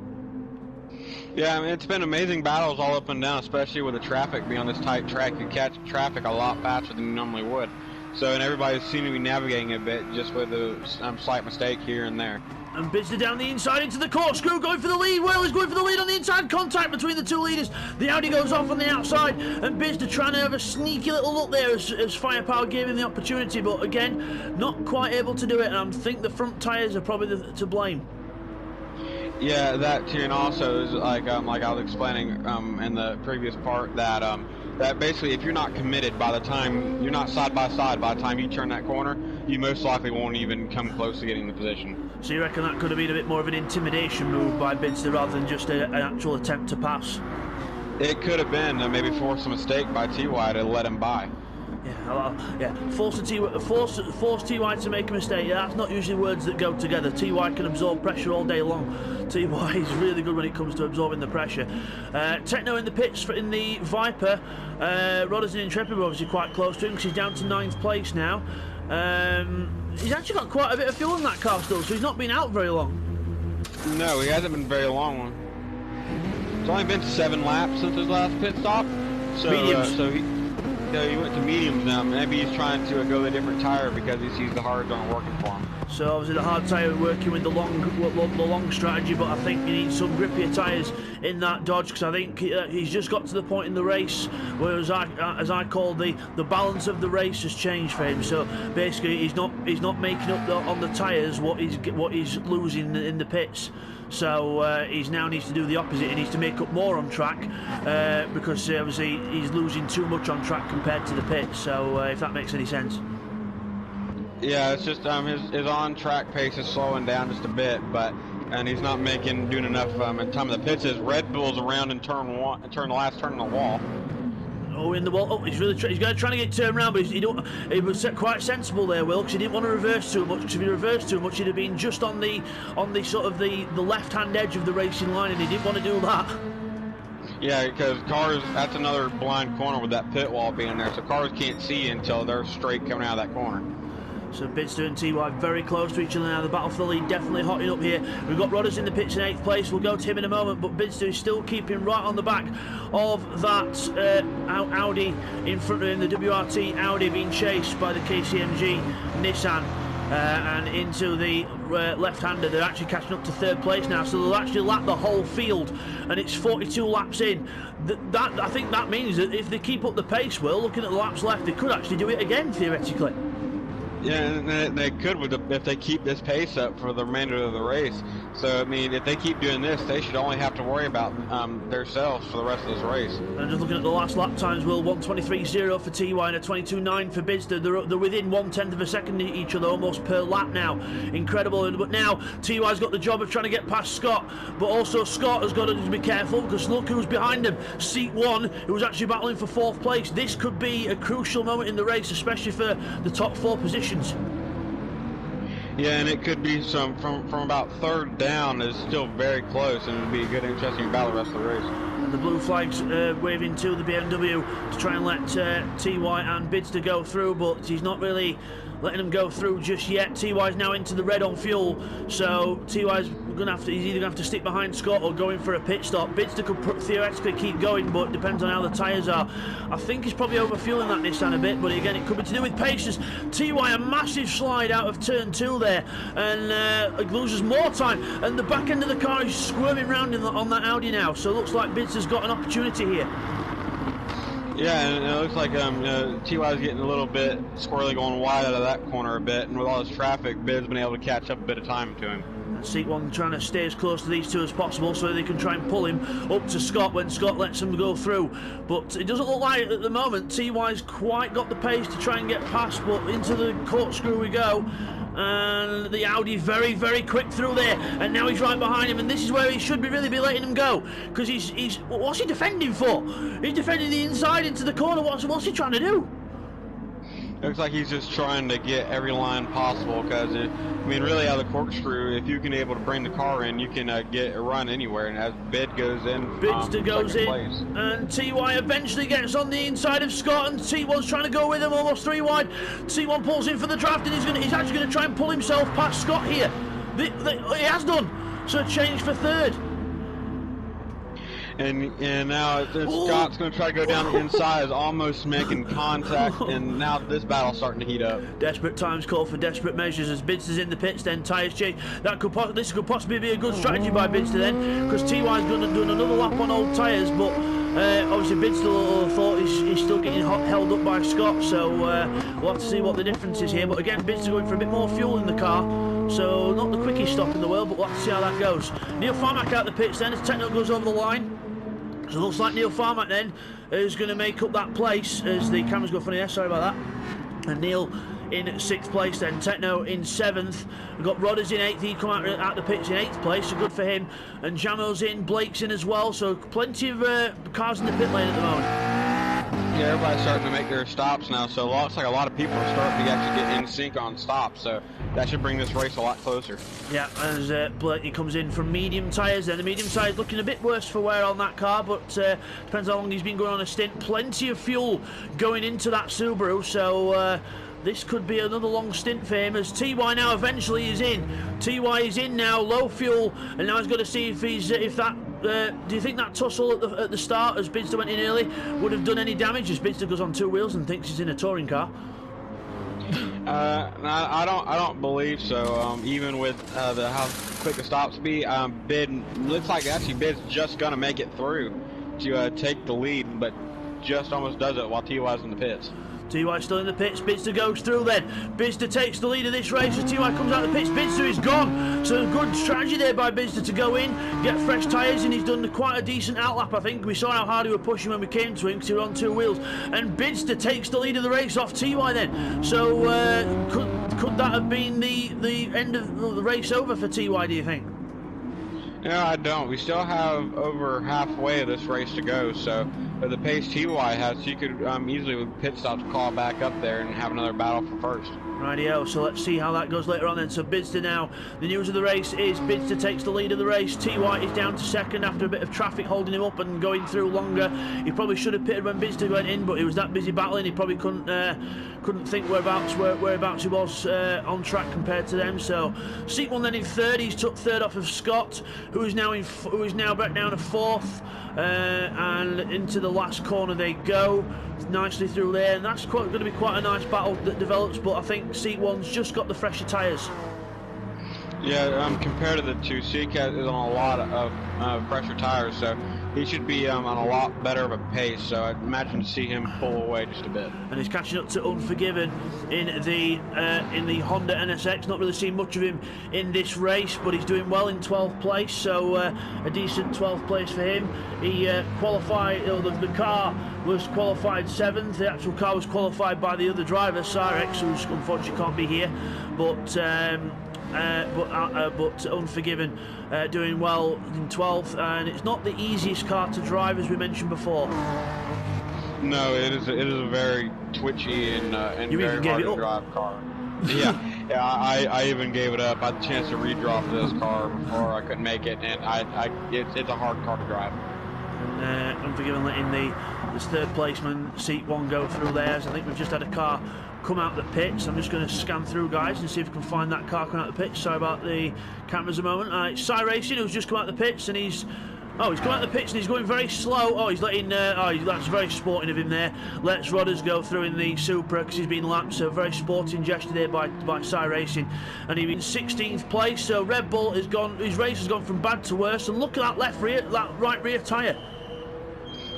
[SPEAKER 2] Yeah, I mean, it's been amazing battles all up and down, especially with the traffic being on this tight track. You catch traffic a lot faster than you normally would. So, and everybody seems to be navigating a bit just with a slight mistake here and there.
[SPEAKER 1] And Bizder down the inside into the corkscrew, going for the lead. Well, he's going for the lead on the inside. Contact between the two leaders. The Audi goes off on the outside, and Bizder trying to have a sneaky little look there as Firepower gave him the opportunity, but again, not quite able to do it. And I think the front tyres are probably to blame.
[SPEAKER 2] Yeah, that too, and also is like I was explaining in the previous part that that basically if you're not committed by the time you're not side by side by the time you turn that corner, you most likely won't even come close to getting the position.
[SPEAKER 1] So you reckon that could have been a bit more of an intimidation move by Bidster rather than just an actual attempt to pass?
[SPEAKER 2] It could have been maybe force a mistake by TY to let him by.
[SPEAKER 1] Yeah, force TY to make a mistake. Yeah, that's not usually words that go together. TY can absorb pressure all day long. TY is really good when it comes to absorbing the pressure. Techno in the pits in the Viper. Rodders and Intrepid are obviously quite close to him because he's down to 9th place now. He's actually got quite a bit of fuel in that car still, so he's not been out very long.
[SPEAKER 2] No, he hasn't been very long. It's only been 7 laps since his last pit stop. So, he went to mediums now. Maybe he's trying to go to a different tire because he sees the hard one working for him.
[SPEAKER 1] So obviously the hard tyre working with the long strategy, but I think you need some grippier tyres in that Dodge because I think he's just got to the point in the race where, as I call the balance of the race has changed for him. So basically he's not making up on the tyres what he's losing in the pits. So he now needs to do the opposite. He needs to make up more on track because obviously he's losing too much on track compared to the pits. So if that makes any sense.
[SPEAKER 2] Yeah, it's just his on-track pace is slowing down just a bit, and he's not doing enough in time of the pits. His Red Bull's around in turn the last turn in the wall.
[SPEAKER 1] Oh, in the wall. Oh, he's going to try to get turned around, but he was quite sensible there, Will, because he didn't want to reverse too much. Because if he reversed too much, he'd have been just on the sort of the left-hand edge of the racing line, and he didn't want to do that.
[SPEAKER 2] Yeah, because cars, that's another blind corner with that pit wall being there, so cars can't see until they're straight coming out of that corner.
[SPEAKER 1] So Bidster and TY very close to each other now. The battle for the lead definitely hotting up here. We've got Rodders in the pits in 8th place. We'll go to him in a moment, but Bidster is still keeping right on the back of that Audi in front of him. The WRT Audi being chased by the KCMG Nissan. And into the left-hander. They're actually catching up to 3rd place now, so they'll actually lap the whole field, and it's 42 laps in. I think that means that if they keep up the pace, Will, looking at the laps left, they could actually do it again, theoretically.
[SPEAKER 2] Yeah, and they could if they keep this pace up for the remainder of the race. So, I mean, if they keep doing this, they should only have to worry about themselves for the rest of this race.
[SPEAKER 1] And just looking at the last lap times, Will, 1:23.0 for TY and a 22.9 for Bidster. They're within 1/10 of a second each other, almost per lap now. Incredible. But now TY's got the job of trying to get past Scott, but also Scott has got to be careful, because look who's behind him. Seat 1, who was actually battling for 4th place. This could be a crucial moment in the race, especially for the top 4 positions.
[SPEAKER 2] Yeah, and it could be from about 3rd down is still very close, and it would be a good, interesting battle the rest of the race.
[SPEAKER 1] And the blue flags waving to the BMW to try and let TY and Bidster go through, but he's not really letting them go through just yet. TY's now into the red on fuel, so TY's he's either gonna have to stick behind Scott or go in for a pit stop. Bidster could theoretically keep going, but it depends on how the tyres are. I think he's probably overfueling that Nissan a bit, but again, it could be to do with patience. TY a massive slide out of turn 2 there, and loses more time, and the back end of the car is squirming round on that Audi now, so it looks like Bidster's got an opportunity here.
[SPEAKER 2] Yeah, and it looks like TY's getting a little bit squirrely, going wide out of that corner a bit, and with all this traffic, Bid's been able to catch up a bit of time to him.
[SPEAKER 1] And Seat 1 trying to stay as close to these two as possible so they can try and pull him up to Scott when Scott lets him go through. But it doesn't look like at the moment TY's quite got the pace to try and get past, but into the corkscrew we go. And the Audi very, very quick through there, and now he's right behind him, and this is where he should really be letting him go, because he's what's he defending for? He's defending the inside into the corner. What's he trying to do?
[SPEAKER 2] Looks like he's just trying to get every line possible, because I mean, really, out of the corkscrew, if you can be able to bring the car in, you can get a run anywhere. And as Bid goes in,
[SPEAKER 1] Bidster goes in, place. And TY eventually gets on the inside of Scott, and T1's trying to go with him, almost 3 wide. T1 pulls in for the draft, and he's actually going to try and pull himself past Scott here. He has done, so change for 3rd.
[SPEAKER 2] And now Scott's going to try to go down the inside, is almost making contact, and now this battle's starting to heat up.
[SPEAKER 1] Desperate times call for desperate measures as Bidster's in the pits, then tyres change. This could possibly be a good strategy by Bidster then, because TY's going to do another lap on old tyres, but obviously Bidster thought he's still getting held up by Scott, so we'll have to see what the difference is here. But again, Bidster going for a bit more fuel in the car, so not the quickest stop in the world, but we'll have to see how that goes. Neil Farmack out the pits then as Techno goes over the line. So it looks like Neil Farmack then is going to make up that place as the cameras go funny there, sorry about that. And Neil in 6th place then, Techno in 7th. We've got Rodders in 8th, he come out the pits in 8th place, so good for him. And Jamo's in, Blake's in as well, so plenty of cars in the pit lane at the moment.
[SPEAKER 2] Yeah, everybody's starting to make their stops now, so it looks like a lot of people are starting to actually get in sync on stops, so that should bring this race a lot closer.
[SPEAKER 1] Yeah, as Blakey comes in from medium tyres, then the medium tyres looking a bit worse for wear on that car, but depends how long he's been going on a stint. Plenty of fuel going into that Subaru, so this could be another long stint for him, as TY now eventually is in. TY is in now, low fuel, and now he's got to see if do you think that tussle at the start, as Bidster went in early, would have done any damage, as Bidster goes on 2 wheels and thinks he's in a touring car?
[SPEAKER 2] I don't believe so. Even with how quick the stops be, Bid looks like actually Bid's just gonna make it through to take the lead, but just almost does it while TY's in the pits.
[SPEAKER 1] TY still in the pits, Bidster goes through then. Bidster takes the lead of this race as TY comes out of the pits. Bidster is gone. So good strategy there by Bidster to go in, get fresh tyres, and he's done quite a decent outlap, I think. We saw how hard he was pushing when we came to him because he was on 2 wheels. And Bidster takes the lead of the race off TY then. So could that have been the end of the race over for TY, do you think?
[SPEAKER 2] No, I don't. We still have over halfway of this race to go, so at the pace TY has, you could easily with pit stops call back up there and have another battle for first.
[SPEAKER 1] Rightio, so let's see how that goes later on then. So Bidster now, the news of the race is Bidster takes the lead of the race. T. White is down to second after a bit of traffic holding him up and going through longer. He probably should have pitted when Bidster went in, but he was that busy battling, he probably couldn't think whereabouts he was on track compared to them. So Seat 1 then in third, he's took third off of Scott, who is now back down to fourth, and into the last corner they go. Nicely through there, and that's going to be quite a nice battle that develops, but I think Seat 1's just got the fresher tyres.
[SPEAKER 2] Yeah, compared to the two, Seca is on a lot of fresher tires, so he should be on a lot better of a pace, so I'd imagine to see him pull away just a bit.
[SPEAKER 1] And he's catching up to Unforgiven in the Honda NSX. Not really seen much of him in this race, but he's doing well in 12th place, so a decent 12th place for him. He qualified, the car was qualified 7th, the actual car was qualified by the other driver, Cyrex, who unfortunately can't be here, but Unforgiven doing well in 12th, and it's not the easiest car to drive, as we mentioned before.
[SPEAKER 2] No, it is a very twitchy and very hard to drive car. Yeah, I even gave it up. I had the chance to redraw for this car before I couldn't make it, and it's a hard car to drive.
[SPEAKER 1] And Unforgiven letting this third placeman Seat 1 go through theirs. I think we've just had a car come out the pits. I'm just going to scan through, guys, and see if we can find that car coming out the pits. Sorry about the cameras a moment. It's Cy Racing, who's just come out the pits, and he's come out the pits and he's going very slow. Oh, he's letting that's very sporting of him there. Lets Rodders go through in the Supra because he's been lapped, so very sporting gesture there by Cy Racing. And he's in 16th place, so Red Bull has gone, his race has gone from bad to worse, and look at that right rear tyre.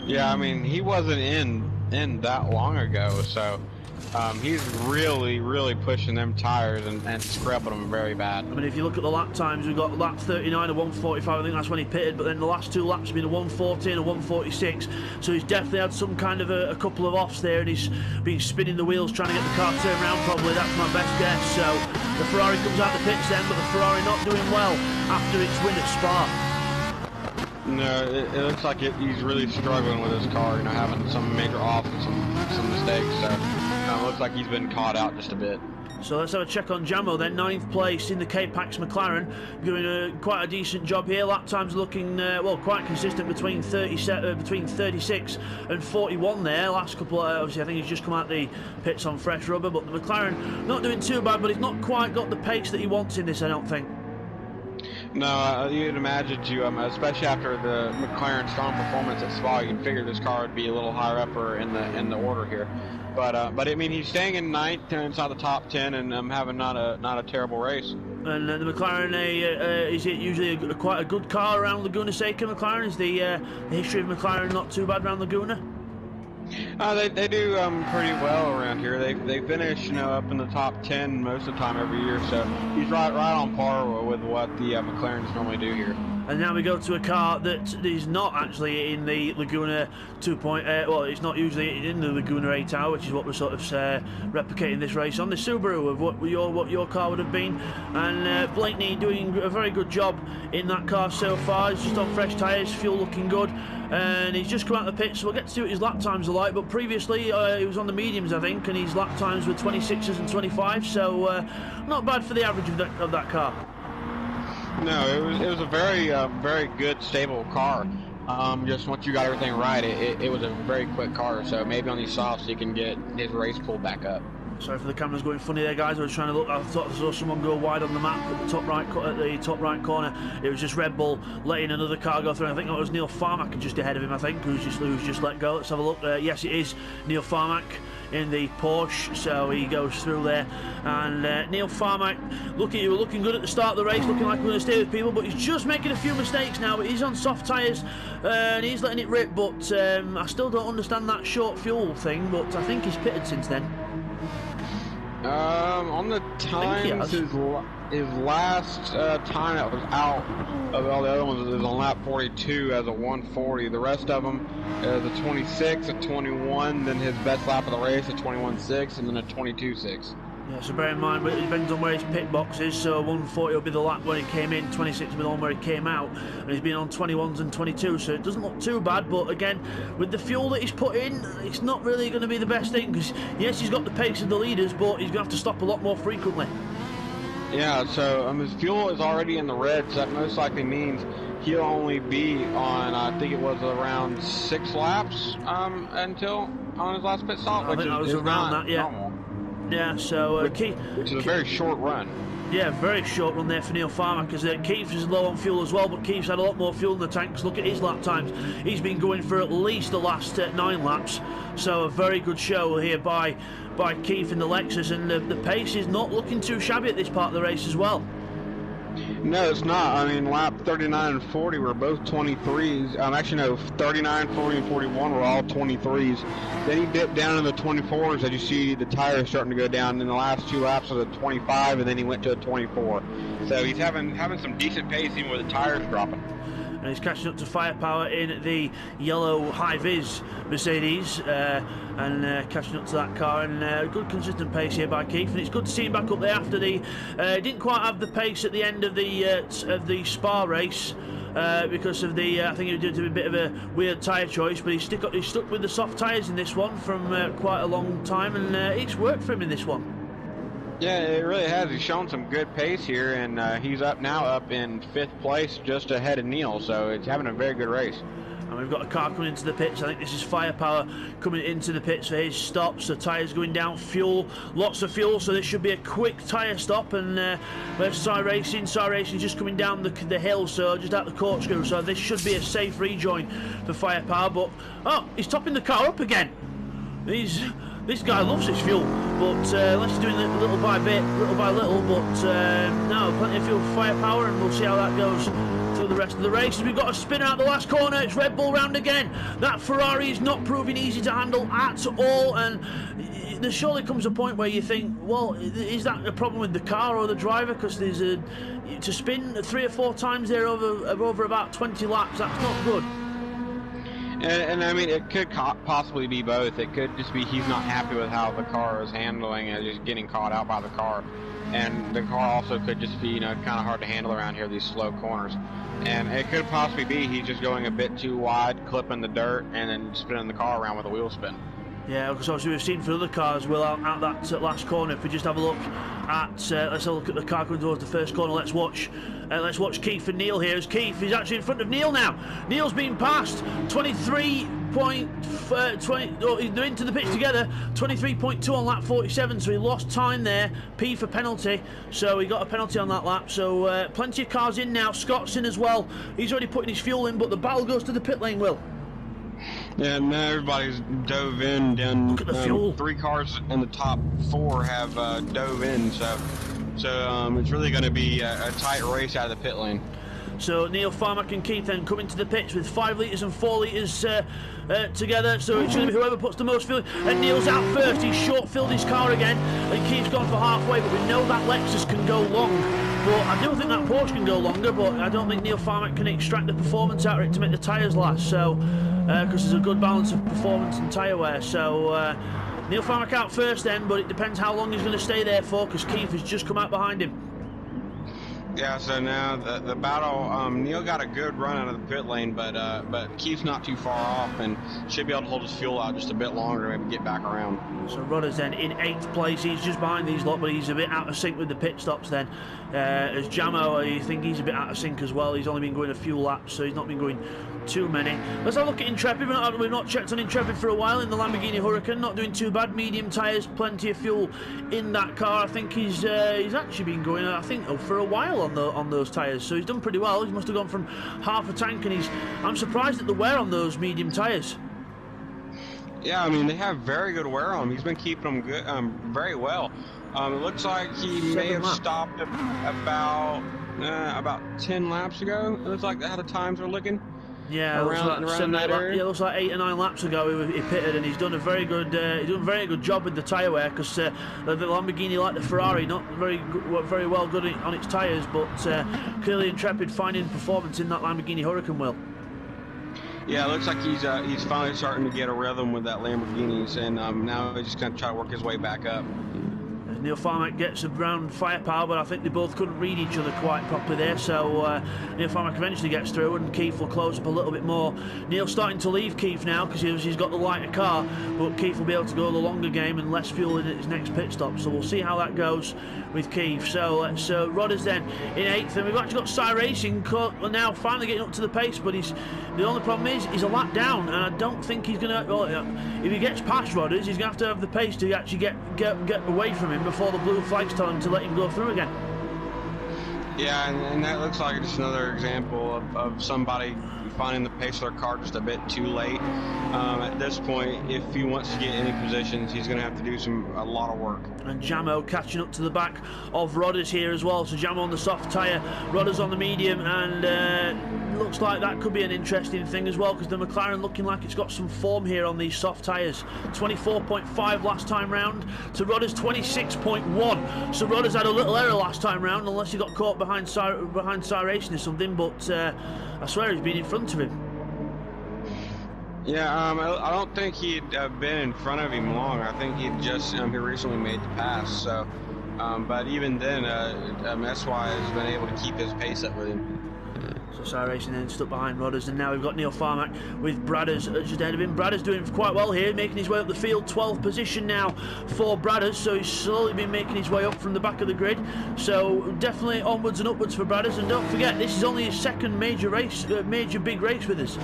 [SPEAKER 2] Yeah, I mean, he wasn't in that long ago, so he's really pushing them tires and scrubbing them very bad.
[SPEAKER 1] I mean, if you look at the lap times, we've got lap 39 and 145, I think that's when he pitted, but then the last two laps have been a 140 and a 146, so he's definitely had some kind of a couple of offs there, and he's been spinning the wheels trying to get the car turned around probably, that's my best guess. So the Ferrari comes out the pits then, but the Ferrari not doing well after its win at Spa.
[SPEAKER 2] No, it looks like he's really struggling with his car, having some major offs and some mistakes, so it looks like he's been caught out just a bit.
[SPEAKER 1] So let's have a check on Jamo then. 9th place in the K-Pax McLaren, doing quite a decent job here. Lap times looking quite consistent between 36 and 41 there. Last couple, obviously, I think he's just come out the pits on fresh rubber, but the McLaren not doing too bad, but he's not quite got the pace that he wants in this, I don't think.
[SPEAKER 2] No, you'd imagine especially after the McLaren strong performance at Spa, you'd figure this car would be a little higher up in the order here. But I mean, he's staying in 9th, and inside the top 10, and having not a terrible race. And
[SPEAKER 1] the McLaren, is it usually quite a good car around Laguna Seca? McLaren, is the history of McLaren not too bad around Laguna?
[SPEAKER 2] They do pretty well around here. They finish up in the top 10 most of the time every year, so he's right on par with what the McLarens normally do here.
[SPEAKER 1] And now we go to a car that is not actually in the Laguna 2.0. Well, it's not usually in the Laguna 8 hour, which is what we're sort of replicating this race on. The Subaru of what your car would have been, and Blakeney doing a very good job in that car so far. He's just on fresh tyres, fuel looking good, and he's just come out of the pits. So we'll get to see what his lap times are like. But previously he was on the mediums, I think, and his lap times were 26s and 25. So not bad for the average of that car.
[SPEAKER 2] No, it was a very good, stable car. Just once you got everything right, it was a very quick car. So maybe on these softs, he can get his race pulled back up.
[SPEAKER 1] Sorry for the cameras going funny there, guys. I was trying to look. I thought I saw someone go wide on the map at the top right corner. It was just Red Bull letting another car go through. I think that was Neil Farmack just ahead of him. I think who's just let go. Let's have a look. Yes, it is Neil Farmack in the Porsche, so he goes through there. And Neil Farmack, looking good at the start of the race, looking like we're going to stay with people, but he's just making a few mistakes now. But he's on soft tyres and he's letting it rip. But I still don't understand that short fuel thing. But I think he's pitted since then.
[SPEAKER 2] On the times, his last time that was out of all the other ones is on lap 42 as a 140. The rest of them is a 26, a 21, then his best lap of the race, a 21.6, and then a 22.6.
[SPEAKER 1] Yeah, so bear in mind, it depends on where his pit box is. So 140 will be the lap when he came in, 26 will be the one where he came out, and he's been on 21s and 22, so it doesn't look too bad. But again, with the fuel that he's put in, it's not really going to be the best thing, because yes, he's got the pace of the leaders, but he's going to have to stop a lot more frequently.
[SPEAKER 2] Yeah, so his fuel is already in the red, so that most likely means he'll only be on, I think it was around 6 laps until on his last pit stop, which is
[SPEAKER 1] around
[SPEAKER 2] not
[SPEAKER 1] that, yeah.
[SPEAKER 2] normal.
[SPEAKER 1] Yeah, so
[SPEAKER 2] which is a very short run.
[SPEAKER 1] Yeah, very short run there for Neil Farmer, because Keith is low on fuel as well, but Keith's had a lot more fuel in the tanks. Look at his lap times. He's been going for at least the last 9 laps, so a very good show here by Keith in the Lexus, and the pace is not looking too shabby at this part of the race as well.
[SPEAKER 2] No, it's not. I mean, lap 39 and 40 were both 23s. Actually, no, 39, 40, and 41 were all 23s. Then he dipped down in the 24s as you see the tires starting to go down. In the last 2 laps was a 25, and then he went to a 24. So he's having some decent pace even with the tires dropping.
[SPEAKER 1] And he's catching up to Firepower in the yellow high-vis Mercedes, and catching up to that car, and good consistent pace here by Keith, and it's good to see him back up there after the didn't quite have the pace at the end of the Spa race because of the I think he did a bit of a weird tyre choice, but he's stuck with the soft tyres in this one from quite a long time, and it's worked for him in this one.
[SPEAKER 2] Yeah, it really has. He's shown some good pace here, and he's up in 5th place, just ahead of Neil, so it's having a very good race.
[SPEAKER 1] And we've got a car coming into the pits. I think this is Firepower coming into the pits for his stops. The tyres going down, fuel, lots of fuel, so this should be a quick tyre stop. And where's Sci Racing? Sci Racing's just coming down the hill, so just out the corkscrew, so this should be a safe rejoin for Firepower. But, oh, he's topping the car up again. This guy loves his fuel, but unless he's doing it little by little, but no, plenty of fuel for Firepower, and we'll see how that goes through the rest of the race. We've got a spinner out the last corner. It's Red Bull round again. That Ferrari is not proving easy to handle at all, and there surely comes a point where you think, well, is that a problem with the car or the driver? Because there's to spin 3 or 4 times there over about 20 laps, that's not good.
[SPEAKER 2] And I mean, it could possibly be both. It could just be he's not happy with how the car is handling and just getting caught out by the car. And the car also could just be, kind of hard to handle around here, these slow corners. And it could possibly be he's just going a bit too wide, clipping the dirt, and then spinning the car around with a wheel spin.
[SPEAKER 1] Yeah, because obviously we've seen for other cars, Will, out that last corner. If we just have a look at, let's have a look at the car coming towards the first corner. Let's watch Keith and Neil here. As Keith is actually in front of Neil now. Neil's been passed 23.20. They're into the pitch together. 23.2 on lap 47. So he lost time there. P for penalty. So he got a penalty on that lap. So plenty of cars in now. Scott's in as well. He's already putting his fuel in, but the battle goes to the pit lane, Will.
[SPEAKER 2] Yeah, now everybody's dove in.
[SPEAKER 1] Look at the fuel.
[SPEAKER 2] 3 cars in the top 4 have dove in, so it's really going to be a tight race out of the pit lane.
[SPEAKER 1] So Neil Farmer and Keith then come into the pits with 5 litres and 4 litres together, so it's going to be whoever puts the most fuel. And Neil's out first. He's short-filled his car again, and Keith's gone for halfway, but we know that Lexus can go long. But I do think that Porsche can go longer, but I don't think Neil Farmer can extract the performance out of it to make the tyres last. So because there's a good balance of performance and tyre wear. So Neil Farmer out first then, but it depends how long he's going to stay there for, because Keith has just come out behind him.
[SPEAKER 2] Yeah, so now the battle, Neil got a good run out of the pit lane, but Keith's not too far off and should be able to hold his fuel out just a bit longer and maybe get back around.
[SPEAKER 1] So Rudder's then in 8th place. He's just behind these lot, but he's a bit out of sync with the pit stops then. As Jamo, I think he's a bit out of sync as well. He's only been going a few laps, so he's not been going too many. Let's have a look at Intrepid. We've not checked on Intrepid for a while in the Lamborghini Huracan. Not doing too bad. Medium tyres, plenty of fuel in that car. I think he's actually been going, for a while on those tyres. So he's done pretty well. He must have gone from half a tank, and I'm surprised at the wear on those medium tyres.
[SPEAKER 2] Yeah, I mean, they have very good wear on them. He's been keeping them good, very well. It looks like he may have stopped about 10 laps ago. It looks like how the times are looking.
[SPEAKER 1] Yeah,
[SPEAKER 2] around that area.
[SPEAKER 1] Yeah, it looks like 8 or 9 laps ago he pitted, and he's done a very good job with the tyre wear, because the Lamborghini, like the Ferrari, not very well good on its tyres, but clearly Intrepid finding performance in that Lamborghini Huracan, Will.
[SPEAKER 2] Yeah, it looks like he's finally starting to get a rhythm with that Lamborghinis, and now he's just going to try to work his way back up.
[SPEAKER 1] Neil Farmack gets around firepower, but I think they both couldn't read each other quite properly there, so Neil Farmack eventually gets through and Keith will close up a little bit more. Neil's starting to leave Keith now because he's got the lighter car, but Keith will be able to go the longer game and less fuel in his next pit stop, so we'll see how that goes with Keith. So let's Rodders then in 8th, and we've actually got Cy Racing now finally getting up to the pace, but the only problem is he's a lap down, and I don't think he's going to, well, if he gets past Rodders, he's going to have the pace to actually get away from him before the blue flags tell him to let him go through again.
[SPEAKER 2] Yeah, and that looks like just another example of somebody finding the pace of their car just a bit too late. At this point, if he wants to get any positions, he's going to have to do a lot of work.
[SPEAKER 1] And Jamo catching up to the back of Rodders here as well. So Jamo on the soft tyre, Rodders on the medium, and looks like that could be an interesting thing as well, because the McLaren looking like it's got some form here on these soft tyres. 24.5 last time round to Rodders 26.1. So Rodders had a little error last time round, unless he got caught behind Cy Racing or something, but I swear he's been in front of him.
[SPEAKER 2] Yeah, I don't think he'd been in front of him long. I think he recently made the pass. So, but even then, SY has been able to keep his pace up with him.
[SPEAKER 1] So Cy Racing then stuck behind Rodders, and now we've got Neil Farmack with Bradders just ahead of him. Bradders doing quite well here, making his way up the field. 12th position now for Bradders, so he's slowly been making his way up from the back of the grid. So definitely onwards and upwards for Bradders, and don't forget this is only his second major big race with us.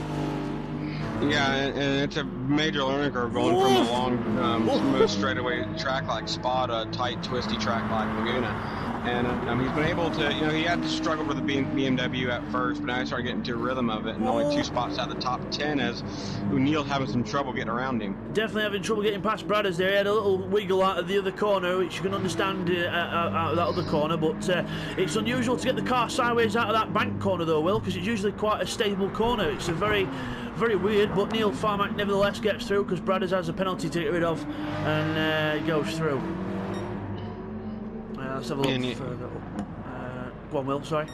[SPEAKER 2] Yeah, and it's a major learning curve going from a long, smooth straightaway track like Spa to a tight, twisty track like Laguna. And he's been able to, he had to struggle with the BMW at first, but now he started getting into a rhythm of it, and only 2 spots out of the top 10 as Neil's having some trouble getting around him.
[SPEAKER 1] Definitely having trouble getting past Bradders there. He had a little wiggle out of the other corner, which you can understand out of that other corner, but it's unusual to get the car sideways out of that bank corner though, Will, because it's usually quite a stable corner. It's a very weird, but Neil Farmack nevertheless gets through because Bradders has a penalty to get rid of, and goes through. Let's have a look further up. Go on, Will, sorry.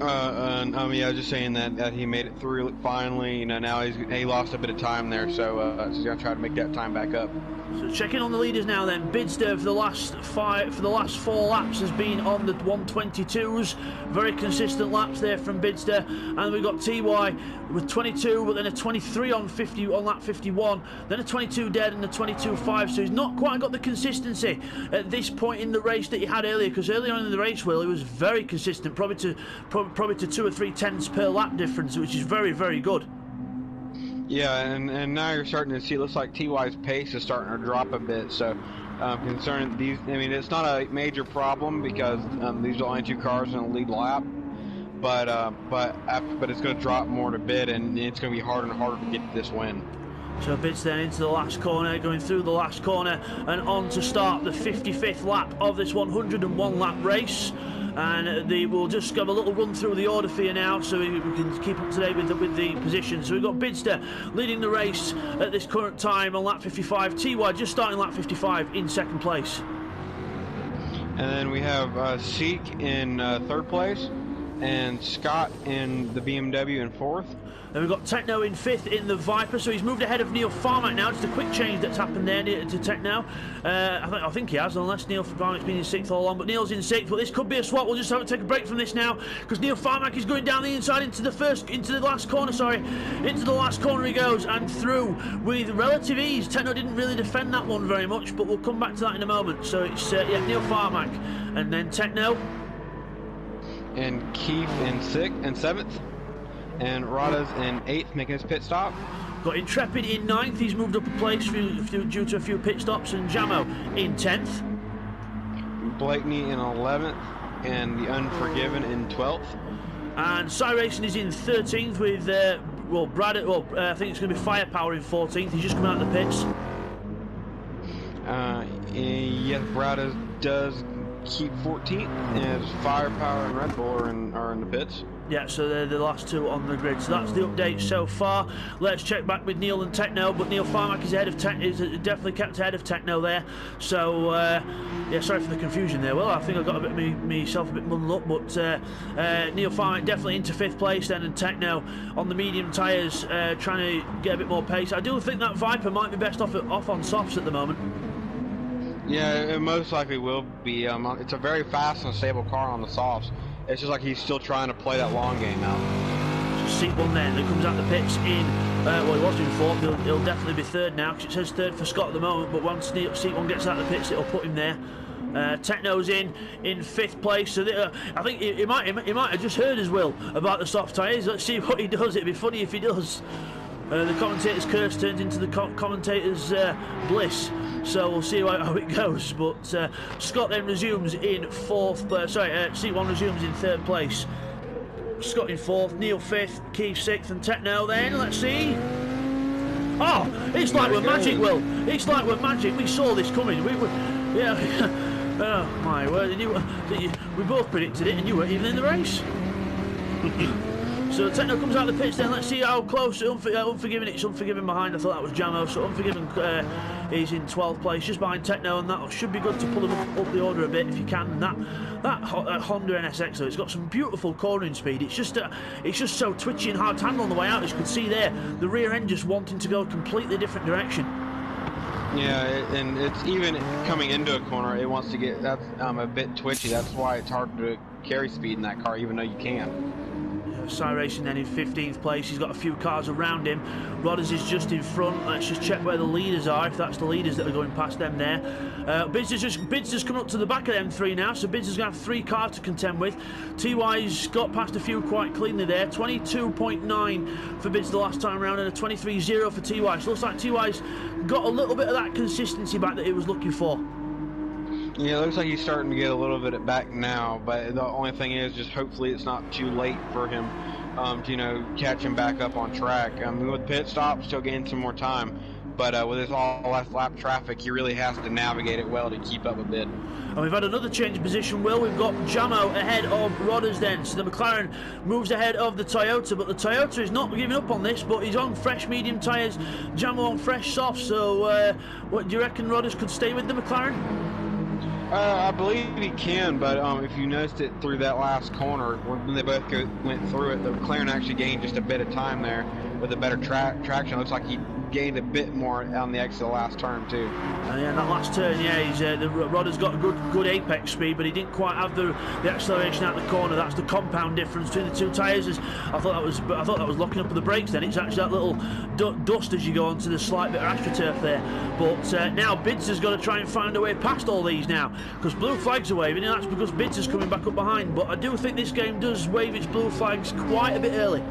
[SPEAKER 2] Yeah, just saying that he made it through finally. Now he lost a bit of time there, so he's gonna try to make that time back up.
[SPEAKER 1] So checking on the leaders now then. Bidster for the last 4 laps has been on the 122s. Very consistent laps there from Bidster. And we've got TY with 22, but then a 23 on lap 51, then a 22 dead and a 22.5. So he's not quite got the consistency at this point in the race that he had earlier, because earlier on in the race, Will, he was very consistent, probably to 2 or 3 tenths per lap difference, which is very, very good.
[SPEAKER 2] Yeah, and now you're starting to see, it looks like TY's pace is starting to drop a bit, so concerning these, it's not a major problem because these are only 2 cars in the lead lap, but it's going to drop more to bid, and it's going to be harder and harder to get this win.
[SPEAKER 1] So Bits then into the last corner, going through the last corner and on to start the 55th lap of this 101 lap race. And we'll just have a little run through the order for you now, so we can keep up to date with the positions. So we've got Bidster leading the race at this current time on lap 55. TY just starting lap 55 in 2nd place.
[SPEAKER 2] And then we have Seek in 3rd place, and Scott in the BMW in 4th.
[SPEAKER 1] Then we've got Techno in 5th in the Viper, so he's moved ahead of Neil Farmack now. Just a quick change that's happened there to Techno. I think he has, unless Neil Farmack's been in 6th all along, but Neil's in 6th. But this could be a swap. We'll just have to take a break from this now, because Neil Farmack is going down the inside into the last corner. Into the last corner he goes, and through with relative ease. Techno didn't really defend that one very much, but we'll come back to that in a moment. So it's Neil Farmack, and then Techno.
[SPEAKER 2] And Keith in 7th. And Rada's in 8th, making his pit stop.
[SPEAKER 1] Got Intrepid in 9th, he's moved up a place due to a few pit stops, and Jamo in 10th.
[SPEAKER 2] Blakeney in 11th, and the Unforgiven in 12th.
[SPEAKER 1] And Cy Racing is in 13th with, I think it's going to be Firepower in 14th, he's just come out of the pits.
[SPEAKER 2] Yes, Brada does keep 14th, as Firepower and Red Bull are in the pits.
[SPEAKER 1] Yeah, so they're the last 2 on the grid. So that's the update so far. Let's check back with Neil and Techno, but Neil Farmack is definitely kept ahead of Techno there. So yeah, sorry for the confusion there. Well, I think I got myself a bit muddled up, but Neil Farmack definitely into 5th place then, and Techno on the medium tyres trying to get a bit more pace. I do think that Viper might be best off on softs at the moment.
[SPEAKER 2] Yeah, it most likely will be. It's a very fast and stable car on the softs. It's just like he's still trying to play that long game now.
[SPEAKER 1] So seat 1 then, that comes out the pits in, well, he was in 4th, he'll definitely be 3rd now, because it says 3rd for Scott at the moment, but once seat 1 gets out the pits, it'll put him there. Techno's in 5th place, so I think he might have just heard as well about the soft tyres. Let's see what he does. It'd be funny if he does. The commentator's curse turns into the commentator's bliss, so we'll see how it goes. But Scott then resumes in 4th, seat 1 resumes in 3rd place. Scott in 4th, Neil 5th, Keith 6th, and Techno then, let's see. Oh, it's like we're magic, Will. It's like we're magic. We saw this coming. Yeah. Oh my word, we both predicted it and you weren't even in the race. So Techno comes out of the pits then, let's see how close. Unforgiven, it's Unforgiven behind, I thought that was Jamo, so Unforgiven is in 12th place, just behind Techno, and that should be good to pull him up the order a bit if you can. That Honda NSX though, it's got some beautiful cornering speed. It's just so twitchy and hard to handle on the way out, as you could see there, the rear end just wanting to go a completely different direction.
[SPEAKER 2] Yeah, and it's even coming into a corner, it wants to get, that's a bit twitchy. That's why it's hard to carry speed in that car, even though you can.
[SPEAKER 1] Cy Racing then in 15th place. He's got a few cars around him. Rodders is just in front. Let's just check where the leaders are, if that's the leaders that are going past them there. Bids coming up to the back of them 3 now, so Bids is going to have 3 cars to contend with. TY's got past a few quite cleanly there. 22.9 for Bids the last time round, and a 23.0 for TY. So looks like TY's got a little bit of that consistency back that he was looking for.
[SPEAKER 2] Yeah, it looks like he's starting to get a little bit back now, but the only thing is just hopefully it's not too late for him to, catch him back up on track. With pit stops, still getting some more time, but with this all lap traffic, he really has to navigate it well to keep up a bit.
[SPEAKER 1] And we've had another change of position, Will. We've got Jamo ahead of Rodders then. So the McLaren moves ahead of the Toyota, but the Toyota is not giving up on this, but he's on fresh medium tyres, Jamo on fresh soft. So what do you reckon Rodders could stay with the McLaren?
[SPEAKER 2] I believe he can, but if you noticed it through that last corner, when they both went through it, the McLaren actually gained just a bit of time there with a better traction. It looks like he gained a bit more on the exit of the last turn too.
[SPEAKER 1] Yeah, that last turn, yeah, he's the Rodder's got good apex speed, but he didn't quite have the acceleration out the corner. That's the compound difference between the two tyres. I thought that was locking up the brakes. Then it's actually that little dust as you go onto the slight bit of AstroTurf there. But now Bids has got to try and find a way past all these now, because blue flags are waving, and that's because Bids is coming back up behind. But I do think this game does wave its blue flags quite a bit early.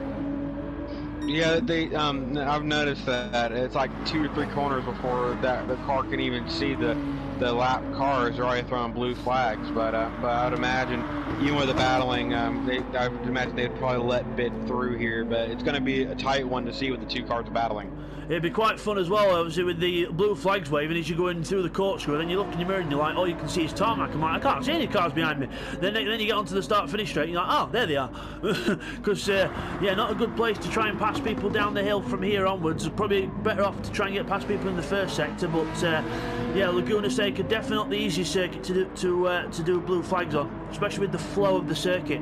[SPEAKER 2] Yeah, I've noticed that it's like 2 or 3 corners before that the car can even see the lap cars are already throwing blue flags. But I would imagine, even with the battling, I would imagine they'd probably let Bid through here. But it's going to be a tight one to see with the 2 cars battling.
[SPEAKER 1] It'd be quite fun as well, obviously, with the blue flags waving as you're going through the corkscrew. Then you look in your mirror and you're like, oh, you can see his tarmac. I'm like, I can't see any cars behind me. Then you get onto the start-finish straight and you're like, oh, there they are. Because, yeah, not a good place to try and pass people down the hill from here onwards. Probably better off to try and get past people in the first sector. But, yeah, Laguna Seca, definitely not the easiest circuit to do blue flags on, especially with the flow of the circuit.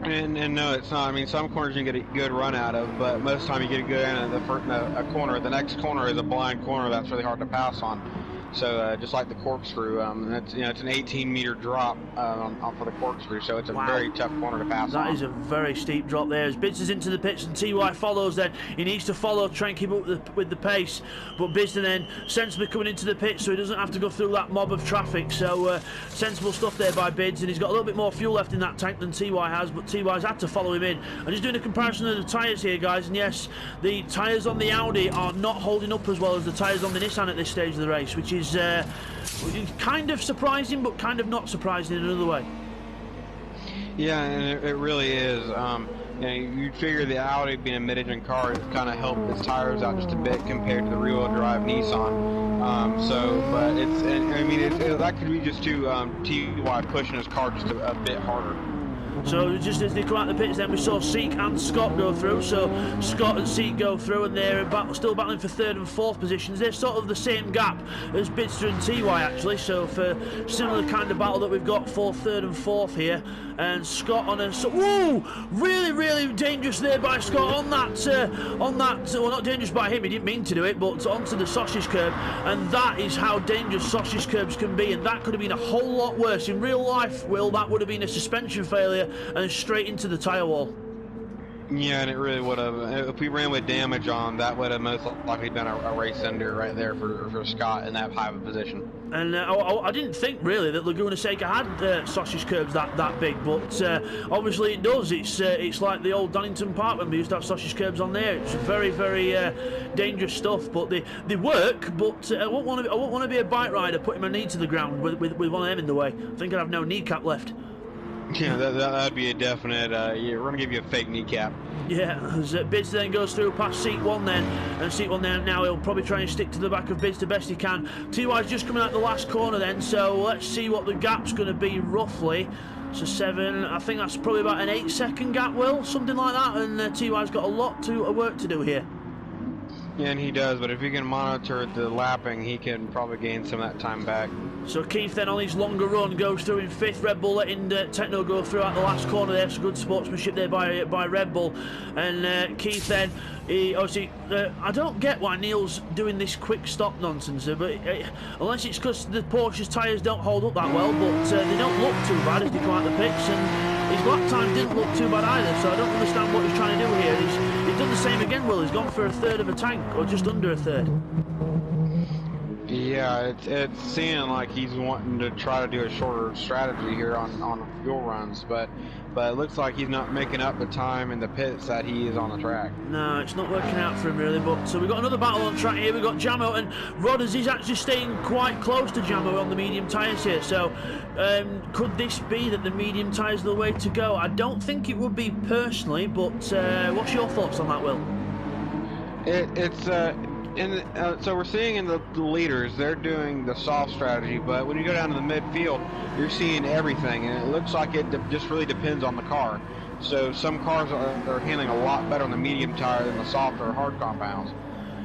[SPEAKER 2] And no, it's not. I mean, some corners you get a good run out of, but most of the time you get a good end of a corner. The next corner is a blind corner that's really hard to pass on. So just like the corkscrew, it's an 18-meter drop for the corkscrew, so it's a very tough corner to pass on.
[SPEAKER 1] That is a very steep drop there. As Bids is into the pits and TY follows, then he needs to follow, try and keep up with the pace. But Bids then sensibly coming into the pits, so he doesn't have to go through that mob of traffic. So sensible stuff there by Bids, and he's got a little bit more fuel left in that tank than TY has, but TY's had to follow him in. I'm just doing a comparison of the tyres here, guys, and yes, the tyres on the Audi are not holding up as well as the tyres on the Nissan at this stage of the race, which is kind of surprising, but kind of not surprising in another way.
[SPEAKER 2] Yeah, and it really is. You'd figure the Audi being a mid-engine car would kind of help its tires out just a bit compared to the rear-wheel drive Nissan. But that could be just TY pushing his car just a bit harder.
[SPEAKER 1] So just as they come out the pits, then we saw Seek and Scott go through. So Scott and Seek go through, and they're still battling for 3rd and 4th positions. They're sort of the same gap as Bidster and TY actually. So for similar kind of battle that we've got for 3rd and 4th here. And Scott on a whoa, really dangerous there by Scott on that. Well, not dangerous by him. He didn't mean to do it, but onto the sausage curb. And that is how dangerous sausage curbs can be. And that could have been a whole lot worse in real life. Will, that would have been a suspension failure and straight into the tyre wall.
[SPEAKER 2] Yeah, and it really would have. If we ran with damage on, that would have most likely been a race ender right there for Scott in that high of a position.
[SPEAKER 1] And I didn't think really that Laguna Seca had sausage curbs that big, but obviously it does. It's like the old Donington Park when we used to have sausage curbs on there. It's very dangerous stuff, but they work. But I won't want to be a bike rider putting my knee to the ground with one of them in the way. I think I'd have no kneecap left.
[SPEAKER 2] Yeah, that'd be a definite. Yeah, we're gonna give you a fake kneecap.
[SPEAKER 1] Yeah, as Bids then goes through past Seat 1 then, and Seat 1 there now he'll probably try and stick to the back of Bids the best he can. TY's just coming out the last corner then, so let's see what the gap's going to be roughly. So 7, I think that's probably about an 8-second gap, Will, something like that, and TY's got a lot of work to do here.
[SPEAKER 2] Yeah, and he does, but if he can monitor the lapping, he can probably gain some of that time back.
[SPEAKER 1] So Keith then on his longer run goes through in 5th. Red Bull letting Techno go through at the last corner there. So good sportsmanship there by Red Bull. And Keith then, obviously, I don't get why Neil's doing this quick stop nonsense, but unless it's because the Porsche's tyres don't hold up that well, but they don't look too bad as they come out the pits. And his lap time didn't look too bad either, so I don't understand what he's trying to do here. He's done the same again, Will. He's gone for a 1/3 of a tank, or just under a 1/3.
[SPEAKER 2] Yeah, it's seeming like he's wanting to try to do a shorter strategy here on fuel runs, but it looks like he's not making up the time in the pits that he is on the track.
[SPEAKER 1] No, it's not working out for him really, but so we've got another battle on track here. We've got Jamo and Rodders. He's actually staying quite close to Jamo on the medium tyres here, so could this be that the medium tyres are the way to go? I don't think it would be personally, but what's your thoughts on that, Will?
[SPEAKER 2] So we're seeing in the leaders, they're doing the soft strategy, but when you go down to the midfield, you're seeing everything, and it looks like it just really depends on the car. So some cars are handling a lot better on the medium tire than the soft or hard compounds.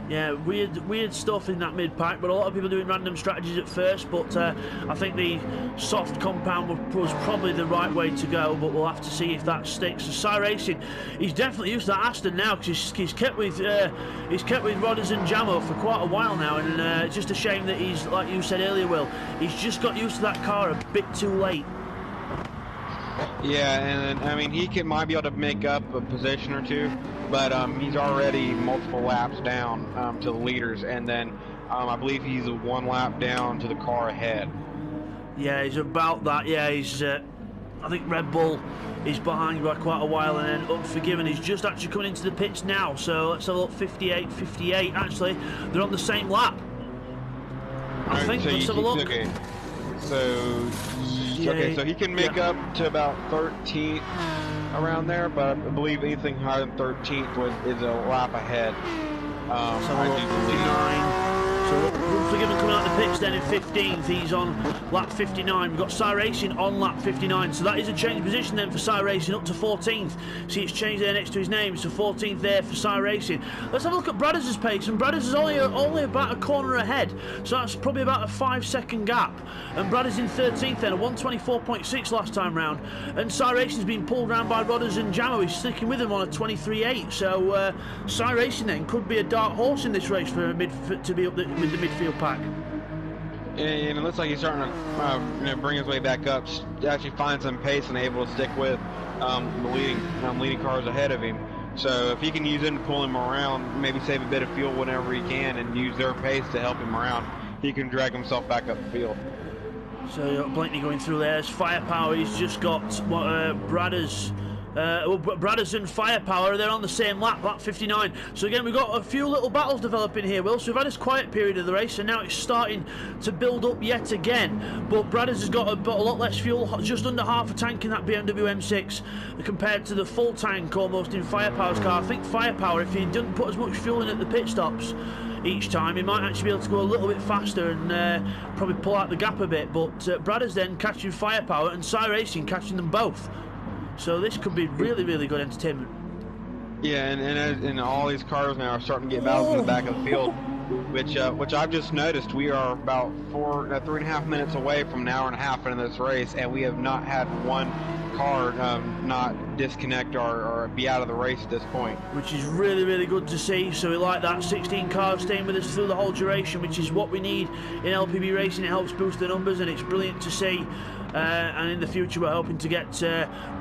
[SPEAKER 1] Yeah, weird stuff in that mid-pack, but a lot of people doing random strategies at first, but I think the soft compound was probably the right way to go, but we'll have to see if that sticks. So Cy Racing, he's definitely used to that Aston now, because he's kept with Rodders and Jamo for quite a while now, and it's just a shame that he's, like you said earlier, Will, he's just got used to that car a bit too late.
[SPEAKER 2] Yeah, and I mean, might be able to make up a position or two, but he's already multiple laps down to the leaders, and then I believe he's 1 lap down to the car ahead. Yeah,
[SPEAKER 1] he's about that. Yeah, he's. I think Red Bull is behind by quite a while, and then Unforgiven is just actually coming into the pits now. So let's have a look. 58. Actually, they're on the same lap. I think. So let's have a look.
[SPEAKER 2] Okay. So. Yeah, okay, so he can make up to about 13th around there, but I believe anything higher than 13th is a lap ahead.
[SPEAKER 1] So Unforgiven coming out the pits then in 15th. He's on lap 59. We've got Cy Racing on lap 59. So that is a change position then for Cy Racing up to 14th. See, it's changed there next to his name. So 14th there for Cy Racing. Let's have a look at Bradders' pace. And Bradders is only about a corner ahead. So that's probably about a 5-second gap. And Bradders in 13th then, a 124.6 last time round. And Cy Racing's been pulled round by Rodders and Jamo. He's sticking with him on a 23.8. So Cy Racing then could be a dark horse in this race for to be up with the midfield pack.
[SPEAKER 2] And it looks like he's starting to bring his way back up, actually find some pace and able to stick with the leading cars ahead of him. So if he can use them to pull him around, maybe save a bit of fuel whenever he can, and use their pace to help him around, he can drag himself back up the field.
[SPEAKER 1] So Blakeney going through there. As Firepower, he's just got Bradders. Bradders and Firepower, they're on the same lap 59. So again, we've got a few little battles developing here, Will. So we've had this quiet period of the race, and now it's starting to build up yet again. But Bradders has got a lot less fuel, just under half a tank in that BMW M6 compared to the full tank almost in Firepower's car. I think Firepower, if he didn't put as much fuel in at the pit stops each time, he might actually be able to go a little bit faster and probably pull out the gap a bit. But Bradders then catching Firepower and Cy Racing catching them both. So this could be really, really good entertainment.
[SPEAKER 2] Yeah, and all these cars now are starting to get battles in the back of the field, which I've just noticed. We are about 3.5 minutes away from an hour and a half into this race, and we have not had one car not disconnect or be out of the race at this point. Which
[SPEAKER 1] is really, really good to see. So we like that. 16 cars staying with us through the whole duration, which is what we need in LPB Racing. It helps boost the numbers, and it's brilliant to see. And in the future we're hoping to get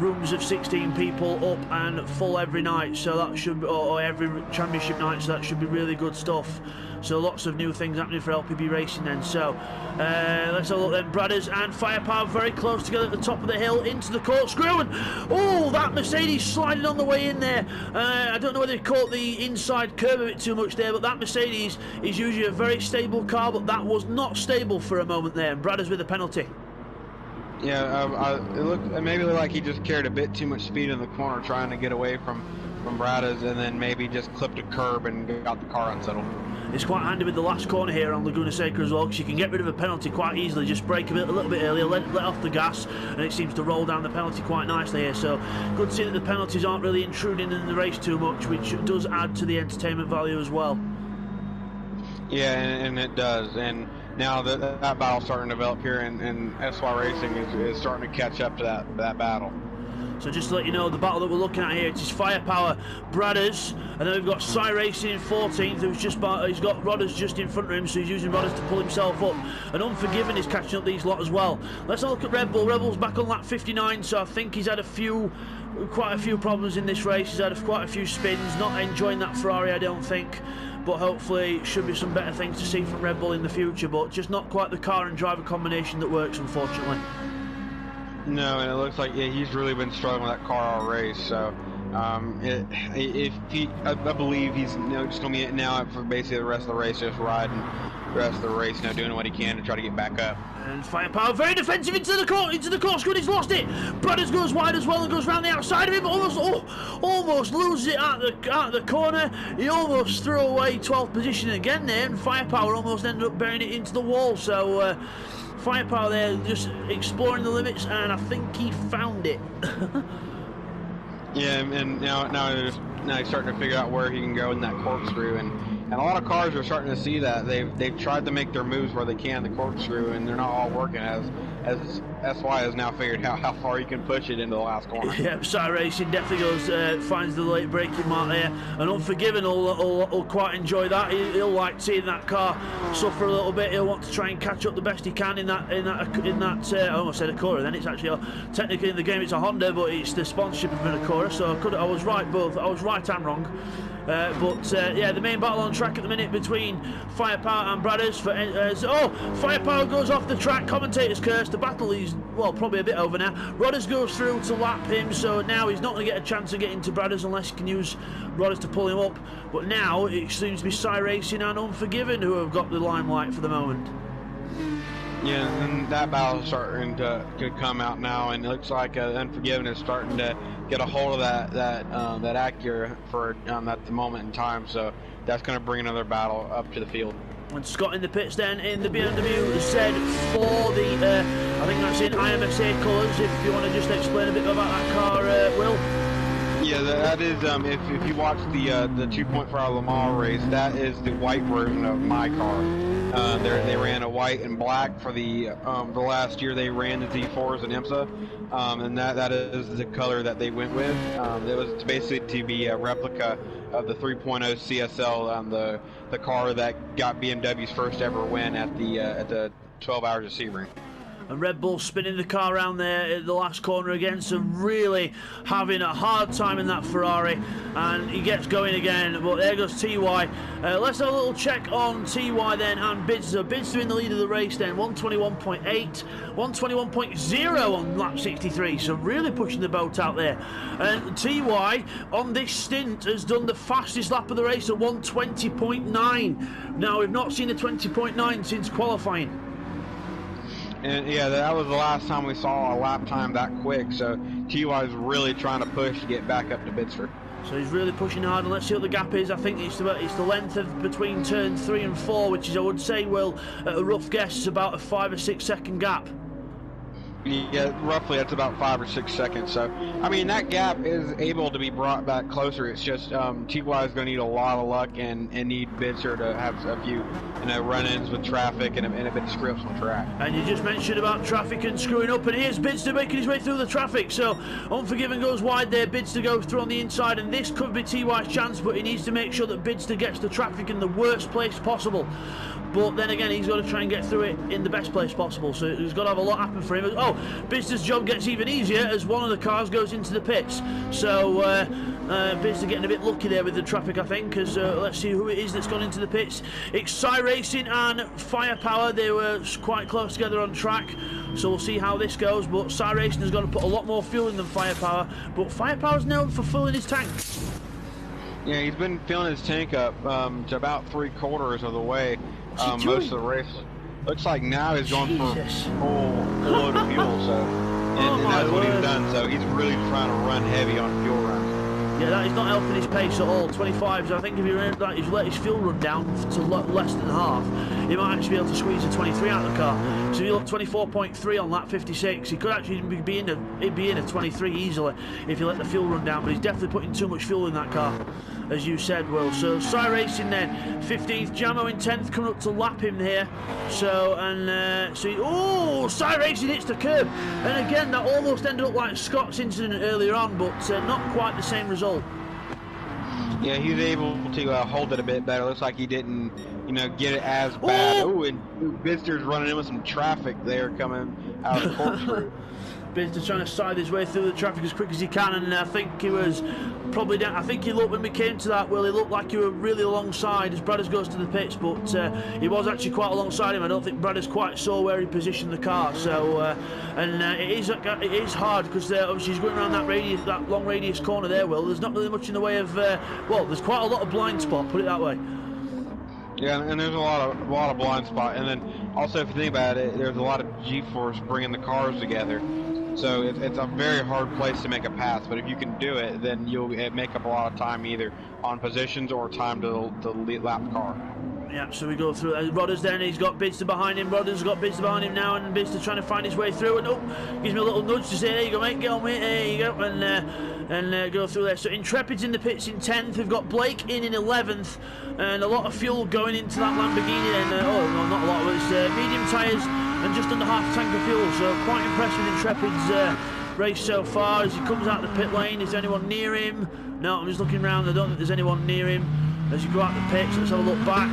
[SPEAKER 1] rooms of 16 people up and full every night, so that should, or every championship night, so that should be really good stuff. So lots of new things happening for LPB Racing then. So let's have a look then. Bradders and Firepower very close together at the top of the hill into the corkscrew, and oh, that Mercedes sliding on the way in there. I don't know whether they caught the inside curb a bit too much there, but that Mercedes is usually a very stable car, but that was not stable for a moment there, and Bradders with a penalty.
[SPEAKER 2] Yeah, it maybe looked like he just carried a bit too much speed in the corner trying to get away from Bradders, and then maybe just clipped a curb and got the car unsettled.
[SPEAKER 1] It's quite handy with the last corner here on Laguna Seca as well, because you can get rid of a penalty quite easily. Just brake a little bit earlier, let off the gas, and it seems to roll down the penalty quite nicely here. So good to see that the penalties aren't really intruding in the race too much, which does add to the entertainment value as well.
[SPEAKER 2] Yeah, and it does. And now that battle's starting to develop here, and SY Racing is starting to catch up to that battle.
[SPEAKER 1] So just to let you know, the battle that we're looking at here, it is Firepower, Bradders, and then we've got SY Racing in 14th, he's got Rodders just in front of him, so he's using Rodders to pull himself up, and Unforgiven is catching up these lot as well. Let's have a look at Red Bull. Red Bull's back on lap 59, so I think he's had quite a few problems in this race. He's had quite a few spins, not enjoying that Ferrari, I don't think. But hopefully should be some better things to see from Red Bull in the future, but just not quite the car and driver combination that works, unfortunately.
[SPEAKER 2] No, and it looks like he's really been struggling with that car all race. So I believe he's just going to be now for basically the rest of the race, just riding the rest of the race, doing what he can to try to get back up.
[SPEAKER 1] And Firepower very defensive into the corkscrew, and he's lost it. Bradders goes wide as well and goes round the outside of him, almost loses it at the corner. He almost threw away 12th position again there, and Firepower almost ended up burying it into the wall. So Firepower there just exploring the limits, and I think he found it.
[SPEAKER 2] Yeah, and now he's starting to figure out where he can go in that corkscrew, and a lot of cars are starting to see that. They've tried to make their moves where they can the corkscrew, and they're not all working, as SY has now figured out how far you can push it into the last corner.
[SPEAKER 1] Yeah, SY Racing definitely goes, finds the late braking mark there, and Unforgiven will quite enjoy that. He'll like seeing that car suffer a little bit. He'll want to try and catch up the best he can in that I almost said Acura, then it's actually technically in the game it's a Honda, but it's the sponsorship of an Acura, so I was right and wrong. Yeah, the main battle on track at the minute between Firepower and Bradders. Firepower goes off the track, commentators curse, the battle is, well, probably a bit over now. Rodders goes through to lap him, so now he's not going to get a chance of getting to Bradders unless he can use Rodders to pull him up. But now it seems to be SY Racing and Unforgiven who have got the limelight for the moment.
[SPEAKER 2] Yeah, and that battle's starting to come out now, and it looks like Unforgiven is starting to get a hold of that Acura for at the moment in time. So that's going to bring another battle up to the field.
[SPEAKER 1] And Scott in the pits then in the BMW said for the I think that's in IMSA colours. If you want to just explain a bit about that car, Will.
[SPEAKER 2] Yeah, that is, if you watch the 2.4Hrs Le Mans race, that is the white version of my car. They ran a white and black for the last year they ran the Z4s in IMSA, and that is the color that they went with. It was basically to be a replica of the 3.0 CSL, the car that got BMW's first ever win at the 12 Hours of Sebring.
[SPEAKER 1] And Red Bull spinning the car around there at the last corner again, so really having a hard time in that Ferrari, and he gets going again, but there goes TY. Let's have a little check on TY then and Bidster. Bidster in the lead of the race then, 121.8, 121.0 on lap 63, so really pushing the boat out there. And TY on this stint has done the fastest lap of the race at 120.9. Now we've not seen a 20.9 since qualifying.
[SPEAKER 2] And yeah, that was the last time we saw a lap time that quick, so TY is really trying to push to get back up to Bidster.
[SPEAKER 1] So he's really pushing hard, and let's see what the gap is. I think it's the length of between turn 3 and 4, which is, I would say, Will, at a rough guess, is about a 5 or 6 second gap.
[SPEAKER 2] Yeah, roughly that's about 5 or 6 seconds. So, I mean, that gap is able to be brought back closer. It's just TY is going to need a lot of luck and need Bidster to have a few, run-ins with traffic and a bit of scripts on track.
[SPEAKER 1] And you just mentioned about traffic and screwing up, and here's Bidster making his way through the traffic. So, Unforgiven goes wide there, Bidster goes through on the inside, and this could be TY's chance, but he needs to make sure that Bidster gets the traffic in the worst place possible. But then again, he's got to try and get through it in the best place possible. So he's got to have a lot happen for him. Oh, Bidster's job gets even easier as one of the cars goes into the pits. So Bidster getting a bit lucky there with the traffic, I think, because let's see who it is that's gone into the pits. It's Cy Racing and Firepower. They were quite close together on track. So we'll see how this goes. But Cy Racing has got to put a lot more fuel in than Firepower. But Firepower's known for filling his tank.
[SPEAKER 2] Yeah, he's been filling his tank up to about 3/4 of the way. Most of the race. Looks like now he's going for full load of fuel, so and that's what he's done. So he's really trying to run heavy on fuel runs.
[SPEAKER 1] Yeah, that is not helping his pace at all. 25s. I think if he let his fuel run down to less than half, he might actually be able to squeeze a 23 out of the car. So if you look 24.3 on lap 56, he could actually be in a 23 easily if he let the fuel run down. But he's definitely putting too much fuel in that car, as you said, Will. So Cy Racing then 15th, Jamo in 10th, coming up to lap him here. So Cy Racing hits the curb, and again that almost ended up like Scott's incident earlier on, but not quite the same result.
[SPEAKER 2] Yeah, he was able to hold it a bit better. Looks like he didn't, get it as bad. Oh, and Bidster's running in with some traffic there coming out of the corkscrew.
[SPEAKER 1] Bidster trying to side his way through the traffic as quick as he can, and I think he was probably down. I think he looked, when we came to that, Will, he looked like he were really alongside as Bradders goes to the pits, but he was actually quite alongside him. I don't think Bradders quite saw where he positioned the car. So it is hard because obviously he's going around that long radius corner there, Will. There's not really much in the way of there's quite a lot of blind spot, put it that way.
[SPEAKER 2] Yeah, and there's a lot of blind spot, and then also if you think about it, there's a lot of G-force bringing the cars together. So it's a very hard place to make a pass, but if you can do it, then you'll make up a lot of time either on positions or time to lap car.
[SPEAKER 1] Yeah, so we go through. Rodders then, he's got Bidster behind him. Rodders got Bidster behind him now, and Bidster trying to find his way through. And gives me a little nudge to say, there you go, mate, get on, mate, there you go, and go through there. So Intrepid's in the pits in 10th. We've got Blake in 11th, and a lot of fuel going into that Lamborghini. And not a lot, but it's medium tyres and just under half tank of fuel. So quite impressed with Intrepid's race so far. As he comes out the pit lane, is there anyone near him? No, I'm just looking around. I don't think there's anyone near him. As you go out the pits, let's have a look back.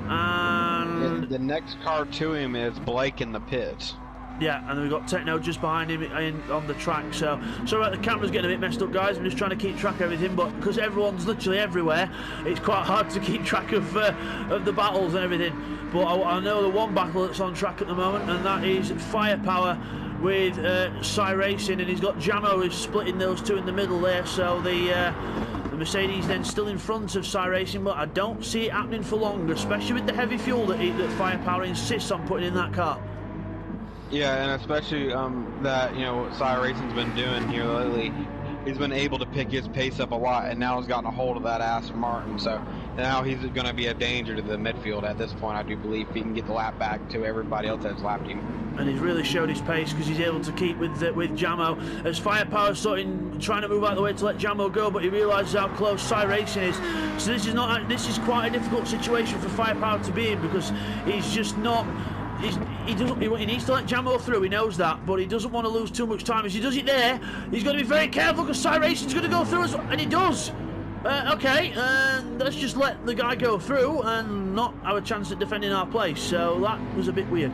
[SPEAKER 1] And
[SPEAKER 2] the next car to him is Blake in the pits.
[SPEAKER 1] Yeah, and then we've got Techno just behind him on the track. So sorry about the camera's getting a bit messed up, guys. I'm just trying to keep track of everything, but because everyone's literally everywhere, it's quite hard to keep track of the battles and everything. But I know the one battle that's on track at the moment, and that is Firepower with Cy Racing, and he's got Jamo who's splitting those two in the middle there. So the Mercedes then still in front of Cy Racing, but I don't see it happening for long, especially with the heavy fuel that Firepower insists on putting in that car.
[SPEAKER 2] Yeah, and especially that what Cy Racing's been doing here lately, he's been able to pick his pace up a lot, and now he's gotten a hold of that Aston Martin. So now he's going to be a danger to the midfield at this point, I do believe, if he can get the lap back to everybody else that's lapped him.
[SPEAKER 1] And he's really showed his pace because he's able to keep with Jamo. As Firepower's trying to move out of the way to let Jamo go, but he realises how close Cy Racing is. So this is quite a difficult situation for Firepower to be in, because he's just not. He needs to let Jamo through, he knows that, but he doesn't want to lose too much time. As he does it there, he's got to be very careful because Cy Racing's going to go through as well, and he does. Let's just let the guy go through and not have a chance at defending our place. So that was a bit weird.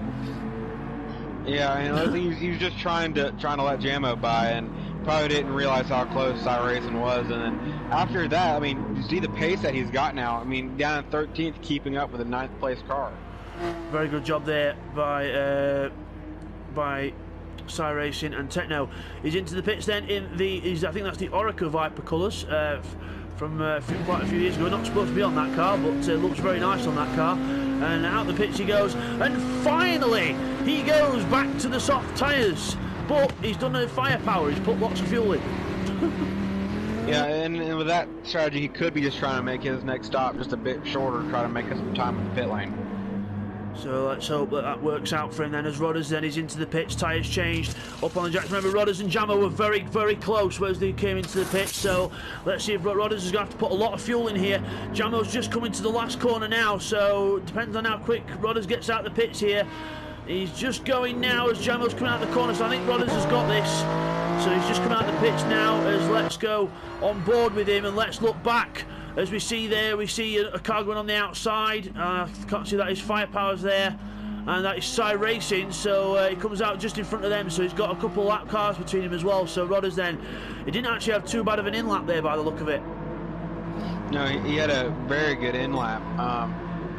[SPEAKER 2] Yeah, and I think he was just trying to let Jamo by, and probably didn't realize how close Cy Racing was. And then after that, I mean, you see the pace that he's got now. I mean, down in 13th, keeping up with a 9th place car.
[SPEAKER 1] Very good job there by Cy Racing. And Techno is into the pits then in I think that's the Orica Viper colours from quite a few years ago. Not supposed to be on that car, but looks very nice on that car. And out the pits he goes, and finally he goes back to the soft tyres. But he's done a Firepower. He's put lots of fuel in.
[SPEAKER 2] Yeah, and with that strategy, he could be just trying to make his next stop just a bit shorter, try to make us some time in the pit lane.
[SPEAKER 1] So let's hope that that works out for him then, as Rodders then is into the pits, tyres changed, up on the jacks. Remember, Rodders and Jamo were very, very close as they came into the pits, so let's see if Rodders is going to have to put a lot of fuel in here. Jamo's just coming to the last corner now, so it depends on how quick Rodders gets out the pits here. He's just going now as Jamo's coming out the corner, so I think Rodders has got this. So he's just come out the pits now as Let's Go on board with him, and let's look back. As we see there, we see a car going on the outside. Can't see that his Firepower's there, and that is Cy Racing. So he comes out just in front of them. So he's got a couple of lap cars between him as well. So Rodders then, he didn't actually have too bad of an in lap there by the look of it.
[SPEAKER 2] No, he had a very good in lap.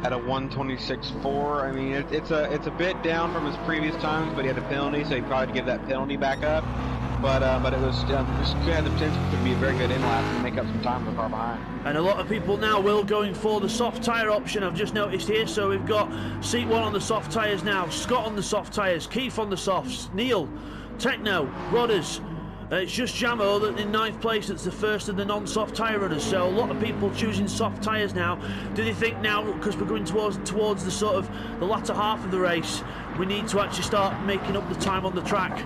[SPEAKER 2] At a 1:26.4. I mean, it's a bit down from his previous times, but he had a penalty, so he probably had to give that penalty back up. But it was just had the potential to be a very good in lap and make up some time with the car behind.
[SPEAKER 1] And a lot of people now will going for the soft tyre option, I've just noticed here. So we've got Seat 1 on the soft tyres now, Scott on the soft tyres, Keith on the softs, Neil, Techno, Rodders. It's just Jamo that in 9th place, that's the first of the non-soft tyre runners. So a lot of people choosing soft tyres now. Do they think now, because we're going towards the sort of the latter half of the race, we need to actually start making up the time on the track?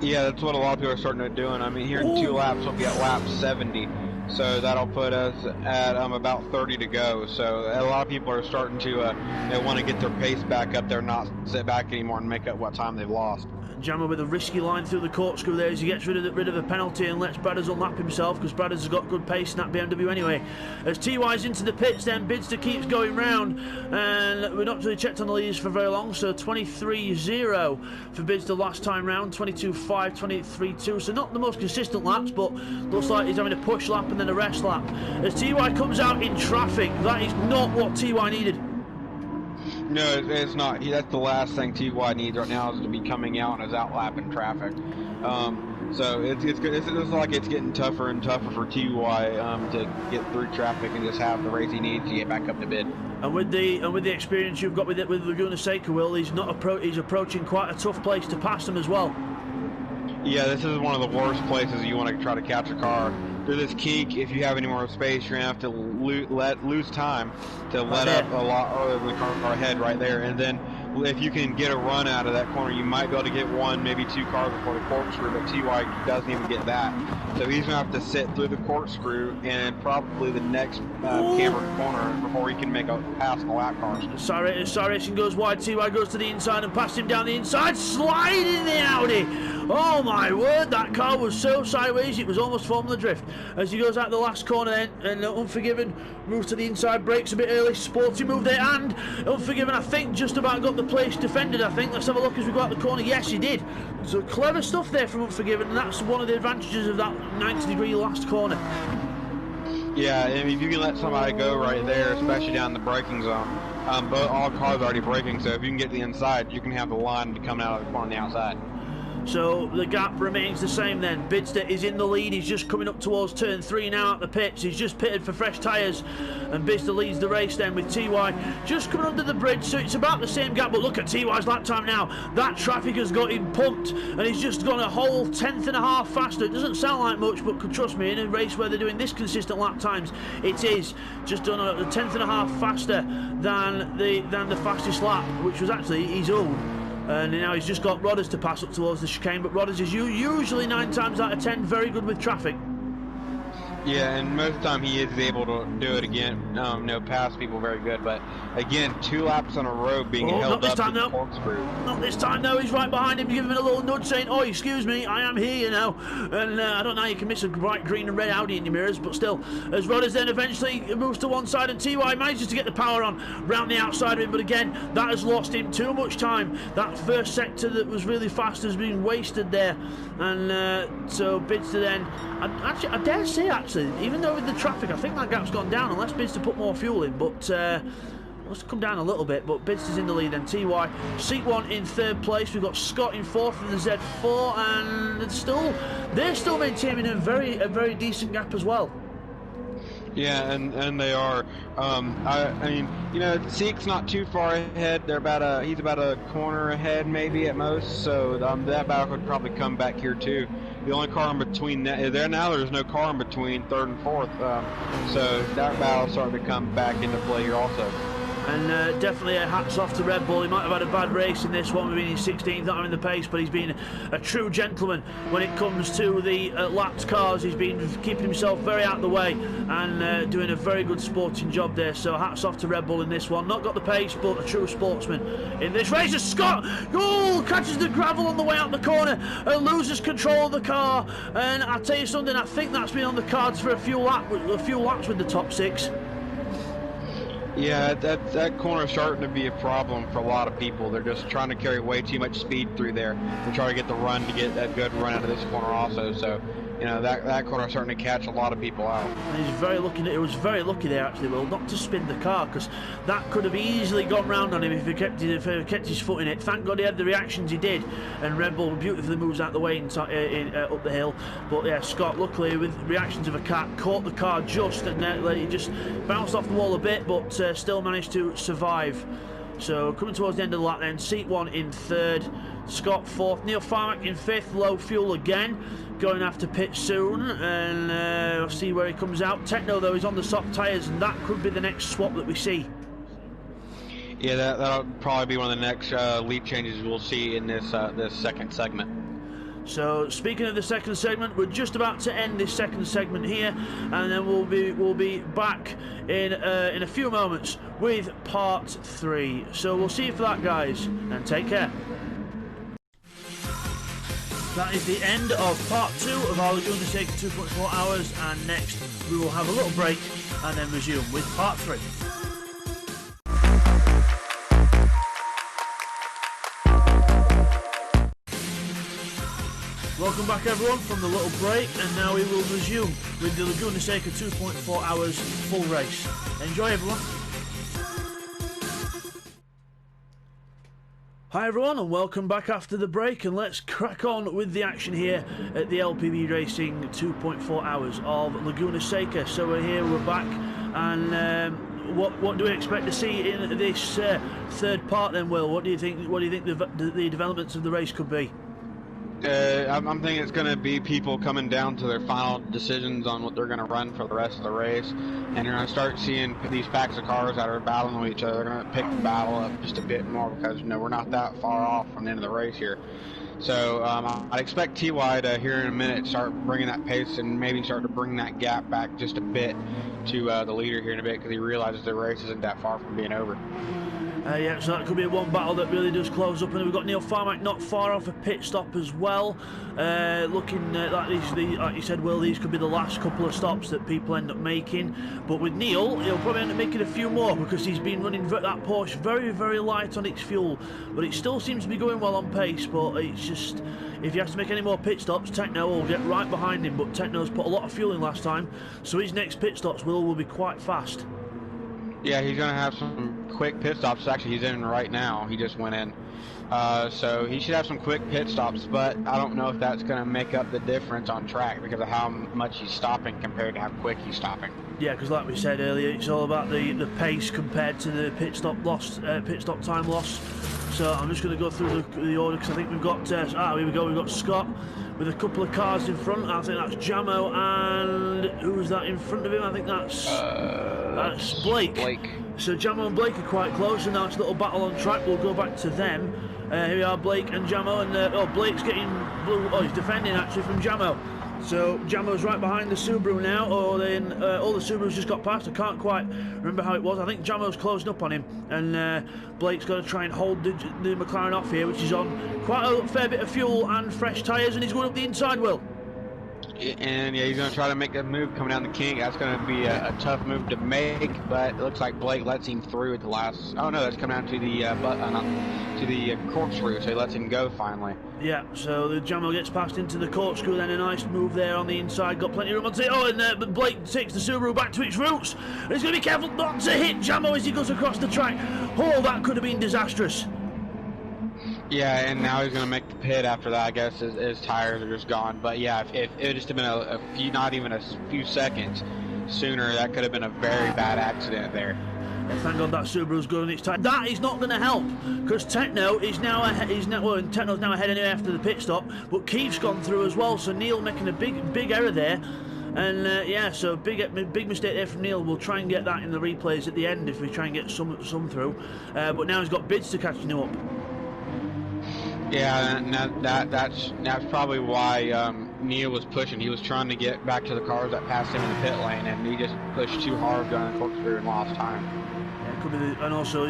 [SPEAKER 2] Yeah, that's what a lot of people are starting to doing. I mean, here in 2 laps, we'll be at lap 70. So that'll put us at about 30 to go. So a lot of people are starting to they want to get their pace back up there, not sit back anymore and make up what time they've lost.
[SPEAKER 1] Jamo with a risky line through the corkscrew there as he gets rid of a penalty and lets Bradders unlap himself, because Bradders has got good pace in that BMW anyway. As TY's into the pits then, Bidster keeps going round, and we're not really checked on the leaders for very long, so 23.0 for Bidster last time round, 22.5, 23.2, so not the most consistent laps, but looks like he's having a push lap and then a rest lap. As TY comes out in traffic, that is not what TY needed.
[SPEAKER 2] No, it's not. That's the last thing TY needs right now, is to be coming out and is out lapping traffic. So it's good. It looks like it's getting tougher and tougher for TY to get through traffic and just have the race he needs to get back up to bid. And
[SPEAKER 1] with the experience you've got with Laguna Seca, Will, he's approaching quite a tough place to pass them as well.
[SPEAKER 2] Yeah, this is one of the worst places you want to try to catch a car. Through this kink, if you have any more space, you're going to have to lose time to let up a lot of the car ahead right there. And then if you can get a run out of that corner, you might be able to get one, maybe 2 cars before the corkscrew, but TY doesn't even get that. So he's going to have to sit through the corkscrew and probably the next cambered corner before he can make a pass on the lap cars.
[SPEAKER 1] Cy Racing goes wide, TY goes to the inside and past him down the inside, sliding the Audi. Oh my word, that car was so sideways it was almost Formula Drift. As he goes out the last corner then, and Unforgiven moves to the inside, brakes a bit early, Sporty move there, and Unforgiven I think just about got the place defended, I think. Let's have a look as we go out the corner. Yes, he did. So clever stuff there from Unforgiven, and that's one of the advantages of that 90-degree last corner.
[SPEAKER 2] Yeah, I mean, if you can let somebody go right there, especially down the braking zone, but all cars are already braking, so if you can get the inside, you can have the line to come out of the corner on the outside.
[SPEAKER 1] So the gap remains the same then. Bidster is in the lead. He's just coming up towards turn 3 now at the pits. He's just pitted for fresh tyres, and Bidster leads the race then with TY just coming under the bridge. So it's about the same gap, but look at TY's lap time now. That traffic has got him pumped, and he's just gone a whole 1/10 and a half faster. It doesn't sound like much, but trust me, in a race where they're doing this consistent lap times, it is just done a 1/10 and a half faster than the fastest lap, which was actually his own. And now he's just got Rodders to pass up towards the chicane, but Rodders is usually 9 times out of 10 very good with traffic.
[SPEAKER 2] Yeah, and most of the time he is able to do it again, pass people very good. But again, 2 laps in a row being held up in the corkscrew.
[SPEAKER 1] Not this time, though. He's right behind him, giving him a little nudge, saying, "Oh, excuse me, I am here, you know." And I don't know how you can miss a bright green and red Audi in your mirrors, but still, as Rodders then eventually moves to one side, and TY manages to get the power on round the outside of him, but again, that has lost him too much time. That first sector that was really fast has been wasted there, and so Bidster then, I dare say, actually, even though with the traffic, I think that gap's gone down unless Bidster put more fuel in, but let's come down a little bit. But Bidster's in the lead then. TY, Seat 1 in 3rd place. We've got Scott in 4th in the Z4, and they're still maintaining a very decent gap as well.
[SPEAKER 2] Yeah, and they are. I mean, you know, Seek's not too far ahead. He's about a corner ahead, maybe at most. So that battle could probably come back here too. The only car in between there's no car in between 3rd and 4th. So that battle starting to come back into play here also.
[SPEAKER 1] And definitely hats off to Red Bull. He might have had a bad race in this one, being in 16th, not having the pace, but he's been a true gentleman when it comes to the lapped cars. He's been keeping himself very out of the way and doing a very good sporting job there. So hats off to Red Bull in this one. Not got the pace, but a true sportsman in this race. Scott catches the gravel on the way out the corner and loses control of the car. And I'll tell you something, I think that's been on the cards for a few laps with the top 6.
[SPEAKER 2] Yeah, that corner is starting to be a problem for a lot of people. They're just trying to carry way too much speed through there and try to get the run to get that good run out of this corner also. So, you know, that corner is starting to catch a lot of people out. And
[SPEAKER 1] he's very lucky. It was very lucky there, actually, Will, not to spin the car, because that could have easily gone round on him if he kept his foot in it. Thank God he had the reactions he did, and Red Bull beautifully moves out the way up the hill. But yeah, Scott, luckily with reactions of a cat, caught the car just, and he just bounced off the wall a bit, but still managed to survive. So coming towards the end of the lap then, Seat 1 in 3rd, Scott 4th, Neil Farmack in 5th, low fuel again, going after pit soon, and we'll see where he comes out. Techno though is on the soft tyres, and that could be the next swap that we see.
[SPEAKER 2] Yeah, that'll probably be one of the next lead changes we'll see in this second segment.
[SPEAKER 1] So speaking of the second segment, we're just about to end this second segment here, and then we'll be back in a few moments with part 3. So we'll see you for that, guys, and take care. That is the end of part 2 of our Laguna Seca 2.4 hours, and next we will have a little break and then resume with part 3. Welcome back everyone from the little break, and now we will resume with the Laguna Seca 2.4 hours full race. Enjoy everyone. Hi everyone, and welcome back after the break, and let's crack on with the action here at the LPB Racing 2.4 hours of Laguna Seca. So we're back, and what do we expect to see in this third part then, Will? What do you think the developments of the race could be?
[SPEAKER 2] I'm thinking it's going to be people coming down to their final decisions on what they're going to run for the rest of the race, and you're going to start seeing these packs of cars that are battling with each other. They're going to pick the battle up just a bit more because, you know, we're not that far off from the end of the race here. So I expect TY to here in a minute start bringing that pace and maybe start to bring that gap back just a bit to the leader here in a bit, because he realizes the race isn't that far from being over.
[SPEAKER 1] Yeah, so that could be one battle that really does close up, and we've got Neil Farmack not far off a pit stop as well. Looking like you said, Will, these could be the last couple of stops that people end up making. But with Neil, he'll probably end up making a few more, because he's been running that Porsche very, very light on its fuel. But it still seems to be going well on pace, but it's just, if he has to make any more pit stops, Techno will get right behind him. But Techno's put a lot of fuel in last time, so his next pit stops will be quite fast.
[SPEAKER 2] Yeah, he's going to have some quick pit stops. Actually, he's in right now. He just went in. So he should have some quick pit stops, but I don't know if that's going to make up the difference on track because of how much he's stopping compared to how quick he's stopping.
[SPEAKER 1] Yeah, because like we said earlier, it's all about the pace compared to the pit stop time loss. So I'm just going to go through the order, because I think we've got here we go. We've got Scott with a couple of cars in front. I think that's Jamo, and who's that in front of him? I think that's Blake. So Jamo and Blake are quite close, and now it's a little battle on track. We'll go back to them. Here we are, Blake and Jamo, and Blake's getting blue. Oh, he's defending actually from Jamo. So Jamo's right behind the Subaru now, or then all the Subarus just got past. I can't quite remember how it was. I think Jamo's closing up on him, and Blake's got to try and hold the McLaren off here, which is on quite a fair bit of fuel and fresh tyres, and he's going up the inside, Will.
[SPEAKER 2] And yeah, he's going to try to make that move coming down the kink. That's going to be a tough move to make, but it looks like Blake lets him through at the last. Oh no, that's coming down to the corkscrew, so he lets him go finally.
[SPEAKER 1] Yeah, so the Jamo gets passed into the corkscrew, then a nice move there on the inside, got plenty of room on it. Oh, and Blake takes the Subaru back to its roots. He's going to be careful not to hit Jamo as he goes across the track. Oh, that could have been disastrous.
[SPEAKER 2] Yeah, and now he's going to make the pit after that. I guess his tires are just gone. But yeah, if it just had been a few, not even a few seconds sooner, that could have been a very bad accident there.
[SPEAKER 1] Thank God that Subaru's good on its time. That is not going to help, because Techno is now ahead. Techno's now ahead anyway after the pit stop, but Keith's gone through as well. So Neil making a big error there. And yeah, so big mistake there from Neil. We'll try and get that in the replays at the end if we try and get some through. But now he's got bids to catching him up.
[SPEAKER 2] Yeah, and that's probably why Neil was pushing. He was trying to get back to the cars that passed him in the pit lane, and he just pushed too hard going corkscrew and lost time.
[SPEAKER 1] Yeah, could be and also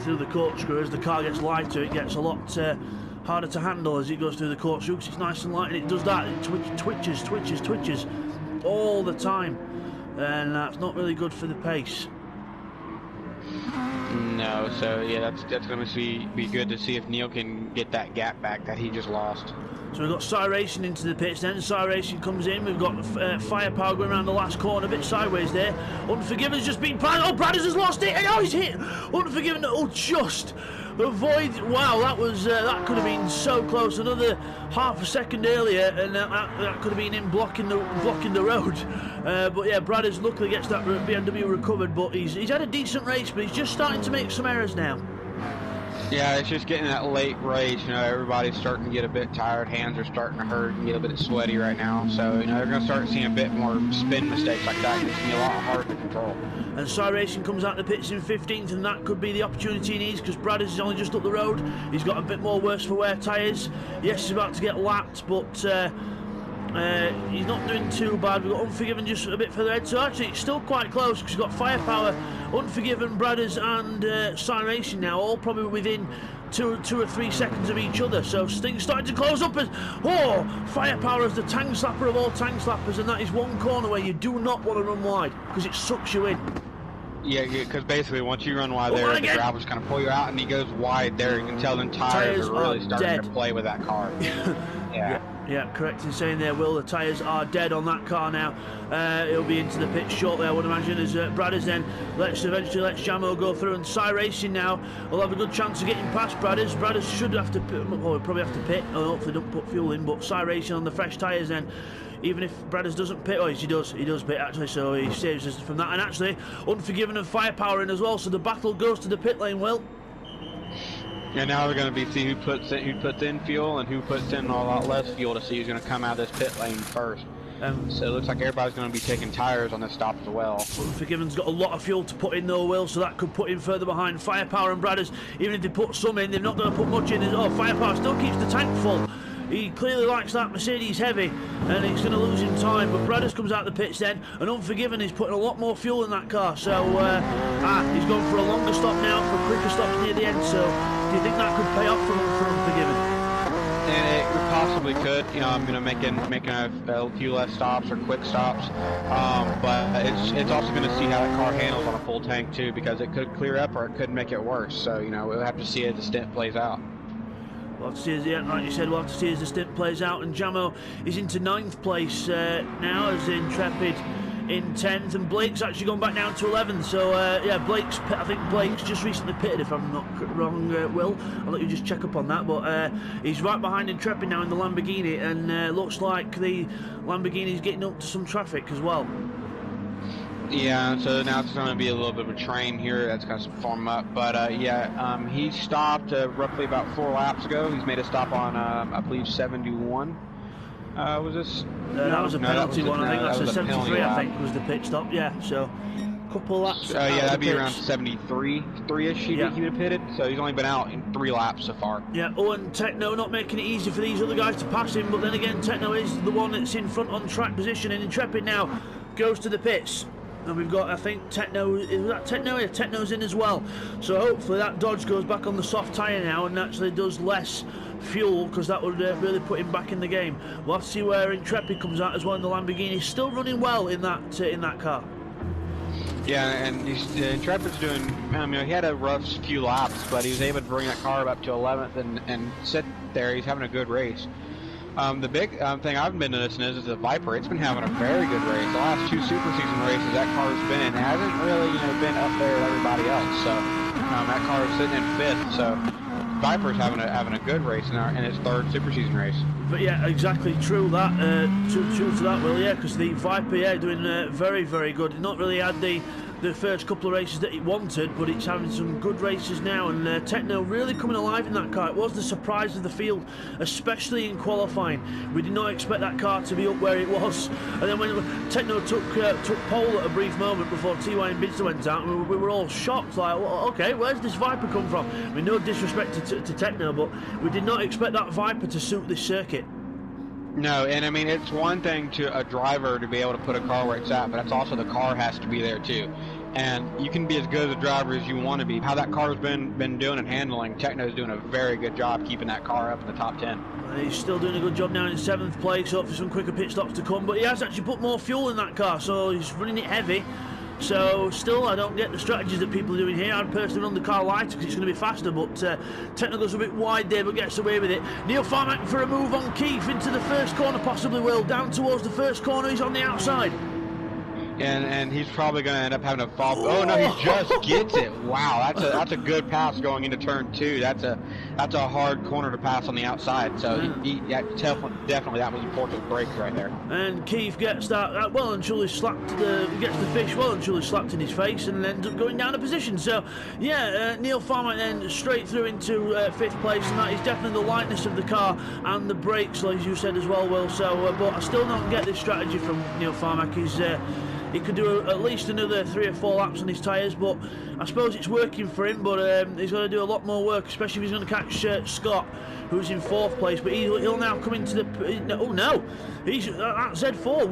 [SPEAKER 1] through the corkscrew, as the car gets lighter, it gets a lot harder to handle as it goes through the corkscrew. Because it's nice and light, and it does that. It twitches all the time, and that's not really good for the pace.
[SPEAKER 2] No, so yeah, that's going to be good to see if Neil can get that gap back that he just lost.
[SPEAKER 1] So we've got Cy Racing into the pits then. Cy Racing comes in. We've got Firepower going around the last corner, a bit sideways there. Unforgiven's just been planned. Oh, Bradders has lost it. Oh, he's hit. Unforgiven. Oh, just avoid. Wow, that could have been so close. Another half a second earlier, and that could have been him blocking the road. But yeah, Bradders luckily gets that BMW recovered. But he's had a decent race, but he's just starting to make some errors now.
[SPEAKER 2] Yeah, it's just getting that late race. You know, everybody's starting to get a bit tired. Hands are starting to hurt and get a bit sweaty right now. So, you know, they're going to start seeing a bit more spin mistakes like that. It's going to be a lot harder to control.
[SPEAKER 1] And Cy Racing comes out the pits in 15th, and that could be the opportunity he needs because Bradders is only just up the road. He's got a bit more worse for wear tyres. Yes, he's about to get lapped, but he's not doing too bad. We've got Unforgiven just a bit further ahead. So actually, it's still quite close because you've got Firepower, Unforgiven, Bradders, and Cy Racing now, all probably within two or 3 seconds of each other. So things starting to close up as Firepower is the tank slapper of all tank slappers, and that is one corner where you do not want to run wide because it sucks you in.
[SPEAKER 2] Yeah, because basically once you run wide there, the driver's kind of pull you out, and he goes wide there. You can tell them tires are really starting to play with that car.
[SPEAKER 1] Yeah, correct in saying there, Will. The tyres are dead on that car now. He'll be into the pit shortly, I would imagine, as Bradders then eventually lets Jamo go through, and Cy Racing now will have a good chance of getting past Bradders. Bradders should have to pit, or probably have to pit, and hopefully don't put fuel in, but Cy Racing on the fresh tyres then. Even if Bradders doesn't pit, he does pit actually, so he saves us from that. And actually, Unforgiven and Firepower in as well, so the battle goes to the pit lane, Will.
[SPEAKER 2] And now we're going to be see who puts in fuel and who puts in a lot less fuel to see who's going to come out of this pit lane first. So it looks like everybody's going to be taking tires on this stop as well.
[SPEAKER 1] Unforgiven's got a lot of fuel to put in though, Will, so that could put him further behind. Firepower and Bradders, even if they put some in, they're not going to put much in. Firepower still keeps the tank full. He clearly likes that Mercedes heavy, and he's going to lose him time. But Bradders comes out the pits then, and Unforgiven is putting a lot more fuel in that car. So he's gone for a longer stop now, for quicker stops near the end. So do you think that could pay off for Unforgiven?
[SPEAKER 2] And it possibly could, making a few less stops or quick stops. But it's also going to see how that car handles on a full tank too, because it could clear up or it could make it worse. So we'll have to see as the stint plays out.
[SPEAKER 1] We'll have to see like you said, we'll have to see as the stint plays out. And Jamo is into 9th place now, as Intrepid in 10th, and Blake's actually gone back down to 11th. So yeah, I think Blake's just recently pitted, if I'm not wrong, Will. I'll let you just check up on that, but he's right behind Intrepid now in the Lamborghini, and looks like the Lamborghini's getting up to some traffic as well.
[SPEAKER 2] Yeah, so now it's going to be a little bit of a train here that's going to form up. But he stopped roughly about 4 laps ago. He's made a stop on, I believe, 71. Was this?
[SPEAKER 1] That was a penalty one. I think that's a 73. I think was the pit stop. Yeah, so a couple laps.
[SPEAKER 2] Yeah, that'd be around 73-ish. He would have pitted. So he's only been out in 3 laps so far. Yeah.
[SPEAKER 1] Oh, and Techno not making it easy for these other guys to pass him. But then again, Techno is the one that's in front on track position, and Intrepid now goes to the pits. And we've got, I think, Techno, is that Techno? Yeah, Techno's in as well. So hopefully that Dodge goes back on the soft tyre now and actually does less fuel, because that would really put him back in the game. We'll have to see where Intrepid comes out as well in the Lamborghini. Still running well in that car.
[SPEAKER 2] Yeah, and Intrepid's doing, he had a rough few laps, but he was able to bring that car up to 11th and sit there. He's having a good race. The big thing I've been noticing is the Viper. It's been having a very good race. The last 2 super season races that car's been in hasn't really been up there with everybody else. So that car is sitting in 5th. So Viper's having a good race in its 3rd super season race.
[SPEAKER 1] But yeah, exactly true that. True to that, Will. Yeah, because the Viper, doing very, very good. Not really had the the first couple of races that it wanted, but it's having some good races now, and Techno really coming alive in that car. It was the surprise of the field, especially in qualifying. We did not expect that car to be up where it was, and then when Techno took pole at a brief moment before TY and Bidster went out, and we were all shocked, like, well, okay, where's this Viper come from? I mean, no disrespect to Techno, but we did not expect that Viper to suit this circuit.
[SPEAKER 2] No, and I mean, it's one thing to a driver to be able to put a car where it's at, but it's also the car has to be there too. And you can be as good as a driver as you want to be. How that car's been doing and handling, Techno's doing a very good job keeping that car up in the top 10.
[SPEAKER 1] He's still doing a good job now in 7th place, hopefully some quicker pit stops to come, but he has actually put more fuel in that car, so he's running it heavy. So still, I don't get the strategies that people are doing here. I'd personally run the car lighter because it's going to be faster, but Techno goes a bit wide there but gets away with it. Neil Farmack for a move on Keith into the first corner, possibly will. Down towards the first corner, he's on the outside.
[SPEAKER 2] And he's probably going to end up having a fall. Oh no, he just gets it. Wow, that's a good pass going into turn 2. That's a hard corner to pass on the outside. So yeah, definitely that was important break right there. And
[SPEAKER 1] Keith gets that well and truly slapped. Gets the fish well and truly slapped in his face and ends up going down a position. So yeah, Neil Farmack then straight through into 5th place, and that is definitely the lightness of the car and the brakes, as you said as well, Will. So but I still don't get this strategy from Neil Farmack. He could do at least another 3 or 4 laps on his tyres, but I suppose it's working for him, but he's got to do a lot more work, especially if he's going to catch Scott, who's in 4th place, but he'll now come into the... Oh no, he's at Z4,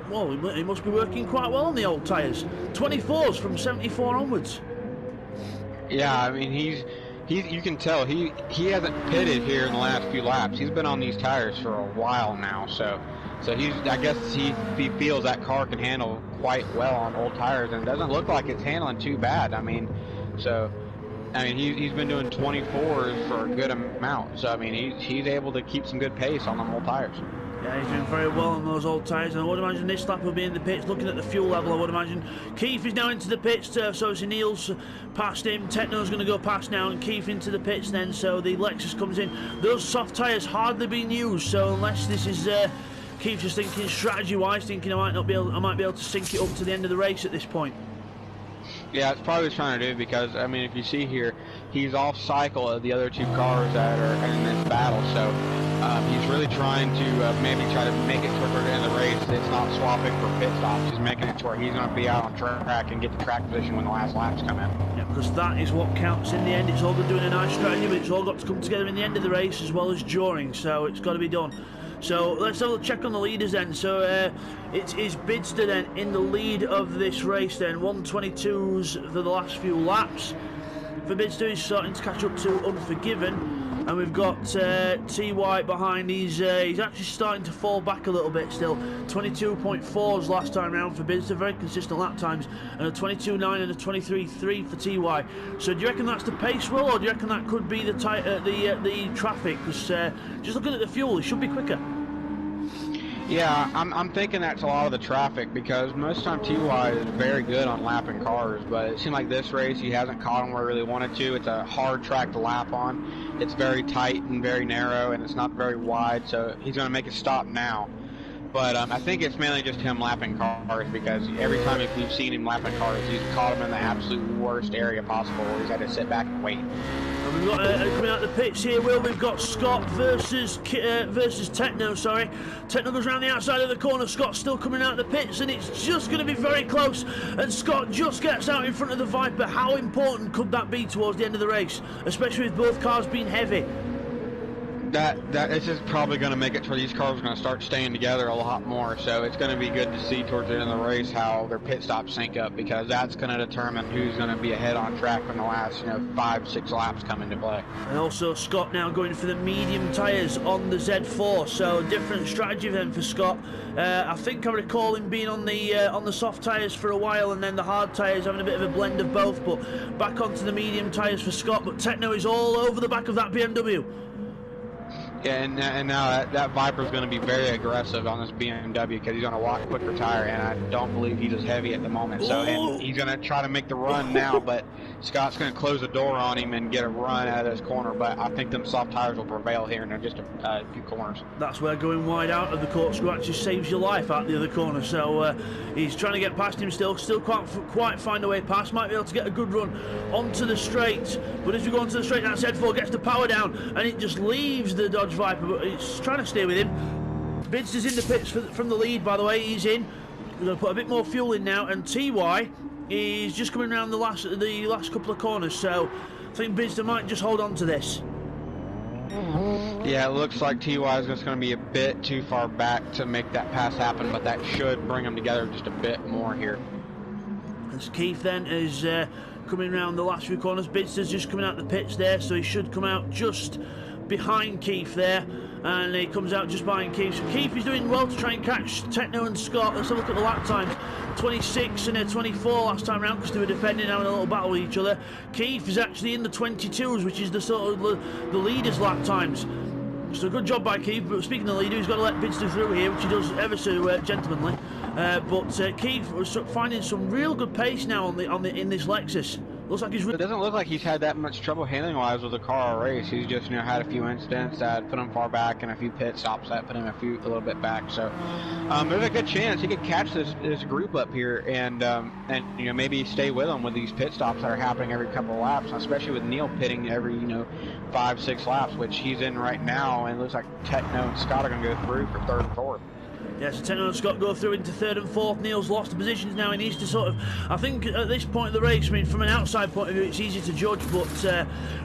[SPEAKER 1] well, he must be working quite well on the old tyres. 24s from 74 onwards.
[SPEAKER 2] Yeah, I mean, you can tell he hasn't pitted here in the last few laps. He's been on these tyres for a while now, so I guess he feels that car can handle quite well on old tires, and it doesn't look like it's handling too bad. I mean, he's been doing 24s for a good amount, so I mean he's able to keep some good pace on them old tires.
[SPEAKER 1] Yeah, he's doing very well on those old tyres, and I would imagine this lap will be in the pits. Looking at the fuel level, I would imagine Keith is now into the pits, so Neil's past him. Techno's going to go past now, and Keith into the pits then, so the Lexus comes in. Those soft tyres hardly being used, so unless this is... Keith's just thinking strategy-wise, thinking I might be able to sink it up to the end of the race at this point.
[SPEAKER 2] Yeah, it's probably what he's trying to do, because I mean, if you see here, he's off cycle of the other 2 cars that are in this battle. So he's really trying to maybe try to make it toward the end of the race. It's not swapping for pit stops. He's making it to where he's going to be out on track and get the track position when the last laps come in.
[SPEAKER 1] Yeah, because that is what counts in the end. It's all good doing a nice strategy, but it's all got to come together in the end of the race as well as during. So it's got to be done. So let's have a check on the leaders then. So it is Bidster then in the lead of this race then. 122s for the last few laps. For Bidster, he's starting to catch up to Unforgiven. And we've got TY behind. He's actually starting to fall back a little bit still. 22.4s last time round for Bidster. Very consistent lap times. And a 22.9 and a 23.3 for TY. So do you reckon that's the pace, Will, or do you reckon that could be the traffic? Because just looking at the fuel, it should be quicker.
[SPEAKER 2] Yeah, I'm thinking that's a lot of the traffic, because most of the time TY is very good on lapping cars, but it seemed like this race he hasn't caught him where he really wanted to. It's a hard track to lap on. It's very tight and very narrow, and it's not very wide, so he's going to make a stop now. But I think it's mainly just him lapping cars, because every time if we've seen him lapping cars, he's caught him in the absolute worst area possible where he's had to sit back and wait.
[SPEAKER 1] And we've got coming out the pits here, Will. We've got Scott versus Techno. Sorry, Techno goes around the outside of the corner. Scott's still coming out the pits, and it's just going to be very close. And Scott just gets out in front of the Viper. How important could that be towards the end of the race, especially with both cars being heavy?
[SPEAKER 2] That is just probably going to make it to where these cars are going to start staying together a lot more. So it's going to be good to see towards the end of the race how their pit stops sync up, because that's going to determine who's going to be ahead on track when the last 5-6 laps come into play. And
[SPEAKER 1] also Scott now going for the medium tyres on the Z4, so different strategy then for Scott. I think I recall him being on the soft tyres for a while, and then the hard tyres having a bit of a blend of both, but back onto the medium tyres for Scott. But Techno is all over the back of that BMW.
[SPEAKER 2] Yeah, and now that Viper's going to be very aggressive on this BMW because he's on a lot quicker tire, and I don't believe he's as heavy at the moment. So, and he's going to try to make the run now, but Scott's going to close the door on him and get a run out of this corner. But I think them soft tires will prevail here in just a few corners.
[SPEAKER 1] That's where going wide out of the corkscrew actually saves your life out the other corner. So he's trying to get past him still can't quite find a way past. Might be able to get a good run onto the straight, but as we go onto the straight, that Z4 gets the power down, and it just leaves the Dodge Viper, but it's trying to stay with him. Bidster's in the pits from the lead, by the way. He's in. We're going to put a bit more fuel in now, and TY is just coming around the last couple of corners, so I think Bidster might just hold on to this.
[SPEAKER 2] Yeah, it looks like TY is just going to be a bit too far back to make that pass happen, but that should bring them together just a bit more here.
[SPEAKER 1] As Keith then is coming around the last few corners, Bidster's just coming out the pits there, so he should come out just behind Keith there, and he comes out just behind Keith. So Keith is doing well to try and catch Techno and Scott. Let's have a look at the lap times. 26 and 24 last time round because they were defending, having a little battle with each other. Keith is actually in the 22s, which is the sort of the leaders' lap times. So good job by Keith. But speaking of the leader, he's got to let Bidster through here, which he does ever so gentlemanly. But Keith was finding some real good pace now in this Lexus. Looks like he's.
[SPEAKER 2] It doesn't look like he's had that much trouble handling-wise with the car all race. He's just, had a few incidents that put him far back, and a few pit stops that put him a little bit back. So there's a good chance he could catch this group up here and maybe stay with them with these pit stops that are happening every couple of laps, especially with Neil pitting every 5-6 laps, which he's in right now, and it looks like Techno and Scott are going to go through for 3rd and 4th.
[SPEAKER 1] Yes, Techno and Scott go through into 3rd and 4th. Neil's lost the positions now. He needs to sort of, I think at this point of the race, I mean, from an outside point of view, it's easy to judge, but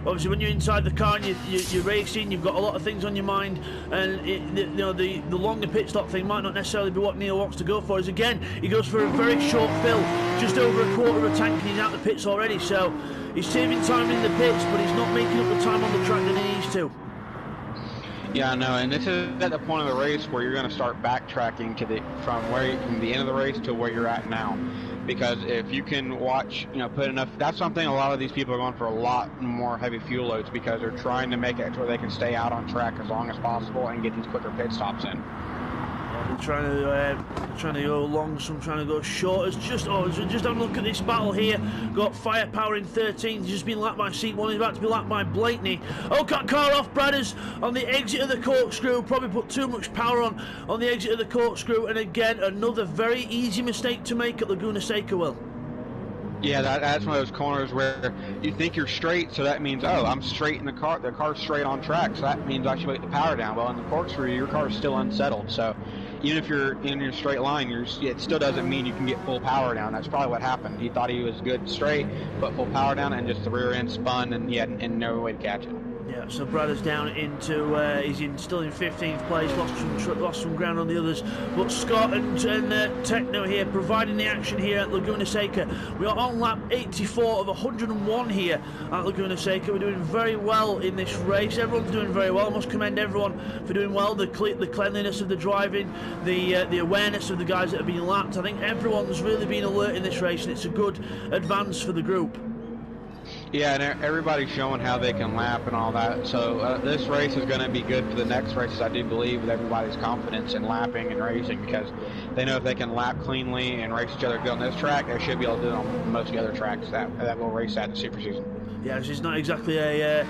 [SPEAKER 1] obviously when you're inside the car and you're racing, you've got a lot of things on your mind, and the longer pit stop thing might not necessarily be what Neil wants to go for. Is again, he goes for a very short fill, just over a quarter of a tank, and he's out the pits already, so he's saving time in the pits, but he's not making up the time on the track that he needs to.
[SPEAKER 2] Yeah, I know, and this is at the point of the race where you're going to start backtracking from the end of the race to where you're at now, because if you can watch, put enough. That's something a lot of these people are going for a lot more heavy fuel loads because they're trying to make it to where they can stay out on track as long as possible and get these quicker pit stops in.
[SPEAKER 1] Trying to go long, some trying to go short. It's just have a look at this battle here. Got Firepower in 13th, just been lapped by Seat1. He's about to be lapped by Blakeney. Cut car off Bradders on the exit of the corkscrew. Probably put too much power on the exit of the corkscrew, and again another very easy mistake to make at Laguna Seca. Will.
[SPEAKER 2] Yeah, that's one of those corners where you think you're straight, so that means, I'm straight in the car. The car's straight on track, so that means I should put the power down. Well, in the corkscrew, your car is still unsettled, so even if you're in your straight line, it still doesn't mean you can get full power down. That's probably what happened. He thought he was good straight, put full power down, and just the rear end spun, and he had no way to catch it.
[SPEAKER 1] Yeah, so Bradders down into, he's still in 15th place, lost some ground on the others, but Scott and Techno here providing the action here at Laguna Seca. We are on lap 84 of 101 here at Laguna Seca. We're doing very well in this race. Everyone's doing very well. I must commend everyone for doing well. The cleanliness of the driving, the awareness of the guys that have been lapped. I think everyone's really been alert in this race, and it's a good advance for the group.
[SPEAKER 2] Yeah, and everybody's showing how they can lap and all that. So this race is going to be good for the next races, I do believe, with everybody's confidence in lapping and racing, because they know if they can lap cleanly and race each other good on this track, they should be able to do it on most of the other tracks that will race at the Super Season.
[SPEAKER 1] Yeah, it's not exactly a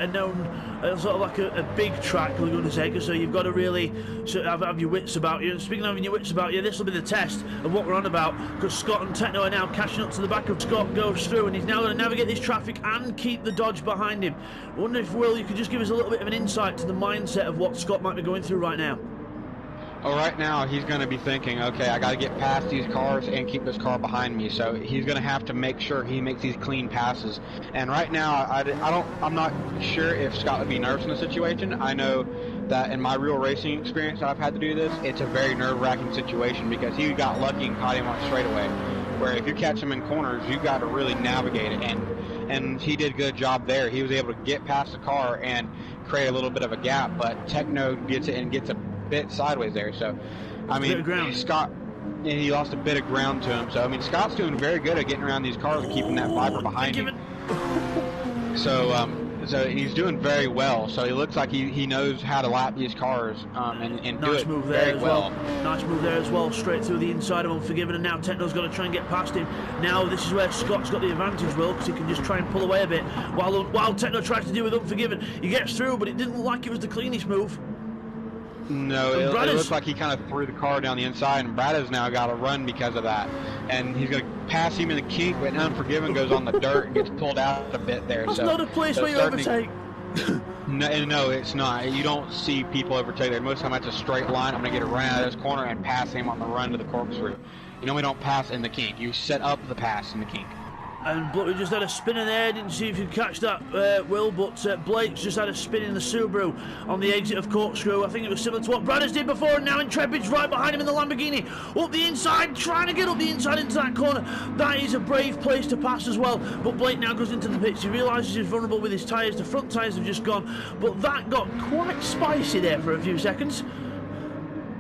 [SPEAKER 1] known sort of like a big track, Laguna Seca. So you've got to really sort of have your wits about you. And speaking of having your wits about you, this will be the test of what we're on about, because Scott and Techno are now catching up to the back of Scott. Goes through, and he's now going to navigate this traffic and keep the Dodge behind him. I wonder if, Will, you could just give us a little bit of an insight to the mindset of what Scott might be going through right now.
[SPEAKER 2] Well, right now he's going to be thinking, okay, I got to get past these cars and keep this car behind me. So he's going to have to make sure he makes these clean passes. And right now, I'm not sure if Scott would be nervous in the situation. I know that in my real racing experience that I've had to do this, it's a very nerve-wracking situation because he got lucky and caught him on straightaway. Where if you catch him in corners, you've got to really navigate it. And he did a good job there. He was able to get past the car and create a little bit of a gap, but Techno gets it and gets a bit sideways there. So, I mean, Scott, he lost a bit of ground to him. So, I mean, Scott's doing very good at getting around these cars and keeping that Viper behind him. So, So he's doing very well. So he looks like he knows how to lap these cars and do it very well.
[SPEAKER 1] Nice move there as well, straight through the inside of Unforgiven, and now Techno's got to try and get past him. Now this is where Scott's got the advantage, Will, because he can just try and pull away a bit while Techno tries to deal with Unforgiven. He gets through, but it didn't look like it was the cleanest move.
[SPEAKER 2] No, it looks like he kind of threw the car down the inside, and Brad has now got to run because of that. And he's going to pass him in the kink, but Unforgiven goes on the dirt and gets pulled out a bit there.
[SPEAKER 1] That's not a place where you overtake.
[SPEAKER 2] No, it's not. You don't see people overtake there. Most of the time, it's a straight line. I'm going to get a run out of this corner and pass him on the run to the corkscrew. You know, we don't pass in the kink. You set up the pass in the kink.
[SPEAKER 1] And we just had a spinner there. Didn't see if you could catch that, Will, but Blake's just had a spin in the Subaru on the exit of corkscrew. I think it was similar to what Bradders did before, and now Intrepid's right behind him in the Lamborghini. Up the inside, trying to get up the inside into that corner. That is a brave place to pass as well. But Blake now goes into the pits. He realises he's vulnerable with his tyres. The front tyres have just gone. But that got quite spicy there for a few seconds.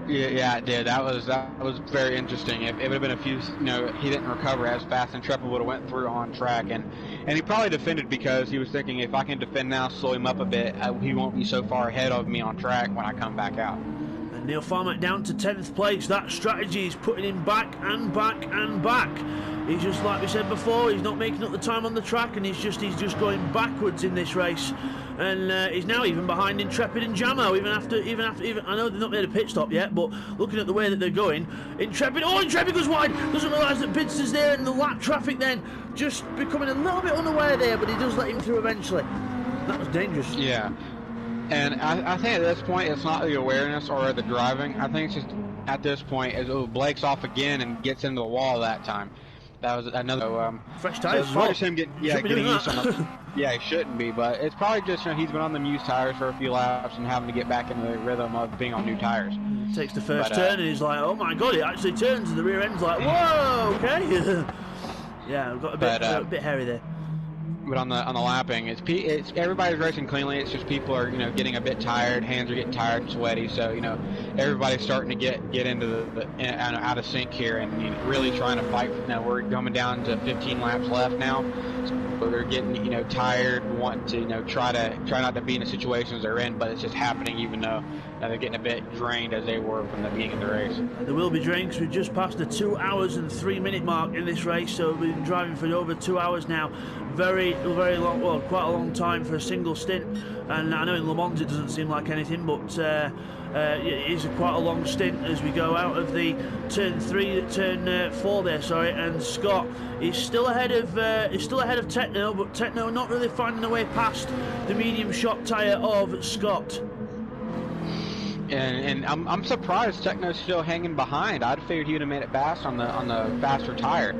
[SPEAKER 2] Yeah, it did. That was very interesting. It would have been a few, you know, he didn't recover as fast, and Intrepid would have went through on track, and he probably defended because he was thinking, if I can defend now, slow him up a bit, he won't be so far ahead of me on track when I come back out.
[SPEAKER 1] And Neil Farmack down to 10th place. That strategy is putting him back and back and back. He's just, like we said before, he's not making up the time on the track, and he's just going backwards in this race. And he's now even behind Intrepid and Jamo, even after I know they've not made a pit stop yet, but looking at the way that they're going, Intrepid goes wide, doesn't realise that Bidster's there, and the lap traffic then just becoming a little bit unaware there, but he does let him through eventually. That was dangerous.
[SPEAKER 2] Yeah, and I think at this point it's not the awareness or the driving. I think it's just at this point is Blake's off again and gets into the wall that time. That was another
[SPEAKER 1] fresh tires.
[SPEAKER 2] So it's him getting used on yeah, he shouldn't be, but it's probably just, you know, he's been on the used tires for a few laps and having to get back into the rhythm of being on new tires.
[SPEAKER 1] Takes the first turn and he's like, oh my god, it actually turns, and the rear end's like, whoa, okay. Yeah, we've got a bit hairy there.
[SPEAKER 2] But on the lapping, it's everybody's racing cleanly. It's just people are, you know, getting a bit tired. Hands are getting tired and sweaty. So, you know, everybody's starting to get into the out of sync here, and, you know, really trying to fight. Now we're coming down to 15 laps left now. So they're getting, you know, tired, wanting to, you know, try not to be in the situations they're in, but it's just happening, even though they're getting a bit drained as they were from the beginning of the race.
[SPEAKER 1] They will be drained because we've just passed the 2 hours and 3 minute mark in this race. So we've been driving for over 2 hours now. Very long, well, quite a long time for a single stint. And I know in Le Mans it doesn't seem like anything, but it is quite a long stint as we go out of the turn 4 there. Sorry, and Scott is still ahead of Techno, but Techno not really finding a way past the medium shot tyre of Scott.
[SPEAKER 2] And I'm surprised Techno's still hanging behind. I'd figured he would have made it fast on the faster tire.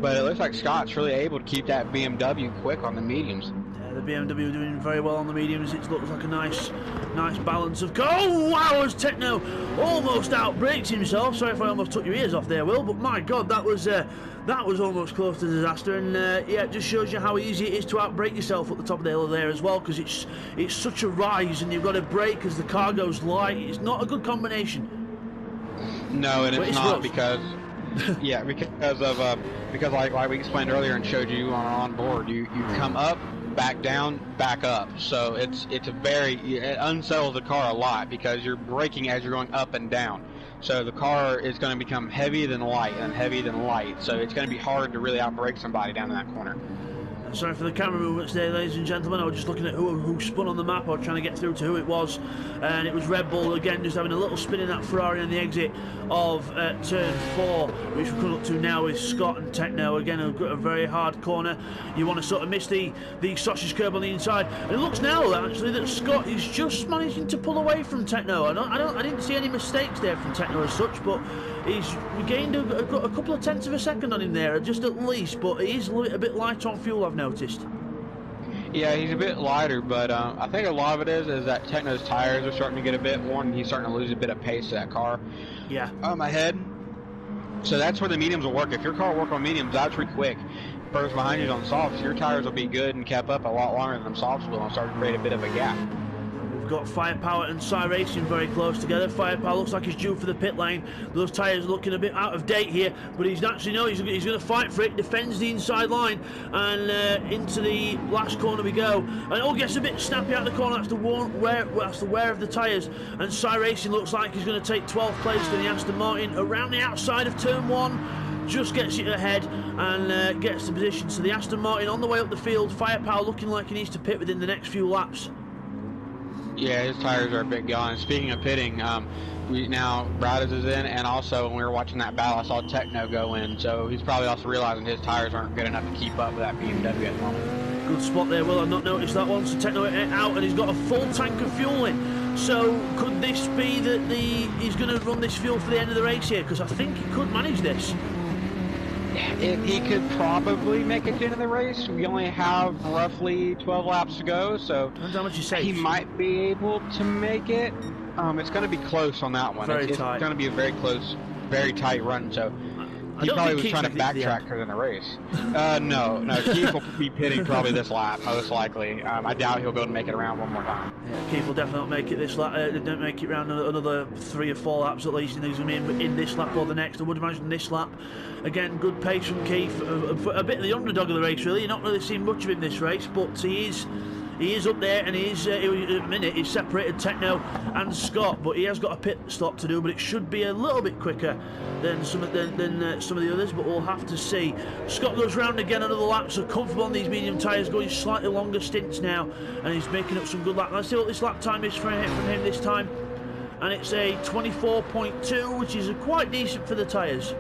[SPEAKER 2] But it looks like Scott's really able to keep that BMW quick on the mediums.
[SPEAKER 1] Yeah, the BMW doing very well on the mediums. It looks like a nice balance of... Oh, wow, as Techno almost outbrakes himself. Sorry if I almost took your ears off there, Will, but my God, that was almost close to disaster. And yeah, it just shows you how easy it is to outbrake yourself at the top of the hill there as well, because it's such a rise, and you've got to brake as the car goes light. It's not a good combination.
[SPEAKER 2] No, and it's not because... yeah, because like we explained earlier and showed you on board, you come up, back down, back up. So it unsettles the car a lot because you're braking as you're going up and down. So the car is going to become heavy then light and heavy then light. So it's going to be hard to really outbrake somebody down in that corner.
[SPEAKER 1] Sorry for the camera movements there, ladies and gentlemen. I was just looking at who spun on the map, or trying to get through to who it was, and it was Red Bull again, just having a little spin in that Ferrari on the exit of turn 4, which we're coming up to now with Scott and Techno. Again, a very hard corner. You want to sort of miss the sausage curb on the inside, and it looks now actually that Scott is just managing to pull away from Techno. I didn't see any mistakes there from Techno as such, but he's gained a couple of tenths of a second on him there, just at least. But he is a bit light on fuel, I've noticed.
[SPEAKER 2] Yeah, he's a bit lighter, but I think a lot of it is that Techno's tires are starting to get a bit worn, and he's starting to lose a bit of pace to that car.
[SPEAKER 1] Yeah.
[SPEAKER 2] Ahead. So that's where the mediums will work. If your car will work on mediums, that's pretty quick. Person behind you is on softs, your tires will be good and kept up a lot longer than them softs will, and start to create a bit of a gap.
[SPEAKER 1] got Firepower and Cy Racing very close together. Firepower looks like he's due for the pit lane. Those tyres looking a bit out of date here, but he's actually he's going to fight for it. Defends the inside line, and into the last corner we go. And gets a bit snappy out of the corner. That's the wear of the tyres. And Cy Racing looks like he's going to take 12th place to the Aston Martin around the outside of turn 1. Just gets it ahead and gets the position. So the Aston Martin on the way up the field. Firepower looking like he needs to pit within the next few laps.
[SPEAKER 2] Yeah, his tires are a bit gone. Speaking of pitting, Brothers is in, and also when we were watching that battle, I saw Techno go in. So he's probably also realizing his tires aren't good enough to keep up with that BMW at the moment.
[SPEAKER 1] Good spot there, Will. I've not noticed that one. So Techno out, and he's got a full tank of fuel in. So could this be that he's going to run this fuel for the end of the race here? Because I think he could manage this.
[SPEAKER 2] He could probably make it to the end of the race. We only have roughly 12 laps to go, so
[SPEAKER 1] depends how much you save.
[SPEAKER 2] He might be able to make it. It's going to be close on that one. It's going to be a very close, very tight run, so he probably was trying to backtrack for the race. No, Keith will be pitting probably this lap, most likely. I doubt he'll be able to make it around one more time.
[SPEAKER 1] Yeah, Keith will definitely not make it this lap. Don't make it around another 3 or 4 laps at least. And he's going to be in this lap or the next. I would imagine this lap. Again, good pace from Keith. A bit of the underdog of the race, really. You're not really seeing much of him this race, but he is up there, and at the minute he's separated Techno and Scott, but he has got a pit stop to do, but it should be a little bit quicker than some of the others, but we'll have to see. Scott goes round again another lap, so comfortable on these medium tyres, going slightly longer stints now, and he's making up some good laps. Let's see what this lap time is from him this time, and it's a 24.2, which is quite decent for the tyres.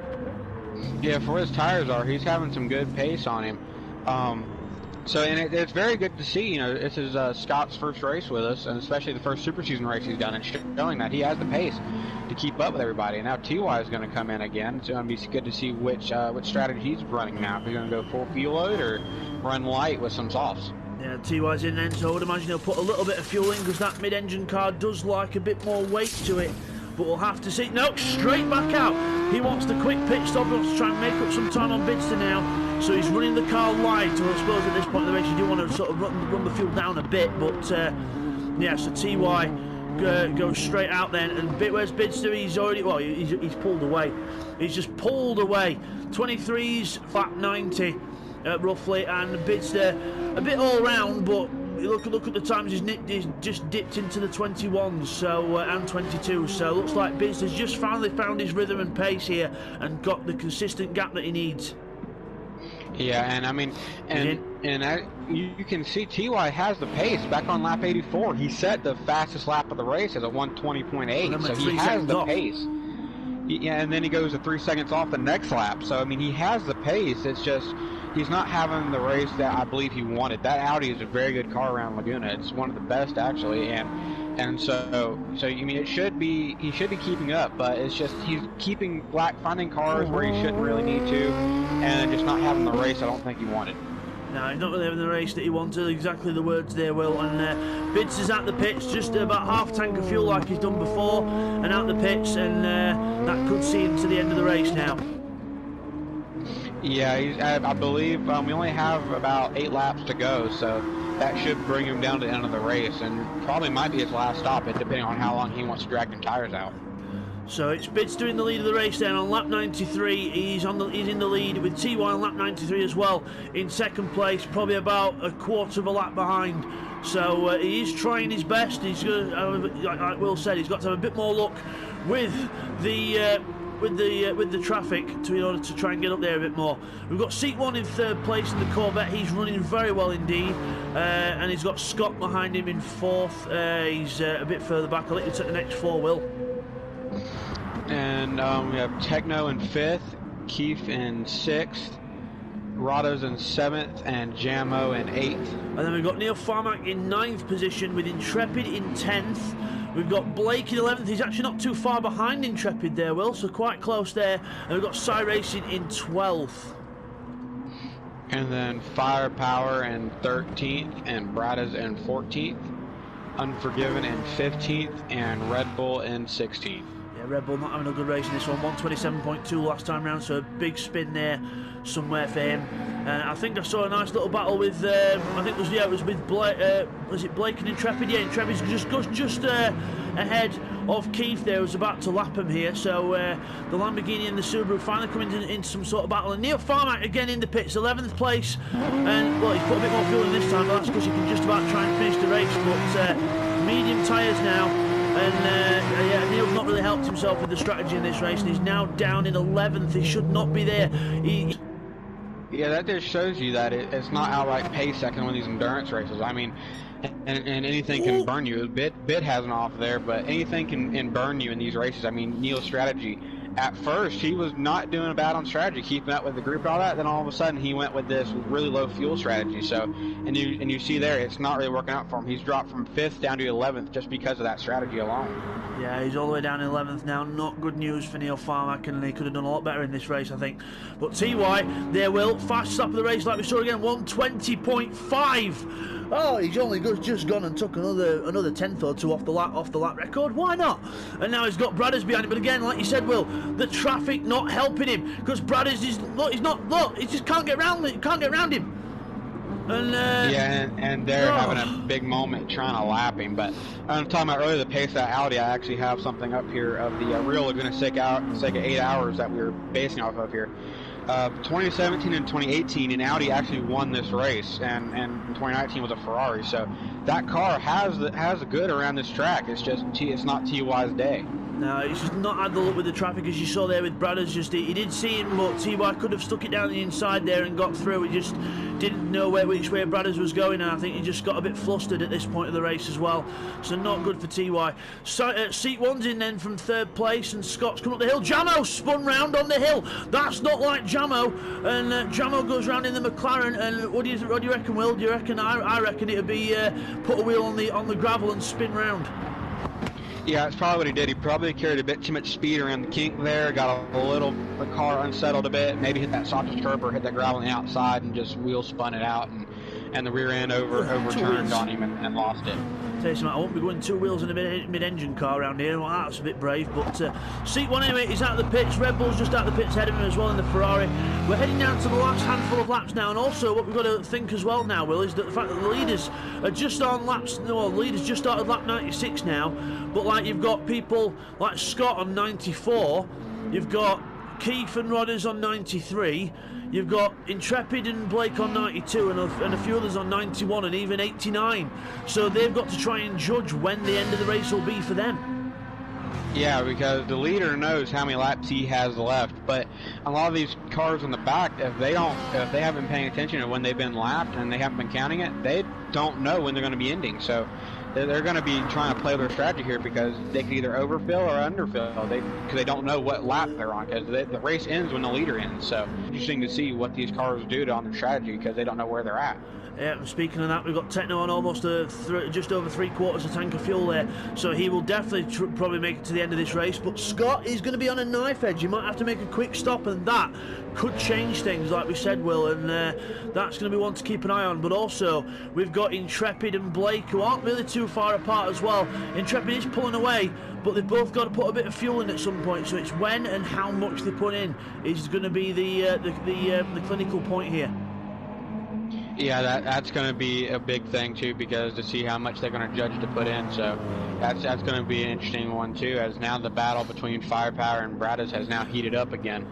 [SPEAKER 2] Yeah, for what his tires are, he's having some good pace on him. And it's very good to see. This is Scott's first race with us, and especially the first Super Season race he's done, and showing that he has the pace to keep up with everybody. And now TY is going to come in again. It's going to be good to see which strategy he's running now. If he's going to go full fuel load or run light with some softs. Yeah,
[SPEAKER 1] TY's in then, so I would imagine he'll put a little bit of fuel in, because that mid-engine car does like a bit more weight to it. But we'll have to see. No, straight back out. He wants the quick pit stop. He wants to try and make up some time on Bidster now. So he's running the car light. So I suppose at this point in the race you do want to sort of run the fuel down a bit. But yeah, so TY goes straight out then. And where's Bidster? He's already, well, he's pulled away. He's just pulled away. 23's flat 90 roughly. And Bidster a bit all round, but look at the times he's just dipped into the 21s, so and 22. So looks like Bidster's just finally found his rhythm and pace here and got the consistent gap that he needs.
[SPEAKER 2] Yeah, and I mean, you can see TY has the pace. Back on lap 84, he set the fastest lap of the race at a 120.8, so he has the pace. Yeah, and then he goes to 3 seconds off the next lap. So I mean, he has the pace. It's just he's not having the race that I believe he wanted. That Audi is a very good car around Laguna. It's one of the best actually, and so I mean he should be keeping up, but it's just he's finding cars where he shouldn't really need to, and just not having the race I don't think he wanted.
[SPEAKER 1] No, he's not really having the race that he wanted. Exactly the words there, Will. And Bidster's at the pits, just about half tank of fuel like he's done before, and out the pits, and that could see him to the end of the race now.
[SPEAKER 2] Yeah, I believe we only have about 8 laps to go, so that should bring him down to the end of the race, and probably might be his last stop, depending on how long he wants to drag the tires out.
[SPEAKER 1] So it's Bidster in the lead of the race then on lap 93. He's in the lead with TY on lap 93 as well. In second place, probably about a quarter of a lap behind. So he is trying his best. He's going to, like Will said, he's got to have a bit more luck with the traffic in order to try and get up there a bit more. We've got seat 1 in third place in the Corvette. He's running very well indeed, and he's got Scott behind him in fourth. He's a bit further back. I'll let you take the next 4, Will.
[SPEAKER 2] And we have Techno in 5th, Keith in 6th, Rados in 7th, and Jamo in 8th.
[SPEAKER 1] And then we've got Neil Farmack in 9th position with Intrepid in 10th. We've got Blake in 11th. He's actually not too far behind Intrepid there, Will, so quite close there. And we've got Cy Racing in 12th.
[SPEAKER 2] And then Firepower in 13th, and Bradas in 14th. Unforgiven in 15th, and Red Bull in 16th.
[SPEAKER 1] Yeah, Red Bull not having a good race in this one. 127.2 last time round, so a big spin there somewhere for him. I think I saw a nice little battle with, I think it was with Blake, was it Blake and Intrepid? Yeah, Intrepid's just ahead of Keith there, was about to lap him here. So the Lamborghini and the Subaru finally coming into some sort of battle. And Neil Farmack again in the pits, 11th place. And, well, he's put a bit more fuel in this time, but that's because he can just about try and finish the race. But medium tyres now. And yeah, Neil's not really helped himself with the strategy in this race, and he's now down in 11th. He should not be there.
[SPEAKER 2] Yeah, that just shows you that it's not outright pace second in one of these endurance races. I mean, and anything can burn you. Bit has an off there, but anything can burn you in these races. I mean, Neil's strategy. At first, he was not doing bad on strategy, keeping up with the group and all that. Then all of a sudden, he went with this really low fuel strategy. So, and you see there, it's not really working out for him. He's dropped from 5th down to 11th just because of that strategy alone.
[SPEAKER 1] Yeah, he's all the way down in 11th now. Not good news for Neil Farmack, and he could have done a lot better in this race, I think. But TY, there will fast stop of the race like we saw again, 120.5. Oh, he's only just gone and took another tenth or two off the lap record. Why not? And now he's got Bradders behind him. But again, like you said, Will, the traffic not helping him because Bradders is he just can't get around it. Can't get around him. And
[SPEAKER 2] yeah, and they're having a big moment trying to lap him. But I'm talking about earlier the pace of that Audi. I actually have something up here of the real Laguna Seca 8 hours that we were basing off of here. 2017 and 2018, and Audi actually won this race, and 2019 was a Ferrari. So that car has the good around this track. It's just it's not TY's day.
[SPEAKER 1] No, he's just not had the luck with the traffic, as you saw there with Bradders. He did see him, but TY could have stuck it down the inside there and got through. He just didn't know which way Bradders was going, and I think he just got a bit flustered at this point of the race as well. So not good for TY. So, seat 1's in then from 3rd place, and Scott's come up the hill. Jamo spun round on the hill. That's not like Jamo, and Jamo goes round in the McLaren. And what do you reckon, Will? Do you reckon? I reckon it'd be put a wheel on the gravel and spin round.
[SPEAKER 2] Yeah, that's probably what he did. He probably carried a bit too much speed around the kink there, got the car unsettled a bit, maybe hit that softest curb or hit that gravel on the outside and just wheel spun it out, and the rear end overturned on him and lost it.
[SPEAKER 1] Tell you something, I won't be going 2 wheels in a mid-engine car around here. Well, that's a bit brave, but seat 1 anyway, he's out of the pits. Red Bull's just out of the pits ahead of him as well in the Ferrari. We're heading down to the last handful of laps now, and also what we've got to think as well now, Will, is that the fact that the leaders are just on laps, well, the leaders just started lap 96 now, but like you've got people like Scott on 94, you've got Keith and Rodders on 93, you've got Intrepid and Blake on 92 and a few others on 91 and even 89. So they've got to try and judge when the end of the race will be for them.
[SPEAKER 2] Yeah, because the leader knows how many laps he has left, but a lot of these cars in the back, if they haven't been paying attention to when they've been lapped and they haven't been counting it, they don't know when they're going to be ending. So they're going to be trying to play their strategy here because they can either overfill or underfill. Because they don't know what lap they're on, because the race ends when the leader ends. So interesting to see what these cars do on their strategy because they don't know where they're at.
[SPEAKER 1] Yeah, speaking of that, we've got Techno on almost just over 3/4 of tank of fuel there, so he will definitely probably make it to the end of this race. But Scott is going to be on a knife edge. You might have to make a quick stop, and that could change things, like we said, Will, and that's going to be one to keep an eye on. But also, we've got Intrepid and Blake, who aren't really too far apart as well. Intrepid is pulling away, but they've both got to put a bit of fuel in at some point, so it's when and how much they put in is going to be the clinical point here.
[SPEAKER 2] Yeah, that's going to be a big thing too, because to see how much they're going to judge to put in. So that's going to be an interesting one too, as now the battle between Firepower and Bradders has now heated up again.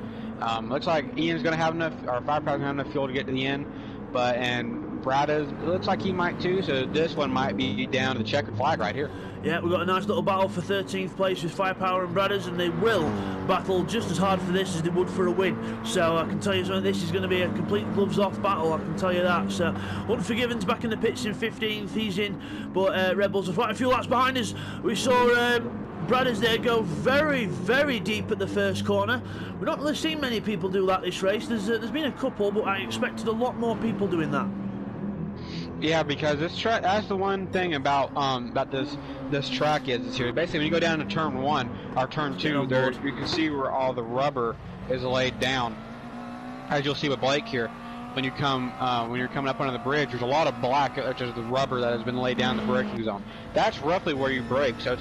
[SPEAKER 2] Looks like Ian's going to have enough, or Firepower's going to have enough fuel to get to the end, and Bradders looks like he might too. So this one might be down to the checkered flag right here.
[SPEAKER 1] Yeah, we've got a nice little battle for 13th place with Firepower and Bradders, and they will battle just as hard for this as they would for a win. So I can tell you something, this is going to be a complete gloves-off battle, I can tell you that. So Unforgiven's back in the pits in 15th, he's in, but Red Bulls are quite a few laps behind us. We saw Bradders there go very, very deep at the first corner. We've not really seen many people do that this race. There's been a couple, but I expected a lot more people doing that.
[SPEAKER 2] Yeah, because this track, that's the one thing about this track is here. Basically, when you go down to turn 1 or turn 2, there you can see where all the rubber is laid down. As you'll see with Blake here, when you're coming up under the bridge, there's a lot of black, which is the rubber that has been laid down the braking zone. That's roughly where you brake. So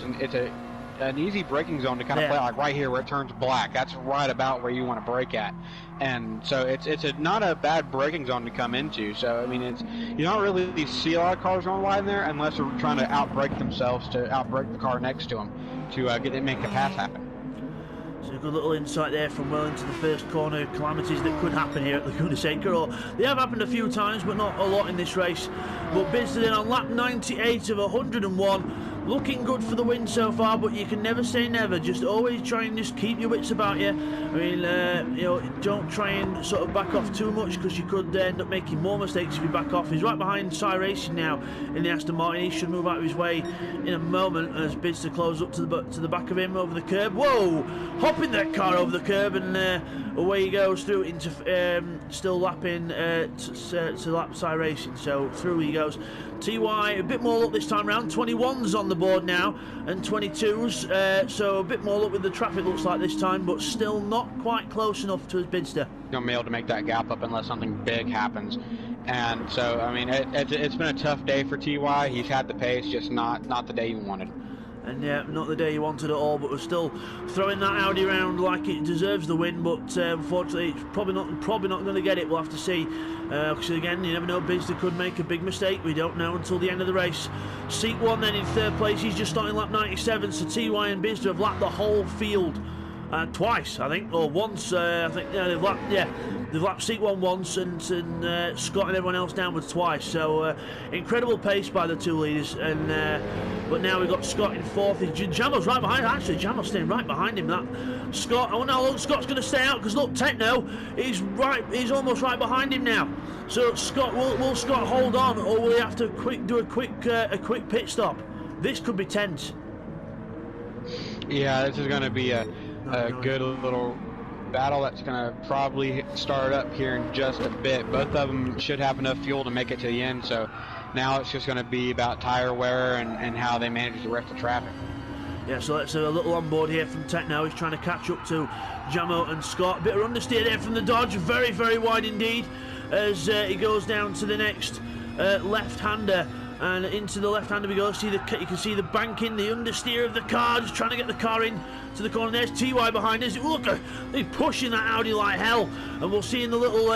[SPEAKER 2] an easy braking zone to kind of play, like right here where it turns black. That's right about where you want to brake at. And so it's not a bad braking zone to come into. So I mean, you don't really see a lot of cars going wide in there unless they're trying to outbrake themselves to outbrake the car next to them to make the pass happen.
[SPEAKER 1] So a good little insight there from well into the first corner. Calamities that could happen here at Laguna Seca, or they have happened a few times, but not a lot in this race. But Bidston in on lap 98 of 101. Looking good for the win so far, but you can never say never. Just always try and just keep your wits about you. I mean, you know, don't try and sort of back off too much, because you could end up making more mistakes if you back off. He's right behind Cy Racing now in the Aston Martin. He should move out of his way in a moment as Bidston close up to the back of him over the curb. Whoa! Hopping that car over the curb, and away he goes through into still lapping to lap Cy Racing. So through he goes. TY a bit more luck this time round. 21s on the board now and 22s, so a bit more luck with the traffic looks like this time, but still not quite close enough to his Bidster.
[SPEAKER 2] Don't be able to make that gap up unless something big happens. And so I mean, it's been a tough day for TY. He's had the pace, just not the day he wanted.
[SPEAKER 1] And yeah, not the day he wanted at all, but we're still throwing that Audi around like it deserves the win, but unfortunately it's probably not going to get it. We'll have to see, because again, you never know, Bidster could make a big mistake. We don't know until the end of the race. Seat 1 then in third place, he's just starting lap 97, so TY and Bidster have lapped the whole field twice, I think, or once. I think they've lapped seat 1 once, and Scott and everyone else downwards twice. So incredible pace by the two leaders, and but now we've got Scott in fourth. Jamo's right behind. Actually, Jamo's staying right behind him. That Scott. I wonder how long Scott's going to stay out, because look, Techno is right. He's almost right behind him now. So Scott, will Scott hold on, or will he have to do a quick pit stop? This could be tense.
[SPEAKER 2] Yeah, this is going to be a good little battle that's going to probably start up here in just a bit. Both of them should have enough fuel to make it to the end, so now it's just going to be about tire wear and how they manage the rest of the traffic.
[SPEAKER 1] Yeah, so let's have a little on board here from Techno. He's trying to catch up to Jamo and Scott. Bit of understeer there from the Dodge, very, very wide indeed, as he goes down to the next left-hander. And into the left-hander we go. You can see the banking, the understeer of the car, just trying to get the car in to the corner. There's TY behind us. Look, they're pushing that Audi like hell. And we'll see in the little,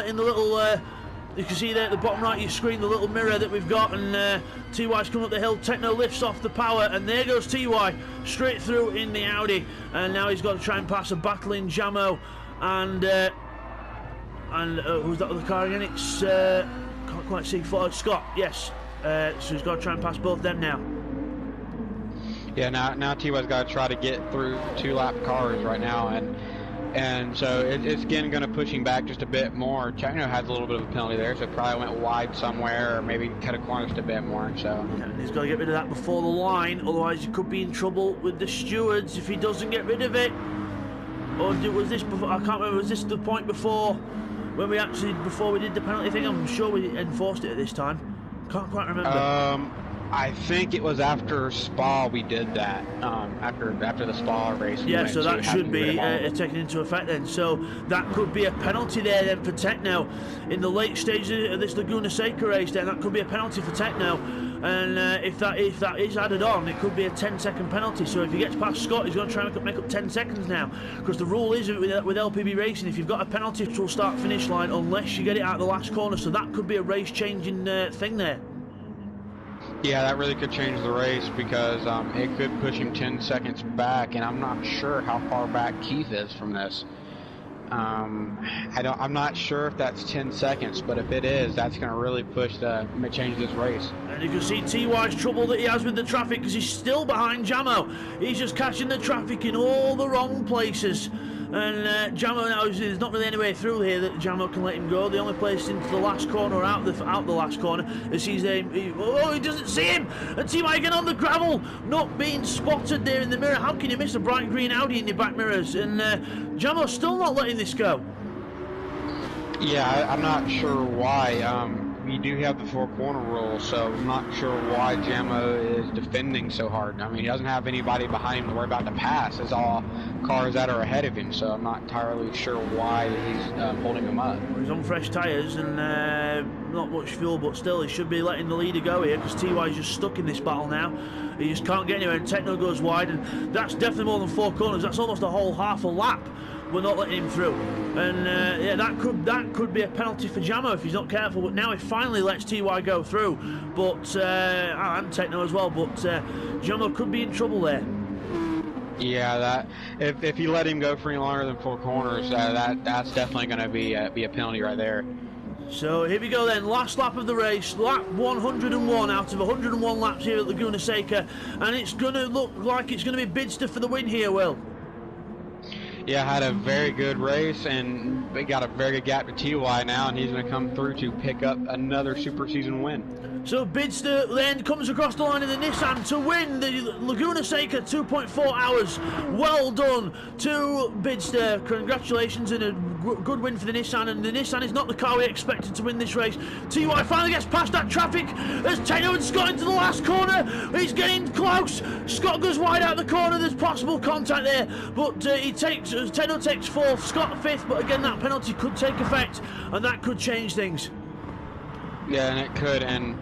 [SPEAKER 1] you can see there at the bottom right of your screen, the little mirror that we've got. And TY's coming up the hill. Techno lifts off the power, and there goes TY straight through in the Audi. And now he's got to try and pass a battling Jamo. And who's that other car again? It's can't quite see. Scott. Yes. So he's got to try and pass both them now.
[SPEAKER 2] Yeah, now TY's got to try to get through 2-lap cars right now, and so it's again going to push him back just a bit more. Techno has a little bit of a penalty there, so probably went wide somewhere, or maybe cut a corner just a bit more. So
[SPEAKER 1] yeah, he's got to get rid of that before the line, otherwise he could be in trouble with the stewards if he doesn't get rid of it. Or was this before? I can't remember. Was this the point before when before we did the penalty thing? I'm sure we enforced it at this time. Can't quite remember.
[SPEAKER 2] I think it was after Spa we did that. After the Spa race.
[SPEAKER 1] Yeah, so that should be taken into effect then. So that could be a penalty there then for Techno in the late stages of this Laguna Seca race. Then that could be a penalty for Techno, and if that is added on, it could be a 10-second penalty. So if he gets past Scott, he's going to try and make up 10 seconds now, because the rule is with LPB Racing, if you've got a penalty, it will start finish line unless you get it out of the last corner. So that could be a race-changing thing there.
[SPEAKER 2] Yeah, that really could change the race, because it could push him 10 seconds back, and I'm not sure how far back Keith is from this. I'm not sure if that's 10 seconds, but if it is, that's going to really change this race. And
[SPEAKER 1] you can see TY's trouble that he has with the traffic, because he's still behind Jamo. He's just catching the traffic in all the wrong places. And Jamo now, there's not really any way through here that Jamo can let him go. The only place into the last corner, or out the last corner, is he doesn't see him. And TY again on the gravel, not being spotted there in the mirror. How can you miss a bright green Audi in your back mirrors? And Jamo's still not letting this go.
[SPEAKER 2] Yeah, I'm not sure why. we do have the four-corner rule, so I'm not sure why Jamo is defending so hard. I mean, he doesn't have anybody behind him to worry about the pass. It's all cars that are ahead of him, so I'm not entirely sure why he's holding him up.
[SPEAKER 1] Well, he's on fresh tyres and not much fuel, but still he should be letting the leader go here, because TY is just stuck in this battle now. He just can't get anywhere, and Techno goes wide, and that's definitely more than 4 corners. That's almost a whole half a lap. We're not letting him through, and yeah, that could be a penalty for Jamo if he's not careful. But now he finally lets TY go through, but and Techno as well. But Jamo could be in trouble there.
[SPEAKER 2] Yeah, that if you let him go for any longer than 4 corners, that's definitely going to be a penalty right there.
[SPEAKER 1] So here we go then, last lap of the race, lap 101 out of 101 laps here at Laguna Seca, and it's going to look like it's going to be Bidster for the win here, Will.
[SPEAKER 2] Yeah, had a very good race, and we got a very good gap to TY now, and he's going to come through to pick up another super season win.
[SPEAKER 1] So Bidster then comes across the line in the Nissan to win the Laguna Seca 2.4 hours. Well done to Bidster. Congratulations, and a good win for the Nissan. And the Nissan is not the car we expected to win this race. TY finally gets past that traffic as Techno and Scott into the last corner. He's getting close. Scott goes wide out the corner. There's possible contact there, but Techno takes 4th, Scott 5th. But again, that penalty could take effect, and that could change things.
[SPEAKER 2] Yeah, and it could, and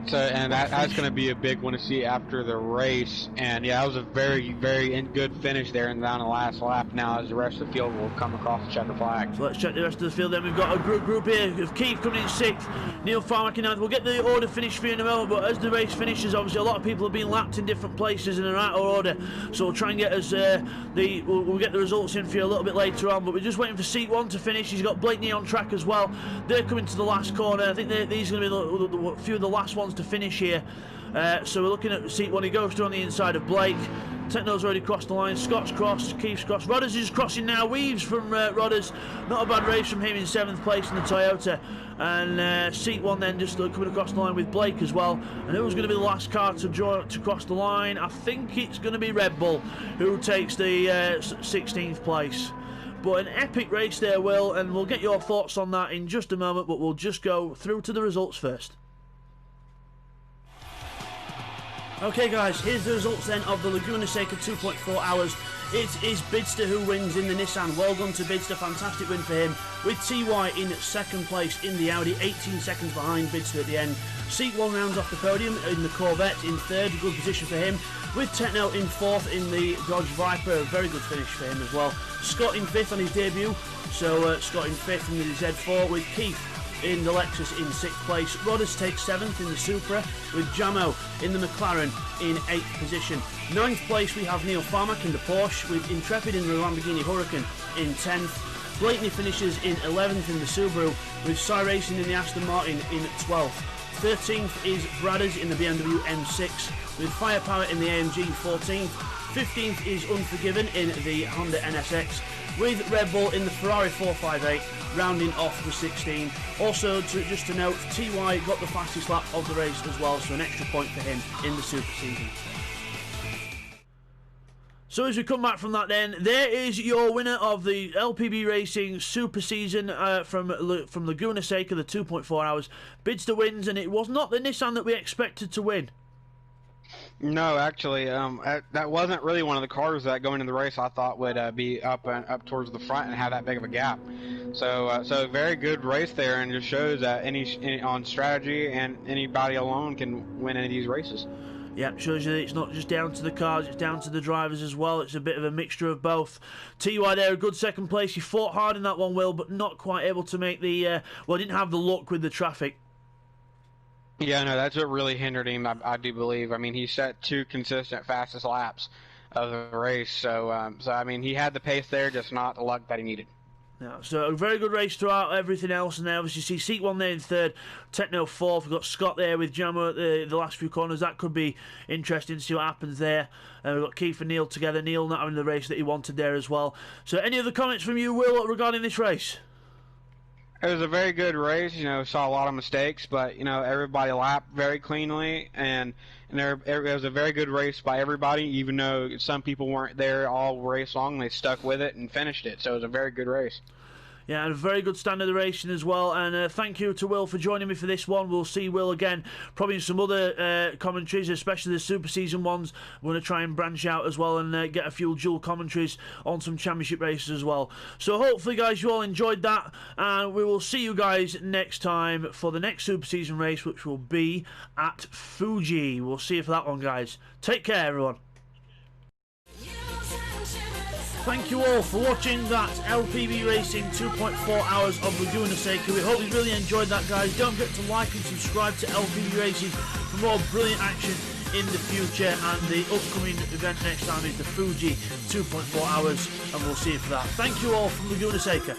[SPEAKER 2] that's going to be a big one to see after the race. And yeah, that was a very, very good finish there and down the last lap. Now, as the rest of the field will come across the checker flag.
[SPEAKER 1] So let's check the rest of the field. Then we've got a group here of Keith coming in 6th, Neil Farmack in 9th. We'll get the order finished for you in a moment, but as the race finishes, obviously a lot of people have been lapped in different places in the right order. So we'll try and get us we'll get the results in for you a little bit later on. But we're just waiting for seat 1 to finish. He's got Blakeney on track as well. They're coming to the last corner. I think these are going to be a few of the last ones to finish here. So we're looking at seat 1. He goes through on the inside of Blake. Techno's already crossed the line. Scott's crossed. Keith's crossed. Rodders is crossing now. Weaves from Rodders. Not a bad race from him in 7th place in the Toyota. And seat 1 then just coming across the line with Blake as well. And who's going to be the last car to cross the line? I think it's going to be Red Bull who takes the 16th place. But an epic race there, Will, and we'll get your thoughts on that in just a moment, but we'll just go through to the results first. Okay guys, here's the results then of the Laguna Seca 2.4 hours. It is Bidster who wins in the Nissan. Well done to Bidster, fantastic win for him. With TY in 2nd place in the Audi, 18 seconds behind Bidster at the end. Seat 1 rounds off the podium in the Corvette in 3rd, good position for him. With Techno in 4th in the Dodge Viper, a very good finish for him as well. Scott in 5th on his debut, so Scott in 5th in the Z4 with Keith in the Lexus in 6th place. Rodders takes 7th in the Supra, with Jamo in the McLaren in 8th position. 9th place we have Neil Farmack in the Porsche, with Intrepid in the Lamborghini Huracan in 10th. Blakeney finishes in 11th in the Subaru, with Cy Racing in the Aston Martin in 12th. 13th is Bradders in the BMW M6, with Firepower in the AMG 14th. 15th is Unforgiven in the Honda NSX, with Red Bull in the Ferrari 458, rounding off the 16. Also, just to note, TY got the fastest lap of the race as well, so an extra point for him in the Super Season. So as we come back from that then, there is your winner of the LPB Racing Super Season from Laguna Seca, the 2.4 hours. Bidster wins, and it was not the Nissan that we expected to win.
[SPEAKER 2] No, actually, that wasn't really one of the cars that going into the race I thought would be up towards the front and have that big of a gap. So very good race there, and just shows that any on strategy and anybody alone can win any of these races.
[SPEAKER 1] Yeah, shows you that it's not just down to the cars, it's down to the drivers as well. It's a bit of a mixture of both. TY there, a good 2nd place. He fought hard in that one, Will, but not quite able to make the... well, didn't have the luck with the traffic.
[SPEAKER 2] Yeah, no, that's what really hindered him, I do believe. I mean, he set 2 consistent fastest laps of the race. So I mean, he had the pace there, just not the luck that he needed.
[SPEAKER 1] Yeah, so a very good race throughout everything else, and then obviously you see seat 1 there in 3rd, Techno 4th. We've got Scott there with Jamo at the last few corners. That could be interesting to see what happens there. We've got Keith and Neil together. Neil not having the race that he wanted there as well. So any other comments from you, Will, regarding this race?
[SPEAKER 2] It was a very good race. Saw a lot of mistakes, but everybody lapped very cleanly, and it was a very good race by everybody. Even though some people weren't there all race long, they stuck with it and finished it. So it was a very good race.
[SPEAKER 1] Yeah, and a very good stand of the racing as well. And thank you to Will for joining me for this one. We'll see Will again, probably in some other commentaries, especially the Super Season ones. We're going to try and branch out as well and get a few dual commentaries on some championship races as well. So hopefully, guys, you all enjoyed that. And we will see you guys next time for the next Super Season race, which will be at Fuji. We'll see you for that one, guys. Take care, everyone. Thank you all for watching that LPB Racing 2.4 hours of Laguna Seca. We hope you really enjoyed that, guys. Don't forget to like and subscribe to LPB Racing for more brilliant action in the future. And the upcoming event next time is the Fuji 2.4 hours, and we'll see you for that. Thank you all from Laguna Seca.